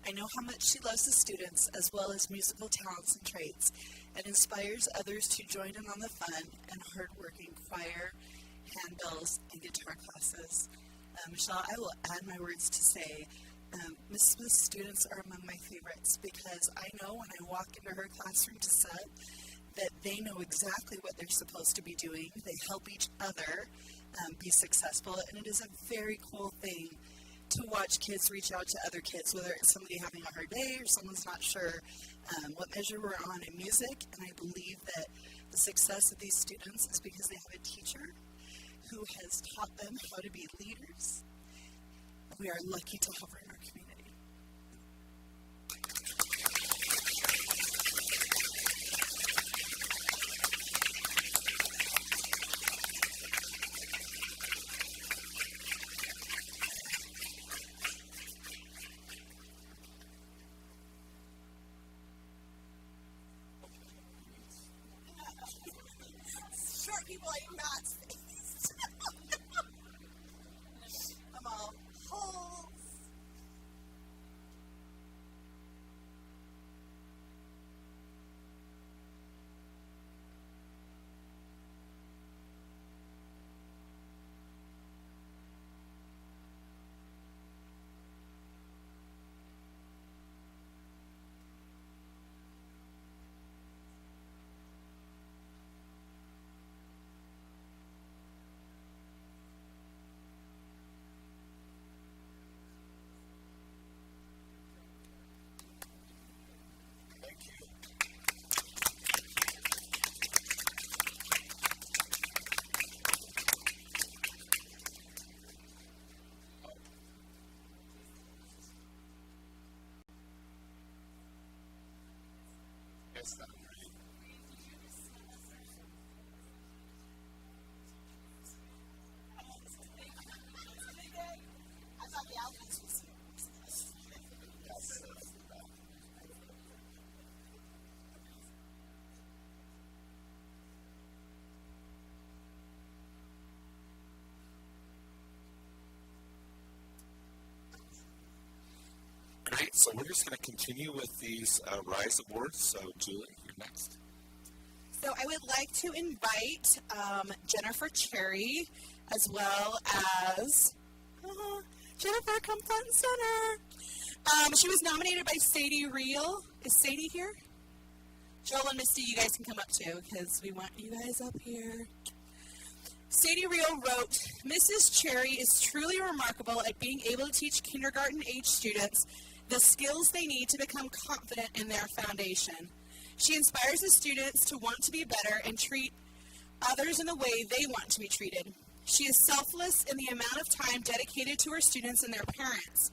I know how much she loves the students as well as musical talents and traits, and inspires others to join in on the fun and hard-working choir, handbells, and guitar classes." Michelle, I will add my words to say, Ms. Smith's students are among my favorites because I know when I walk into her classroom to set that they know exactly what they're supposed to be doing. They help each other be successful, and it is a very cool thing to watch kids reach out to other kids, whether it's somebody having a hard day or someone's not sure what measure we're on in music. And I believe that the success of these students is because they have a teacher who has taught them how to be leaders. We are lucky to have her in our community. Short people like Matt's face. I'm all holes. Yes, that right. I thought the Alpines was here. Great, so we're just going to continue with these RISE Awards. So Julie, you're next. So I would like to invite Jennifer Cherry as well as Jennifer, come front and center. She was nominated by Sadie Reel. Is Sadie here? Joel and Misty, you guys can come up too because we want you guys up here. Sadie Reel wrote, "Mrs. Cherry is truly remarkable at being able to teach kindergarten-age students the skills they need to become confident in their foundation. She inspires the students to want to be better and treat others in the way they want to be treated. She is selfless in the amount of time dedicated to her students and their parents.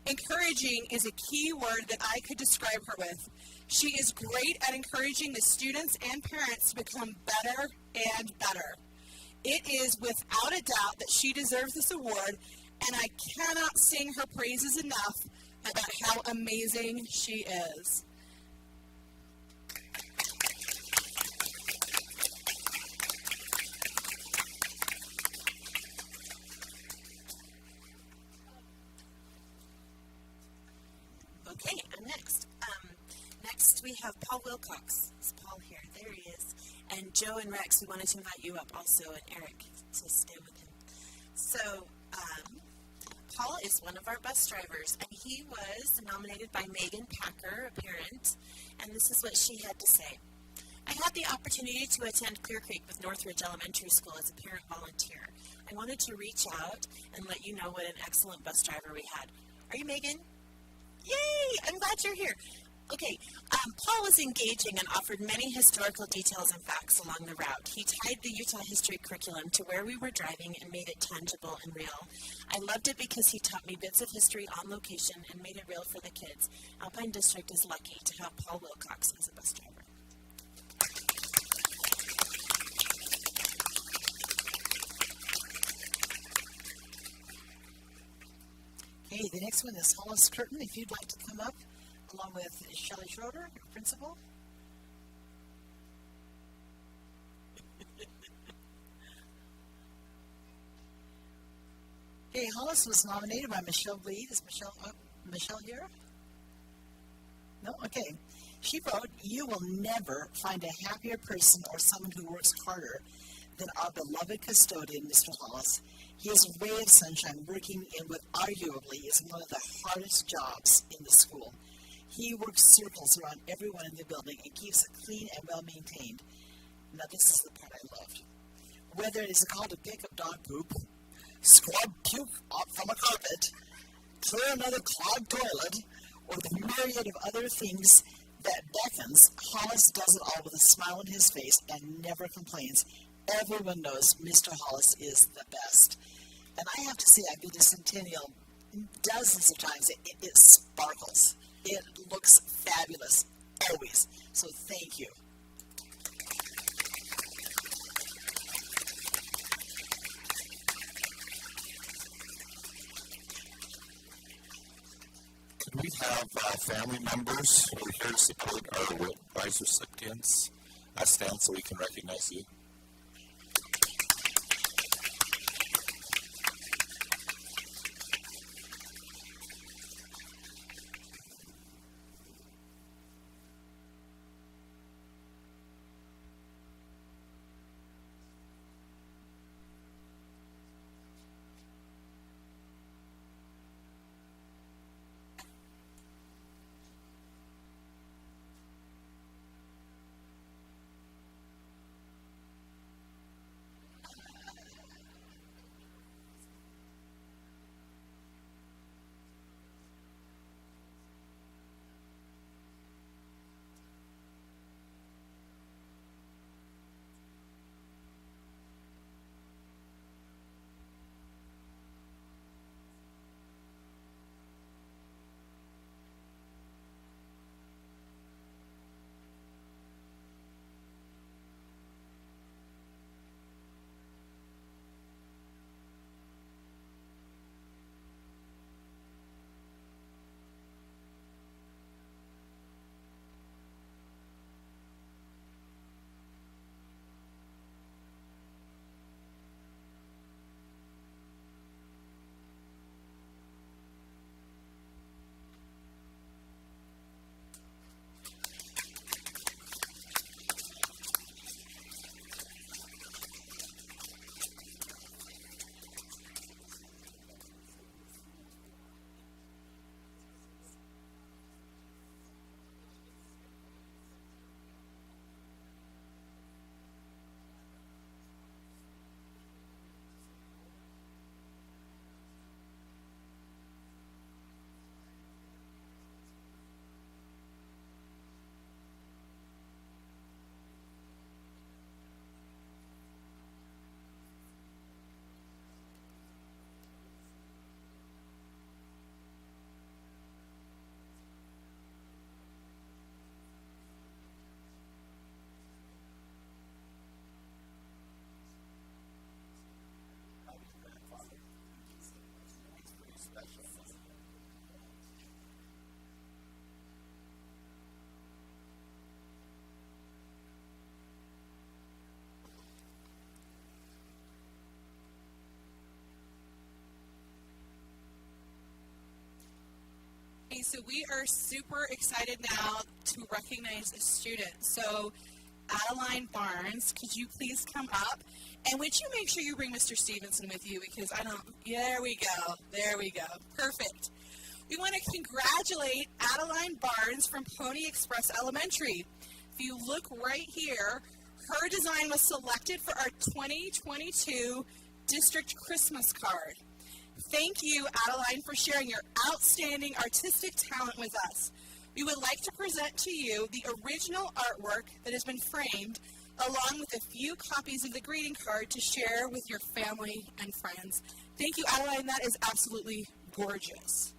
Encouraging is a key word that I could describe her with. She is great at encouraging the students and parents to become better and better. It is without a doubt that she deserves this award, and I cannot sing her praises enough about how amazing she is." Okay, I'm next. Next we have Paul Wilcox. Is Paul here? There he is. And Joe and Rex, we wanted to invite you up also, and Eric to stay with him. So, Paul is one of our bus drivers, and he was nominated by Megan Packer, a parent, and this is what she had to say. "I had the opportunity to attend Clear Creek with Northridge Elementary School as a parent volunteer. I wanted to reach out and let you know what an excellent bus driver we had." Are you Megan? Yay! I'm glad you're here. Okay, Paul was engaging and offered many historical details and facts along the route. He tied the Utah history curriculum to where we were driving and made it tangible and real. I loved it because he taught me bits of history on location and made it real for the kids. Alpine District is lucky to have Paul Wilcox as a bus driver. Okay, the next one is Hollis Curtin, if you'd like to come up, along with Shelley Schroeder, your principal. Okay, Hollis was nominated by Michelle Lee. Is Michelle here? No? Okay. She wrote, "You will never find a happier person or someone who works harder than our beloved custodian, Mr. Hollis. He is a ray of sunshine working in what arguably is one of the hardest jobs in the school. He works circles around everyone in the building and keeps it clean and well maintained." Now this is the part I loved. "Whether it is a call to pick up dog poop, scrub puke off from a carpet, clear another clogged toilet, or the myriad of other things that beckons, Hollis does it all with a smile on his face and never complains. Everyone knows Mr. Hollis is the best." And I have to say, I've been to Centennial dozens of times. It sparkles. It looks fabulous, always. So thank you. Can we have family members who are here to support our World Prize recipients stand so we can recognize you? So we are super excited now to recognize a student. So Adeline Barnes, could you please come up? And would you make sure you bring Mr. Stevenson with you, because there we go. Perfect. We want to congratulate Adeline Barnes from Pony Express Elementary. If you look right here, her design was selected for our 2022 District Christmas card. Thank you, Adeline, for sharing your outstanding artistic talent with us. we would like to present to you the original artwork that has been framed, along with a few copies of the greeting card to share with your family and friends. Thank you, Adeline. That is absolutely gorgeous.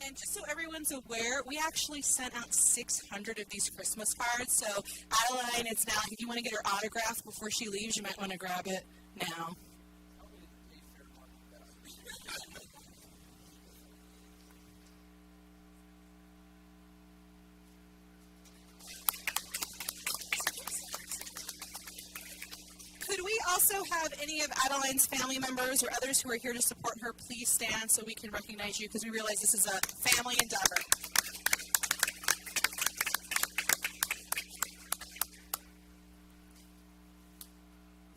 And just so everyone's aware, we actually sent out 600 of these Christmas cards. So Adeline, it's now, if you want to get her autograph before she leaves, you might want to grab it now. Could we also have any of Adeline's family members or others who are here to support her please stand so we can recognize you, because we realize this is a family endeavor.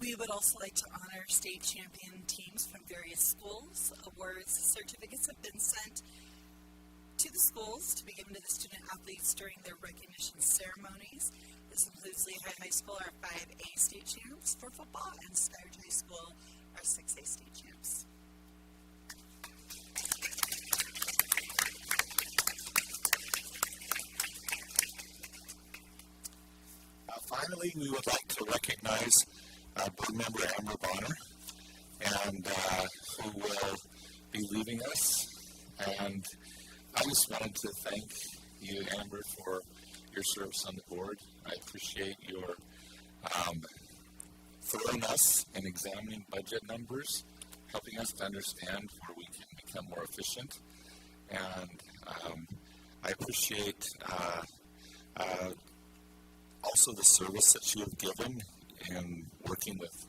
We would also like to honor state champion teams from various schools. Awards, certificates have been sent to the schools to be given to the student athletes during their recognition ceremonies. This includes Lehigh High School, our 5A state champs for football, and Skyridge High School, our 6A state champs. Finally, we would like to recognize board member Amber Bonner, and who will be leaving us. And I just wanted to thank you, Amber, for your service on the board. I appreciate your thoroughness in examining budget numbers, helping us to understand where we can become more efficient. And I appreciate also the service that you have given in working with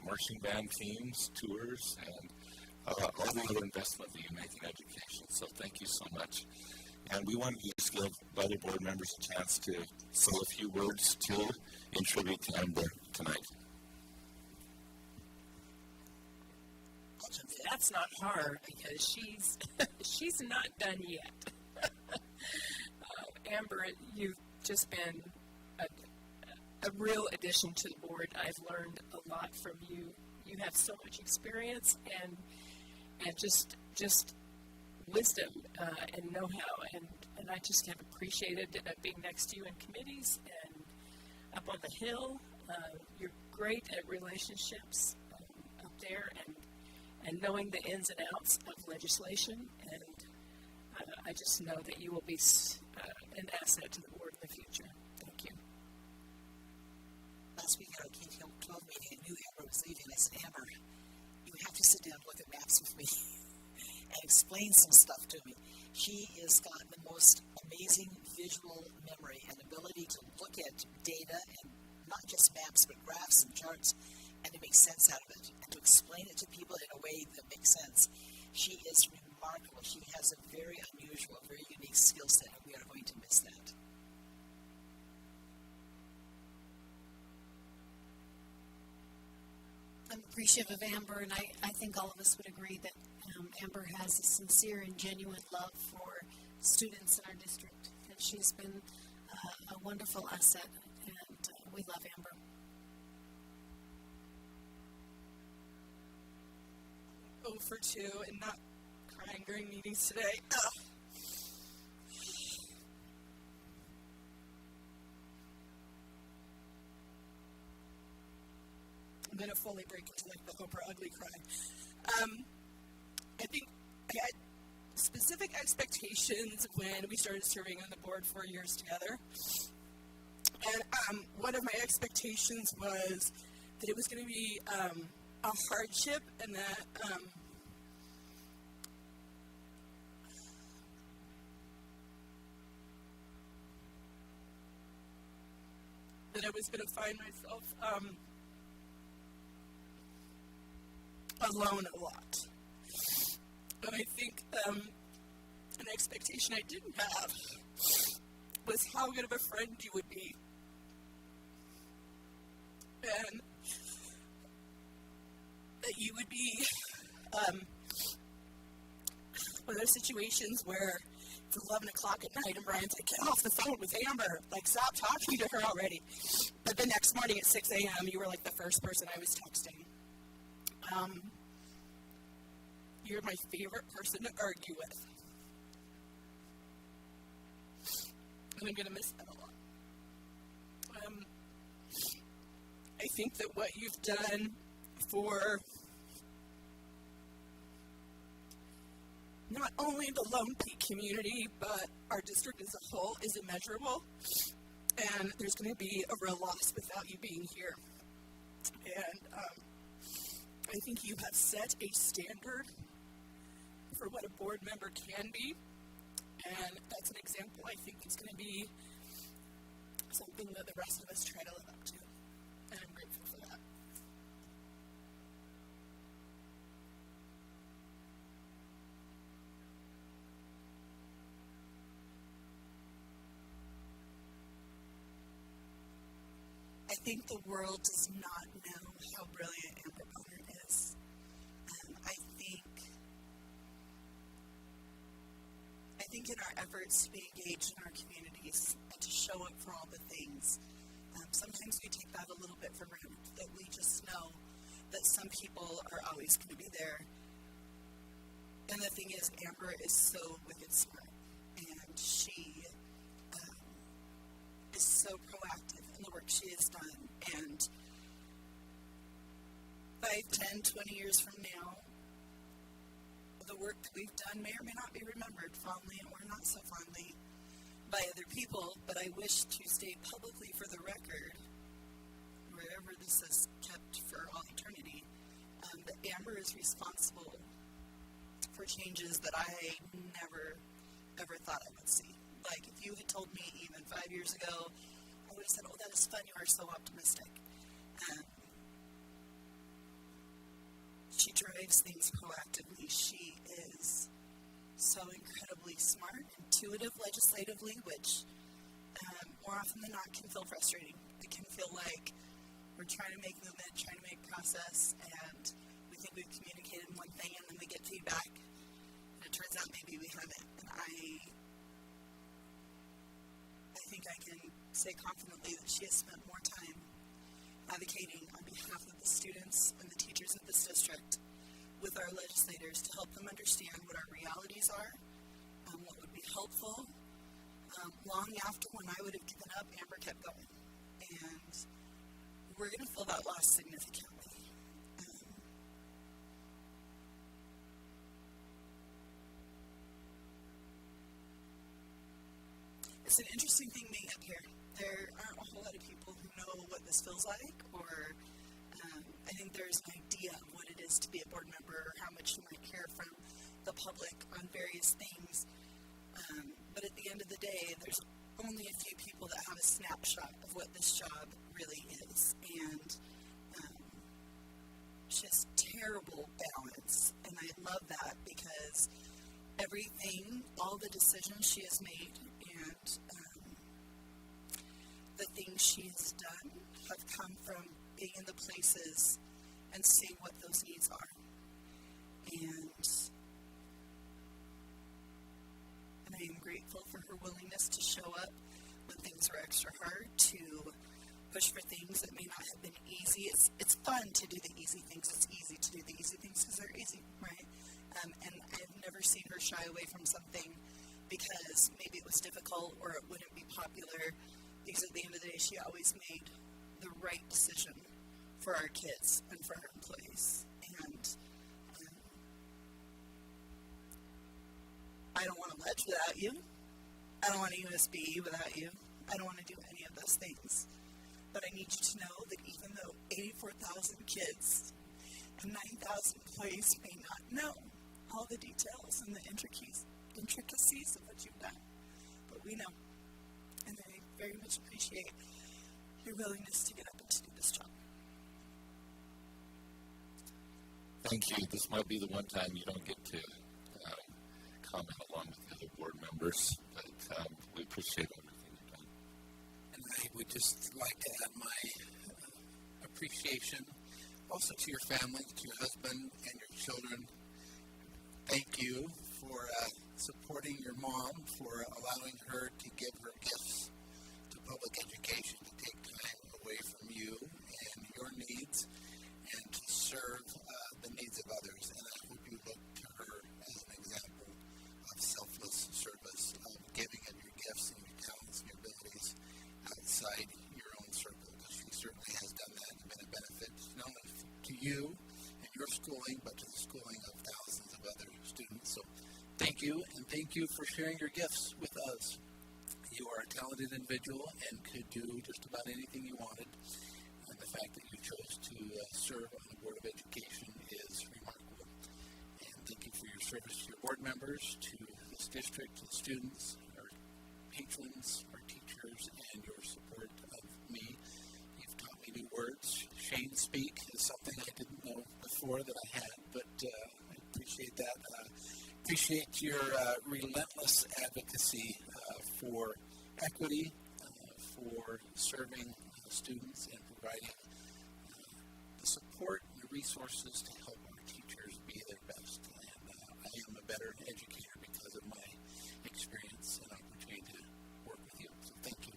marching band teams, tours, and all the other investment that you make in education. So thank you so much. And we wanted to just give other board members a chance to say a few words to in tribute to Amber tonight. That's not hard because she's not done yet. Amber, you've just been a real addition to the board. I've learned a lot from you. You have so much experience and just wisdom and know-how, and I just have appreciated being next to you in committees and up on the Hill. You're great at relationships up there and knowing the ins and outs of legislation, and I just know that you will be an asset to the board in the future. Thank you. Last week at our K-12 meeting, I knew Amber was leaving. I said, Amber, you have to sit down and look at maps with me and explain some stuff to me. She has got the most amazing visual memory and ability to look at data, and not just maps, but graphs and charts, and to make sense out of it, and to explain it to people in a way that makes sense. She is remarkable. She has a very unusual, very unique skill set, and we are going to miss that. I'm appreciative of Amber, and I think all of us would agree that Amber has a sincere and genuine love for students in our district, and she's been a wonderful asset, and we love Amber. For 2 and not crying during meetings today. gonna fully break into like the Oprah ugly cry. I think I had specific expectations when we started serving on the board 4 years together. And one of my expectations was that it was going to be a hardship, and that that I was going to find myself alone a lot. And I think an expectation I didn't have was how good of a friend you would be. And that you would be one of those situations where it's 11 o'clock at night and Brian's like, get off the phone with Amber. Like, stop talking to her already. But the next morning at 6 a.m., you were like the first person I was texting. You're my favorite person to argue with. And I'm going to miss that a lot. I think that what you've done for not only the Lone Peak community, but our district as a whole is immeasurable. And there's going to be a real loss without you being here. And I think you have set a standard for what a board member can be. And that's an example I think is going to be something that the rest of us try to live up to. And I'm grateful for that. I think the world does not know how brilliant Amber Bonner is. I think in our efforts to be engaged in our communities and to show up for all the things, sometimes we take that a little bit for granted, that we just know that some people are always going to be there. And the thing is, Amber is so wicked smart, and she is so proactive in the work she has done. And 5, 10, 20 years from now, the work that we've done may or may not be remembered fondly or not so fondly by other people, but I wish to state publicly for the record, wherever this is kept for all eternity, that Amber is responsible for changes that I never, ever thought I would see. Like, if you had told me even 5 years ago, I would have said, oh, that is fun, you are so optimistic. She drives things proactively. She is so incredibly smart, intuitive legislatively, which more often than not can feel frustrating. It can feel like we're trying to make movement, trying to make process, and we think we've communicated one thing, and then we get feedback, and it turns out maybe we haven't. And I think I can say confidently that she has spent more time advocating on behalf of the students and the teachers of this district with our legislators to help them understand what our realities are, what would be helpful. Long after when I would have given up, Amber kept going. And we're going to feel that loss significantly. It's an interesting thing being up here. There aren't a whole lot of people who know what this feels like, or I think there's an idea of what it is to be a board member, or how much you might hear from the public on various things. But at the end of the day, there's only a few people that have a snapshot of what this job really is. And just terrible balance. And I love that because everything, all the decisions she has made, and the things she has done have come from being in the places and seeing what those needs are. And I am grateful for her willingness to show up when things are extra hard, to push for things that may not have been easy. It's fun to do the easy things. It's easy to do the easy things because they're easy, right? And I've never seen her shy away from something because maybe it was difficult or it wouldn't be popular, because at the end of the day, she always made the right decision for our kids and for our employees. And I don't want a ledge without you. I don't want a USB without you. I don't want to do any of those things. But I need you to know that even though 84,000 kids and 9,000 employees may not know all the details and the intricacies of what you've done, but we know. And I very much appreciate your willingness to get up and to do this job. Thank you. This might be the one time you don't get to comment along with the other board members, but we appreciate everything you've done. And I would just like to add my appreciation also to your family, to your husband and your children. Thank you for supporting your mom, for allowing her to give her gifts to public education, to take time away from you and your needs, and to serve the needs of others. And I hope you look to her as an example of selfless service, of giving of your gifts and your talents and your abilities outside your own circle, because she certainly has done that and been a benefit not only to you and your schooling, but to the schooling of thousands of other students. So thank you, and thank you for sharing your gifts with us. You are a talented individual and could do just about anything you wanted. And the fact that you chose to serve on the Board of Education is remarkable. And thank you for your service to your board members, to this district, to the students, our patrons, our teachers, and your support of me. You've taught me new words. Shane speak is something I didn't know before that I had, but I appreciate that. Appreciate your relentless advocacy for equity, for serving students and providing the support and the resources to help our teachers be their best. And I am a better educator because of my experience and opportunity to work with you. So thank you.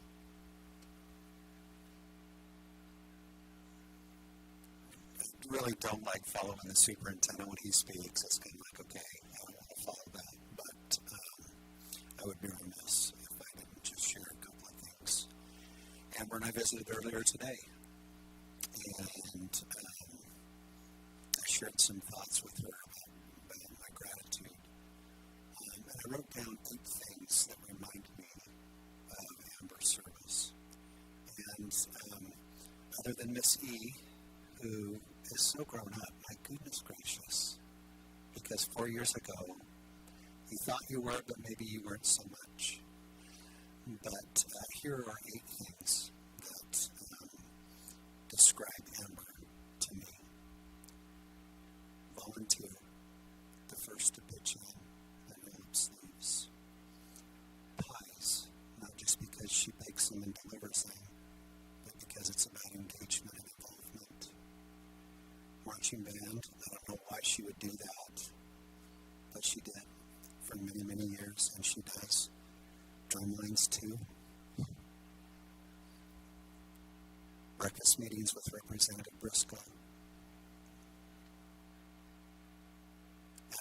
I really don't like following the superintendent when he speaks. It's kind of like, okay, I don't want to follow that. But I would be remiss if I didn't just share a couple of things. Amber and I visited earlier today, and I shared some thoughts with her about my gratitude. And I wrote down 8 things that remind me of Amber's service. And other than Miss E, who is so grown up, my goodness gracious, because 4 years ago, you thought you were, but maybe you weren't so much. But here are 8 things that describe Amber to me. Volunteer, the first to pitch in and roll up sleeves. Pies, not just because she bakes them and delivers them, but because it's about engagement and involvement. Marching band, I don't know why she would do that, but she did for many, many years, and she does. Drumlines too. Breakfast meetings with Representative Briscoe.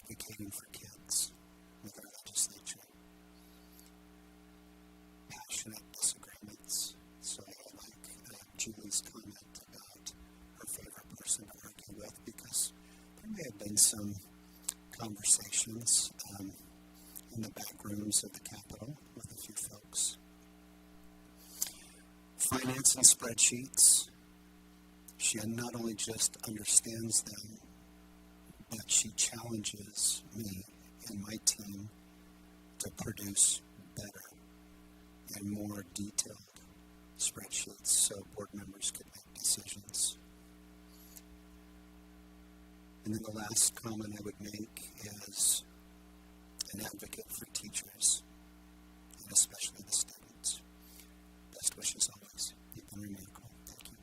Advocating for kids with our legislature. Passionate disagreements. So I like Julie's comment about her favorite person to argue with, because there may have been some conversations in the back rooms of the Capitol with a few folks. Finance and spreadsheets. She not only just understands them, but she challenges me and my team to produce better and more detailed spreadsheets so board members could make decisions. And then the last comment I would make is an advocate for teachers, and especially the students. Best wishes always. You've been remarkable. Thank you.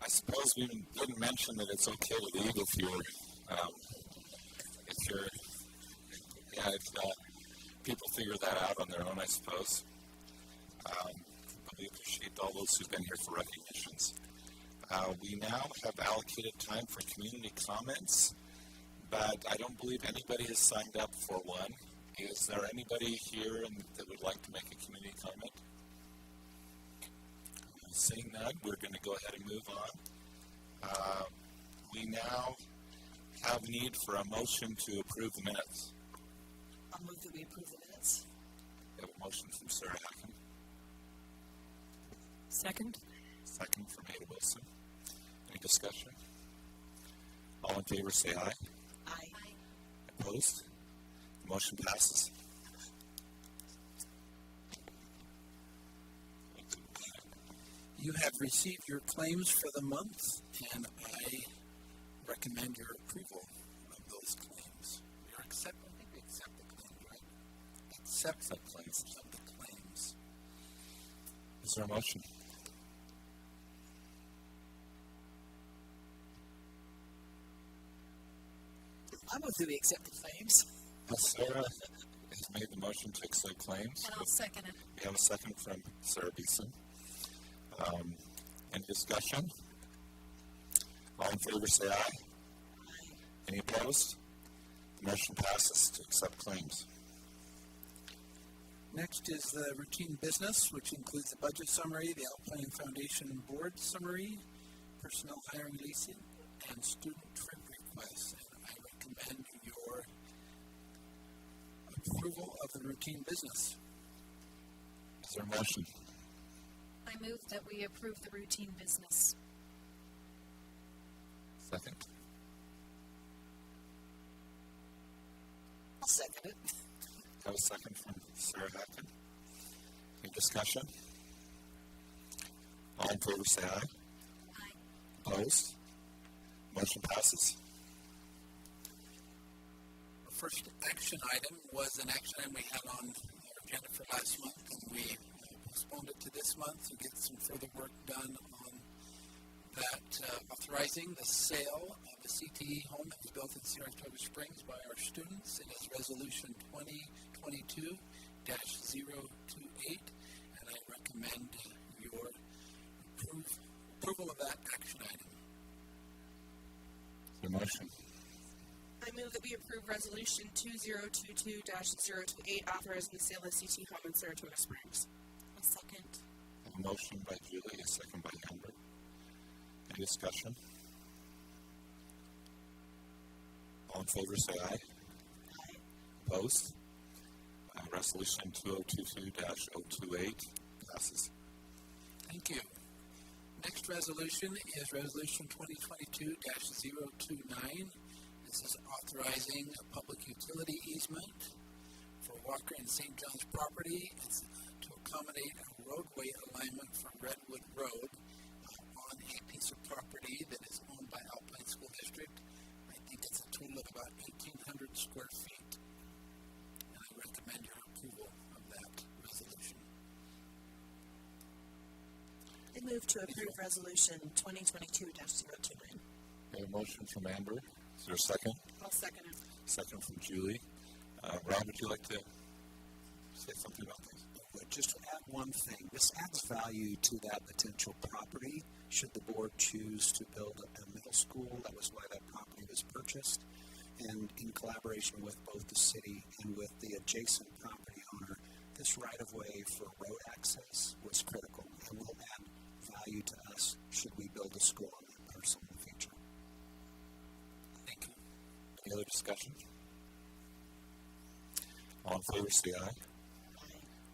I suppose we didn't mention that it's okay to leave if people figure that out on their own, I suppose. But we appreciate all those who've been here for recognitions. We now have allocated time for community comments, but I don't believe anybody has signed up for one. Is there anybody here that would like to make a community comment? Seeing none, we're going to go ahead and move on. We now have need for a motion to approve the minutes. I'll move that we approve the minutes. We have a motion from Sarah Hacken. Second. Second from Ada Wilson. Any discussion? All in favor say aye. Aye. Opposed? The motion passes. You have received your claims for the month, and I recommend your approval of those claims. I think we accept the claims, right? Accept the claims. Is there a motion? I move that we accept the claims. Sarah has made the motion to accept claims. And I'll second it. We have a second from Sarah Beeson. Any discussion? All in favor say aye. Any opposed? The motion passes to accept claims. Next is the routine business, which includes the budget summary, the Alpine Foundation board summary, personnel hiring leasing, and student trip requests. And I recommend your approval of the routine business. Is there a motion? I move that we approve the routine business. Second. I'll second it. Have a second from Sarah Hacken. Any discussion? All in favor say aye. Aye. Opposed? Motion passes. Our first action item was an action item we had on our agenda for last month, and we postponed it to this month to get some further work done on that, authorizing the sale of the CTE home that was built in Saratoga Springs by our students. It is Resolution 2022-028, and I recommend your approval of that action item. Is there a motion? I move that we approve Resolution 2022-028, authorizing the sale of CT home in Saratoga Springs. A second. A motion by Julie, a second by Amber. Any discussion? All in favor say aye. Aye. Opposed? Resolution 2022-028 passes. Thank you. Next resolution is Resolution 2022-029. This is authorizing a public utility easement for Walker and St. John's property. It's to accommodate a roadway alignment for Redwood Road on a piece of property that is owned by Alpine School District. I think it's a total of about 1,800 square feet. And I recommend your approval of that resolution. I move to approve Resolution 2022-029. We have a motion from Amber. Is there a second? I'll second it. Second from Julie. Rob, would you like to say something about this? Just to add one thing, this adds value to that potential property should the board choose to build a middle school. That was why that property was purchased. And in collaboration with both the city and with the adjacent property owner, this right-of-way for road access was critical and will add value to us should we build a school on that parcel in the future. Thank you. Any other discussion? All in favor say aye.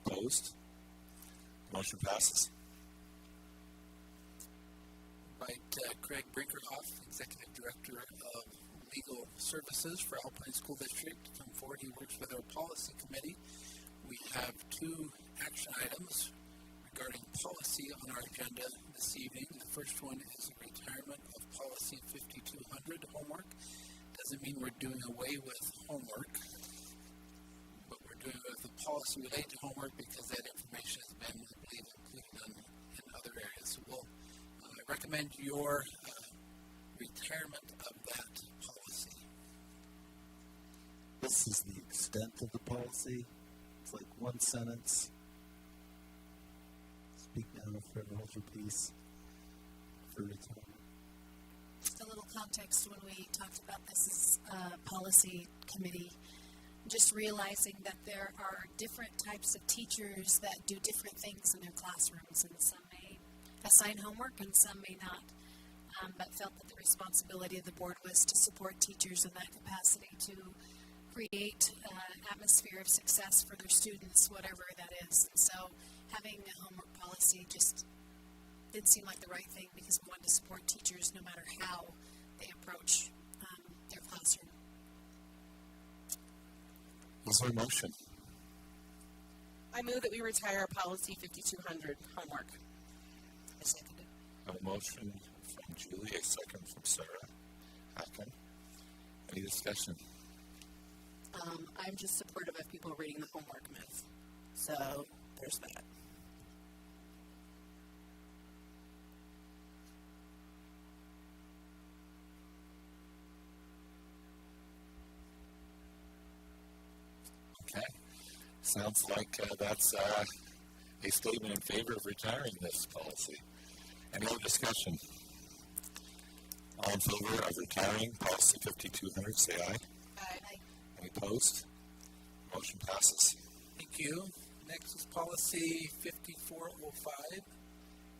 Opposed? Motion passes. Invite Craig Brinkerhoff, Executive Director of Legal Services for Alpine School District, to come forward. He works with our policy committee. We have two action items regarding policy on our agenda this evening. The first one is the retirement of policy 5200 homework. Doesn't mean we're doing away with homework, but we're doing away with the policy related to homework because that information has been, I believe, included in other areas. So I recommend recommend your retirement of that policy. This is the extent of the policy. It's like one sentence. Speak now if forever hold your peace for retirement. Just a little context when we talked about this as a policy committee, just realizing that there are different types of teachers that do different things in their classrooms, and some may assign homework and some may not, but felt that the responsibility of the board was to support teachers in that capacity to create an atmosphere of success for their students, whatever that is. And so having a homework policy just did seem like the right thing because we wanted to support teachers no matter how they approach their classroom. Is there a motion? I move that we retire policy 5200, homework. I second it. I have a motion from Julie, a second from Sarah Hacken. Any discussion? I'm just supportive of people reading the homework myth. So there's that. Okay. Sounds like that's a statement in favor of retiring this policy. Any other discussion? All in favor of retiring policy 5200, say aye. Aye. Any opposed? Motion passes. Thank you. Next is policy 5405,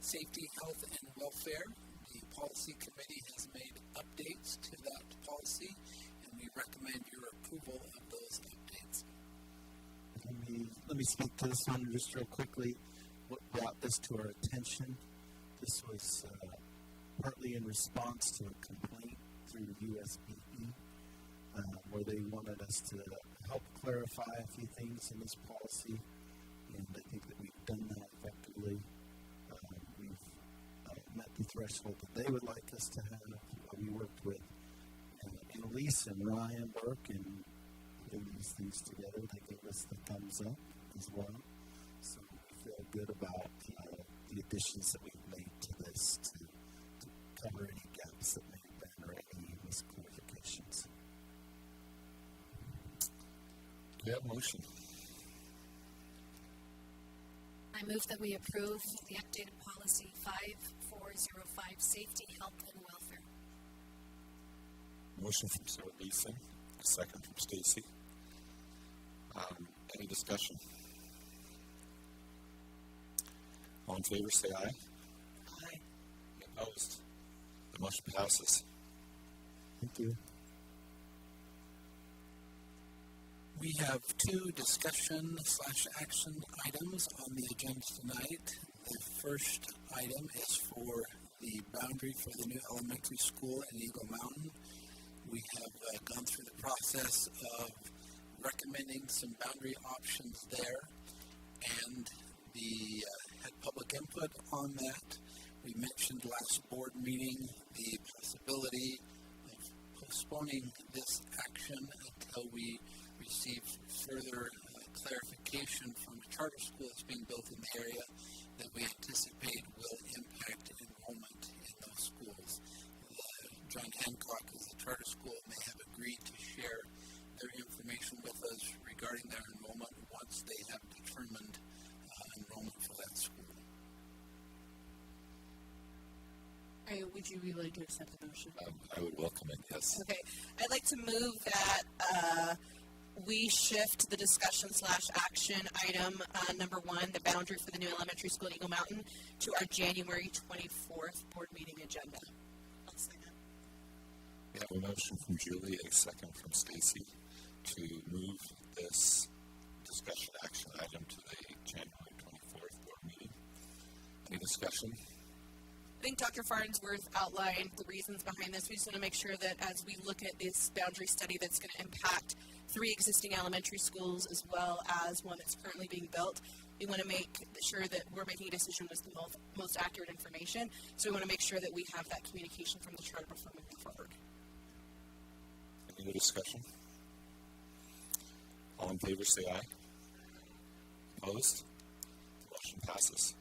safety, health, and welfare. The policy committee has made updates to that policy, and we recommend your approval of those updates. Let me speak to this one just real quickly. What brought this to our attention? This was partly in response to a complaint through USBE, where they wanted us to help clarify a few things in this policy, and I think that we've done that effectively. We've met the threshold that they would like us to have. We worked with Annalise and Ryan Burke and putting these things together. They gave us the thumbs up as well. So we feel good about the additions that we've made to this to cover any gaps that may have been or any misclarifications. Do we have a motion? I move that we approve the updated policy 5405, safety, health, and welfare. Motion from Sarah Leeson, a second from Stacy. Any discussion? All in favor, say aye. Aye. Any opposed? The motion passes. Thank you. We have two discussion/action items on the agenda tonight. The first item is for the boundary for the new elementary school in Eagle Mountain. We have gone through the process of recommending some boundary options there, and the had public input on that. We mentioned last board meeting the possibility of postponing this action until we receive further clarification from a charter school that's being built in the area that we anticipate will impact enrollment in those schools. John Hancock, as the charter school, may have agreed to share their information with us regarding their enrollment once they have determined enrollment for that school. Would you be willing to accept the motion? I would welcome it, yes. Okay. I'd like to move that we shift the discussion/action item number 1, the boundary for the new elementary school at Eagle Mountain, to our January 24th board meeting agenda. I'll second. We have a motion from Julie, a second from Stacy, to move this discussion action item to the January 24th board meeting. Any discussion? I think Dr. Farnsworth outlined the reasons behind this. We just want to make sure that as we look at this boundary study that's going to impact 3 existing elementary schools as well as one that's currently being built, we want to make sure that we're making a decision with the most accurate information. So we want to make sure that we have that communication from the charter before moving forward. Any other discussion? All in favor, say aye. Opposed? The motion passes.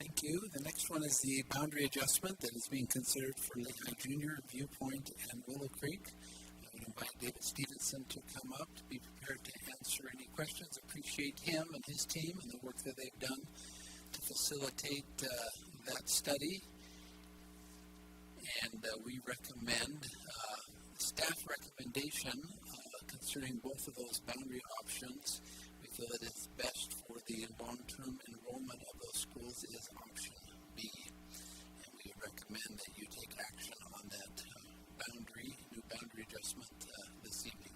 Thank you. The next one is the boundary adjustment that is being considered for Lehigh Junior, Viewpoint, and Willow Creek. I would invite David Stevenson to come up to be prepared to answer any questions. Appreciate him and his team and the work that they've done to facilitate that study. And we recommend staff recommendation concerning both of those boundary options. We feel it is best for the long-term enrollment of those schools is option B. And we recommend that you take action on that new boundary adjustment this evening.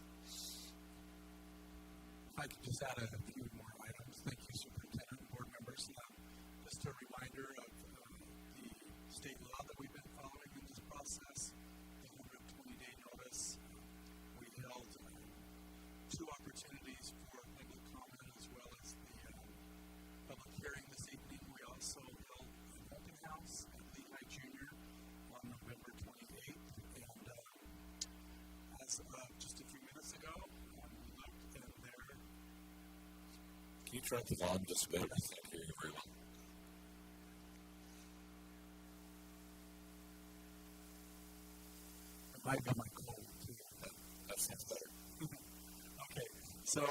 If I could just add a few more items. Thank you, Superintendent and board members. Just a reminder of the state law that we've been following in this process, the 120-day notice. We held 2 opportunities for public comment as well as the public hearing this evening. We also held an open house at Lehigh Junior on November 28th. And as of just a few minutes ago, we looked in there. Can you turn up the volume just a bit? I can't hear you very well. It might be my cold, too. That sounds better. Okay, so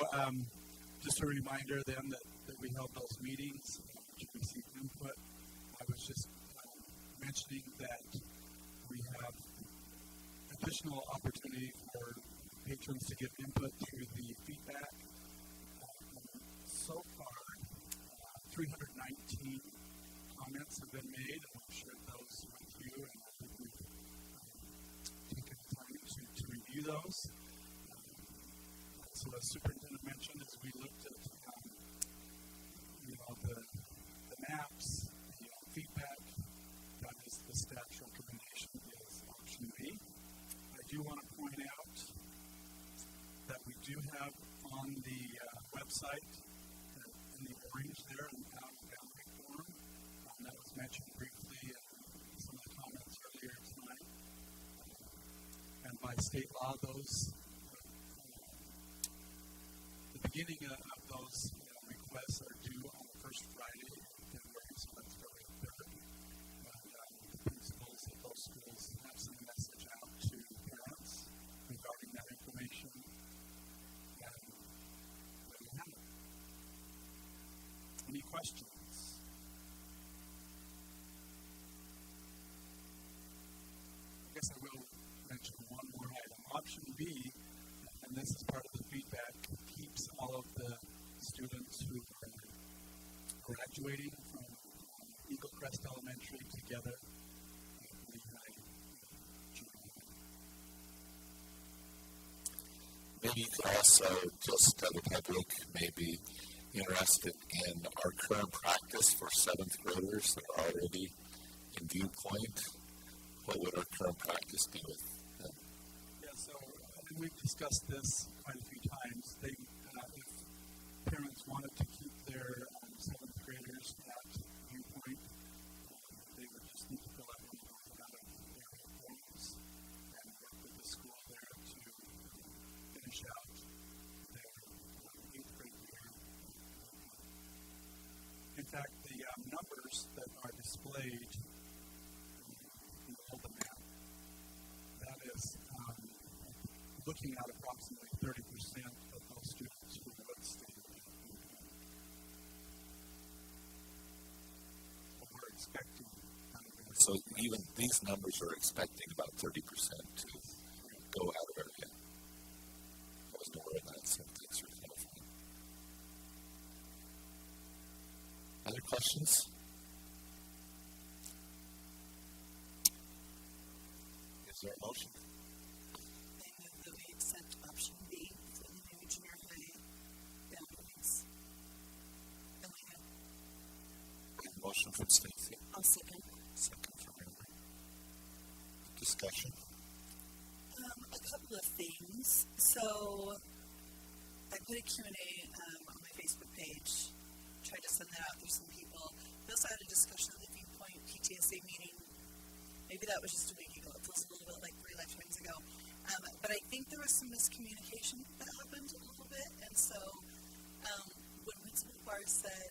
just a reminder then that we held those meetings to receive input. I was just mentioning that we have additional opportunity for patrons to give input through the feedback. So far, 319 comments have been made, and we've shared those with you, and I think we've taken time to review those. So as Superintendent mentioned, as we looked at the maps, the feedback, that is the staff's recommendation is option B. I do want to point out that we do have on the website in the orange there an out-of-boundary form that was mentioned briefly in some of the comments earlier tonight. And by state law, the beginning of those requests are due on the first Friday of February, so that's February 3rd. And the principals of those schools have sent a message out to parents regarding that information. And there you have it. Any questions? I guess I will mention one more item. Option B, and this is part of the feedback, keeps all of the students who are graduating from Eagle Crest Elementary together at Lehigh Junior. Maybe you could also, just the public may be interested in our current practice for 7th graders that are already in Viewpoint. What would our current practice be with them? Yeah, so we've discussed this quite a few times. If parents wanted to keep their 7th graders at Viewpoint, they would just need to fill out one of those out-of-area forms and work with the school there to finish out their 8th grade year. In fact, the numbers that are displayed below the map, that is looking at approximately 30% of those students who would stay with Viewpoint. What we're expecting. So even these numbers are expecting about 30% to go out of area. I was nowhere in that, so thanks for clarifying. Other questions? Is there a motion? I move that we accept option B for the new junior high boundaries. Then we have A motion from Stacy. I'll second. Second from Amber. Discussion. A couple of things. So I put a Q&A on my Facebook page, tried to send that out to some people. We also had a discussion at the Viewpoint PTSA meeting. Maybe that was just a week ago. It feels a little bit like 3 lifetimes ago. But I think there was some miscommunication that happened a little bit. And so when Principal Barr said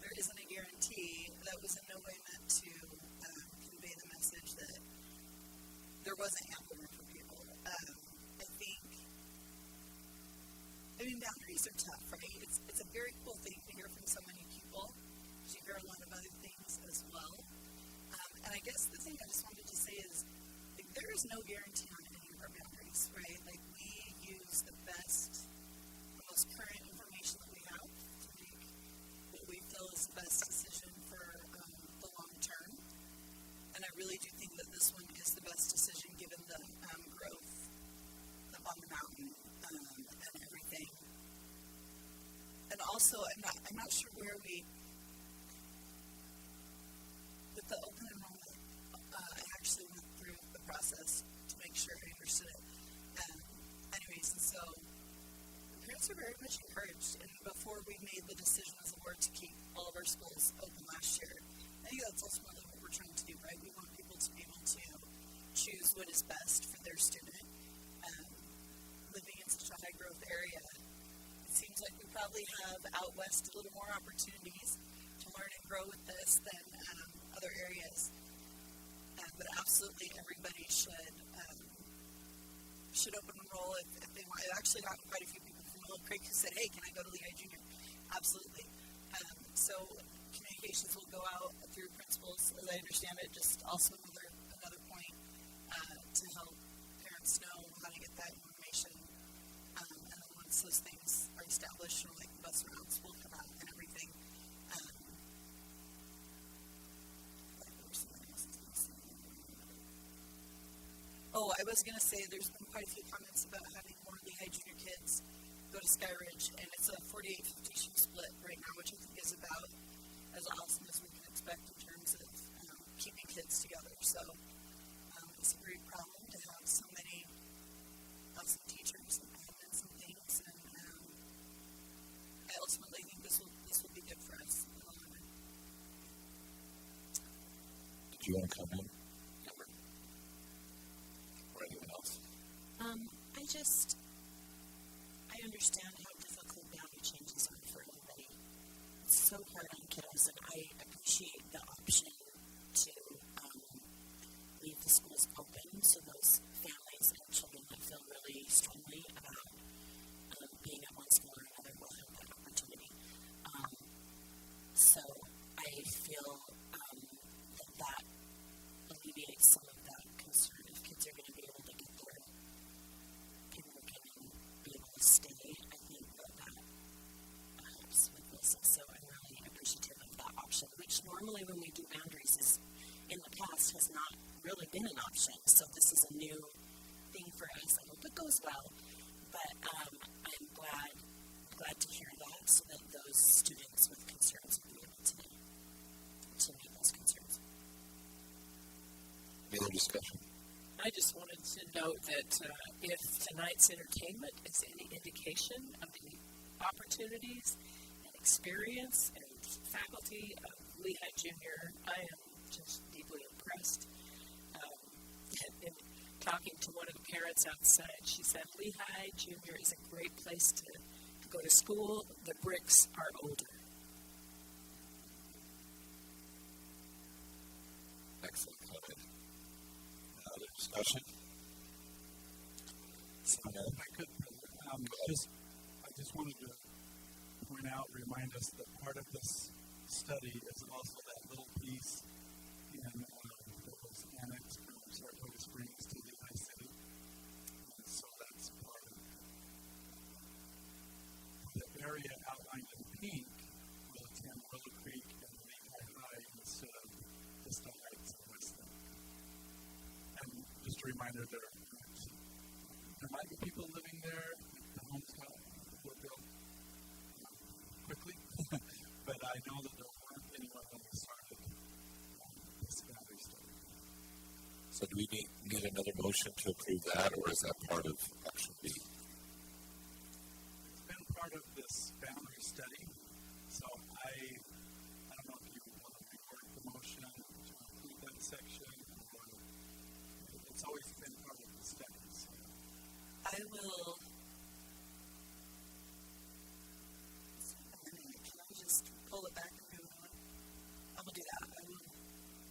there isn't a guarantee, that was in no I mean, boundaries are tough, right? It's a very cool thing to hear from so many people, because you hear a lot of other things as well. And I guess the thing I just wanted to say is, like, there is no guarantee on any of our boundaries, right? Like, we use the best, the most current information that we have to make what we feel is the best decision for the long term. And I really do think that this one is the best decision given the growth up on the mountain and everything. And also, I'm not sure where we, with the open enrollment, I actually went through the process to make sure I understood it. Anyways, and so the parents are very much encouraged. And before we made the decision as a board to keep all of our schools open last year, I think that's ultimately what we're trying to do, right? We want people to be able to choose what is best for their student. Living in such a high growth area, it seems like we probably have out west a little more opportunities to learn and grow with this than other areas. But absolutely everybody should open enroll if they want. I've actually gotten quite a few people from Willow Creek who said, hey, can I go to Lehigh Junior? Absolutely. So communications will go out through principals, as I understand it, just also another point to help parents know how to get that information. And then once those things are established, like the bus routes will come out and everything. Oh, I was going to say there's been quite a few comments about having more Lehigh Junior kids go to Sky Ridge, and it's a 48-52 split right now, which I think is about as awesome as we can expect in terms of keeping kids together. So it's a great problem to have so many awesome teachers and admins and things, and I ultimately think this will be good for us in the long run. Did you want to come in? Or anyone else? I understand how difficult boundary changes are for everybody. It's so hard on kiddos, and I appreciate the option to leave the schools open so those families and children that feel really strongly about being at one school or another will have that opportunity. So I feel that alleviates some of that concern. If kids are going to be able to get their paperwork in and be able to stay, I think that helps with this. And so I'm really appreciative of that option, which normally when we do boundaries is in the past has not really been an option. So this is a new thing for us. I hope it goes well, but I'm glad to hear that so that those students with concerns will be able to meet those concerns. Any other discussion? I just wanted to note that if tonight's entertainment is any indication of the opportunities and experience and faculty of Lehigh Junior, I am just deeply impressed. In talking to one of the parents outside, she said Lehigh Junior is a great place to go to school. The bricks are older. Excellent comment. Other discussion? If I could, I just wanted to point out, remind us that part of this study is also that little piece that was annexed from Saratoga Springs to Lehigh City. So that's part of the area outlined in pink will attend Willow Creek and Lehigh High instead of Vista Heights and Weston. And just a reminder, there might be people living there. The homes were built quickly, but I know that there weren't anyone when we started this boundary study. So do we need another motion to approve that, or is that part of option B? It's been part of this boundary study, so I don't know if you want to rework the motion to include that section, or it's always been part of the study. So. I will. Can I just pull it back and move on? I will do that. I will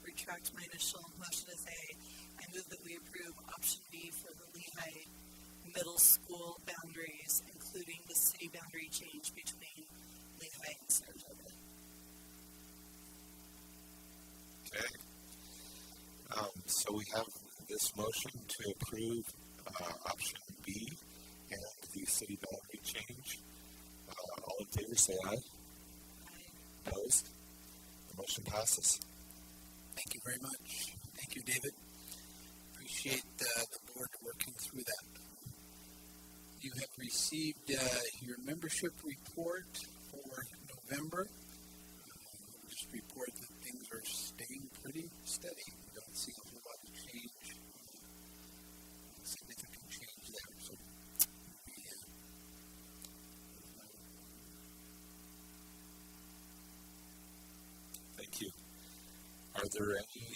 retract my initial motion to say I move that we approve option B for the Lehigh Middle School boundaries, including including the city boundary change between Lehigh and Saratoga. Okay. So we have this motion to approve option B and the city boundary change. All in favor, say aye. Aye. Opposed? The motion passes. Thank you very much. Thank you, David. Appreciate the board working through that. You have received your membership report for November. Just report that things are staying pretty steady. We don't see a whole lot of change, significant change there. So Thank you. Are there any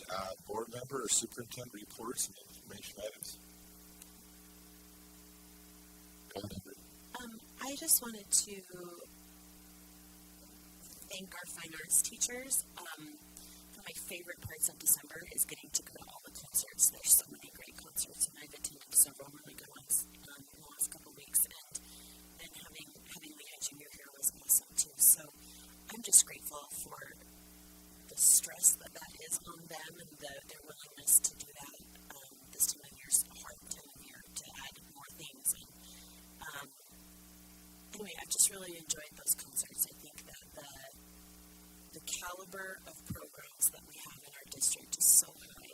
board member or superintendent reports and information items? Go ahead, Amber. I just wanted to thank our fine arts teachers. One of my favorite parts of December is getting to go to all the concerts. There's so many great concerts, and I've attended several really good ones in the last couple of weeks. And having Lehigh Junior here was awesome too. So I'm just grateful for the stress that is on them and their willingness to do that. This time of year is a hard time of year to add more things. And anyway, I've just really enjoyed those concerts. I think that the caliber of programs that we have in our district is so high,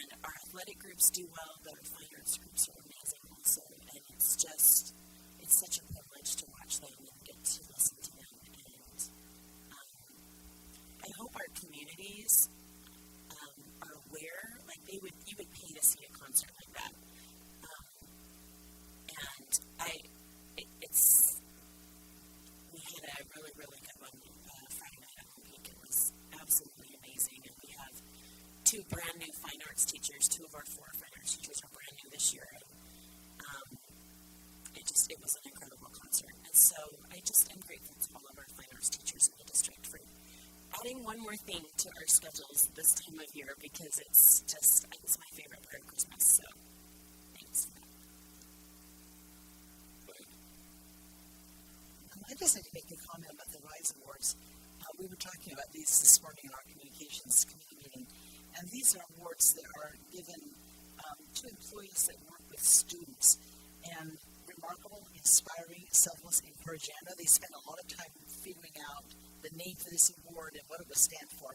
and our athletic groups do well, but our fine arts groups are amazing also, and it's such a privilege to watch them and get to listen to them. And I hope our communities are aware, like you would pay to see a concert like that. We had a really, really good one Friday night at Alpine. It was absolutely amazing, and we have 2 brand new fine arts teachers. 2 of our 4 fine arts teachers are brand new this year, and it was an incredible concert. And so I'm grateful to all of our fine arts teachers in the district for adding one more thing to our schedules this time of year, because it's my favorite part of Christmas. So thanks for that. I just need to make a comment about the RISE Awards. We were talking about these this morning in our communications committee meeting, and these are awards that are given to employees that work with students. And remarkable, inspiring, selfless, encouraging. I know they spend a lot of time figuring out the name for this award and what it would stand for.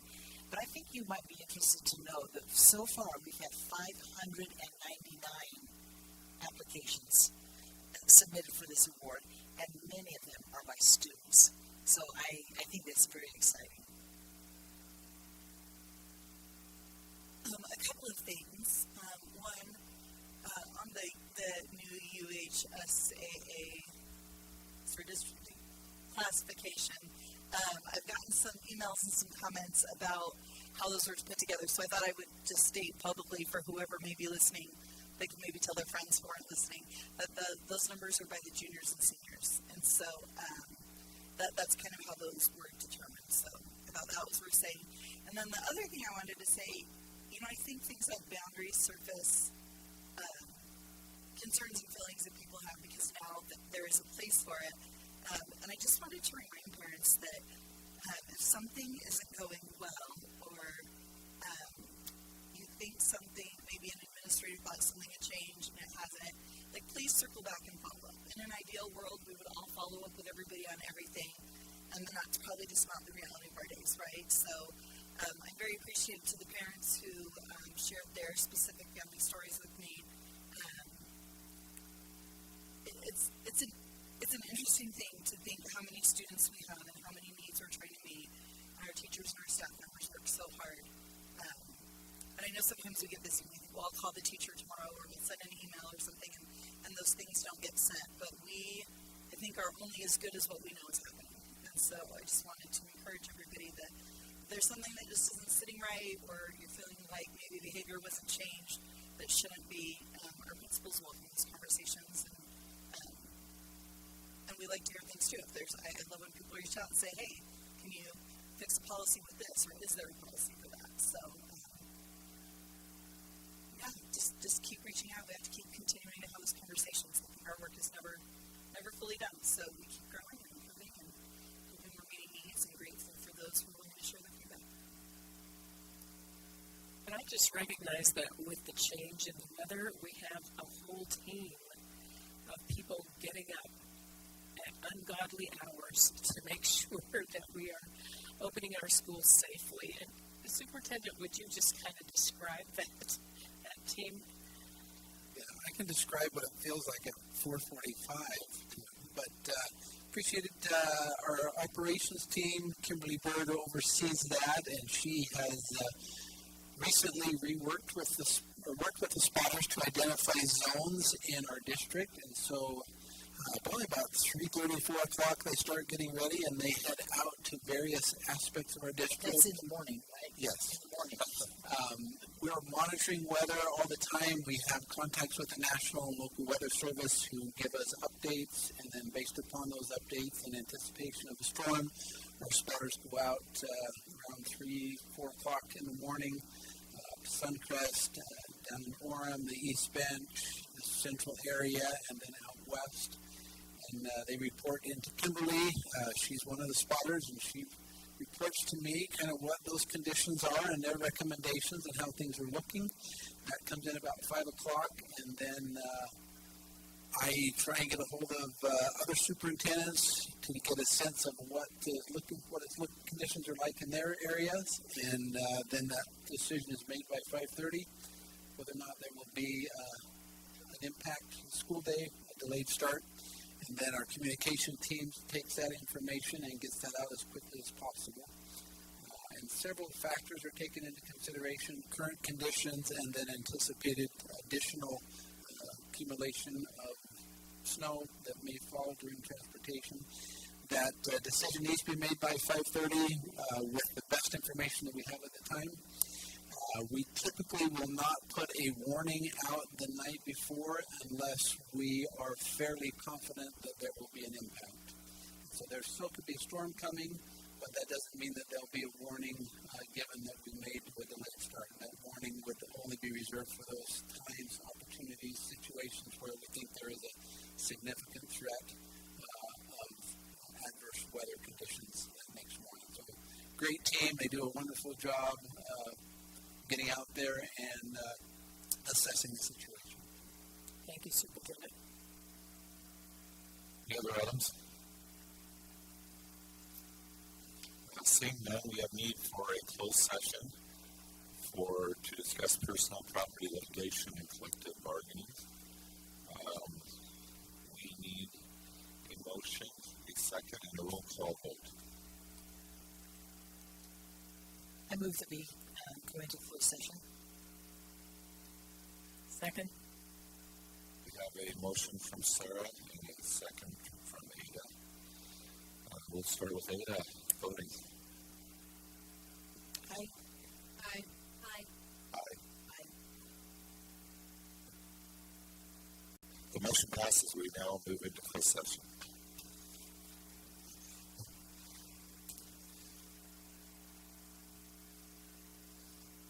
But I think you might be interested to know that so far we've had 599 applications submitted for this award, and many of them are by students. So I think that's very exciting. A couple of things. One, on the new UHSAA redistricting classification, I've gotten some emails and some comments about how those were put together. So I thought I would just state publicly for whoever may be listening, they can maybe tell their friends who aren't listening, that those numbers are by the juniors and seniors. And so that's kind of how those were determined. So I thought that was worth saying. And then the other thing I wanted to say, I think things like boundaries surface concerns and feelings that people have because now that there is a place for it. And I just wanted to remind parents that if something isn't going well, or you think something, maybe an administrator thought something had changed and it hasn't, please circle back and follow up. In an ideal world, we would all follow up with everybody on everything, and then that's probably just not the reality of our days, right? So I'm very appreciative to the parents who shared their specific family stories with me. It's an interesting thing to think how many students we have and how many needs we're trying to meet. Our teachers and our staff members work so hard. And I know sometimes we get busy and we think, well, I'll call the teacher tomorrow or we'll send an email or something, and those things don't get sent. But we, I think, are only as good as what we know is happening. And so I just wanted to encourage everybody that if there's something that just isn't sitting right, or you're feeling like maybe behavior wasn't changed, that shouldn't be, our principals welcome these conversations. And we like to hear things too. I love when people reach out and say, hey, can you fix a policy with this, or is there a policy for that? So, just keep reaching out. We have to keep continuing to have those conversations. I think our work is never never fully done. So we keep growing and improving and hoping we're meeting needs and grateful for those who are willing to share their feedback. And I just recognize that with the change in the weather, we have a whole team of people getting up at ungodly hours to make sure that we are opening our schools safely. And Superintendent, would you just kind of describe that team? Yeah, I can describe what it feels like at 4:45, but appreciated our operations team. Kimberly Bird oversees that, and she has recently worked with the spotters to identify zones in our district, and so probably about 3:30, 4 o'clock, they start getting ready, and they head out to various aspects of our district. That's in the morning, right? Yes. In the morning. We are monitoring weather all the time. We have contacts with the National and Local Weather Service who give us updates, and then based upon those updates in anticipation of a storm, our spotters go out around 3, 4 o'clock in the morning, Suncrest, down in Orem, the East Bench, the central area, and then out west. And they report into Kimberly. She's one of the spotters, and she reports to me kind of what those conditions are and their recommendations and how things are looking. That comes in about 5 o'clock, and then I try and get a hold of other superintendents to get a sense of what conditions are like in their areas, and then that decision is made by 5:30, whether or not there will be an impact to the school day, a delayed start. And then our communication team takes that information and gets that out as quickly as possible. And several factors are taken into consideration, current conditions, and then anticipated additional accumulation of snow that may fall during transportation. That decision needs to be made by 5:30 with the best information that we have at the time. We typically will not put a warning out the night before unless we are fairly confident that there will be an impact. So there still could be a storm coming, but that doesn't mean that there'll be a warning given that we made a delayed start. That warning would only be reserved for those times, opportunities, situations where we think there is a significant threat of adverse weather conditions that next morning. So great team. They do a wonderful job getting out there and assessing the situation. Thank you, Superintendent. Any other items? Seeing none, we have need for a closed session to discuss personal property litigation and collective bargaining. We need a motion, a second, and a roll call vote. I move that we go into closed session. Second. We have a motion from Sarah and a second from Ada. We'll start with Ada. Voting. Aye. Aye. Aye. The motion passes. We now move into closed session.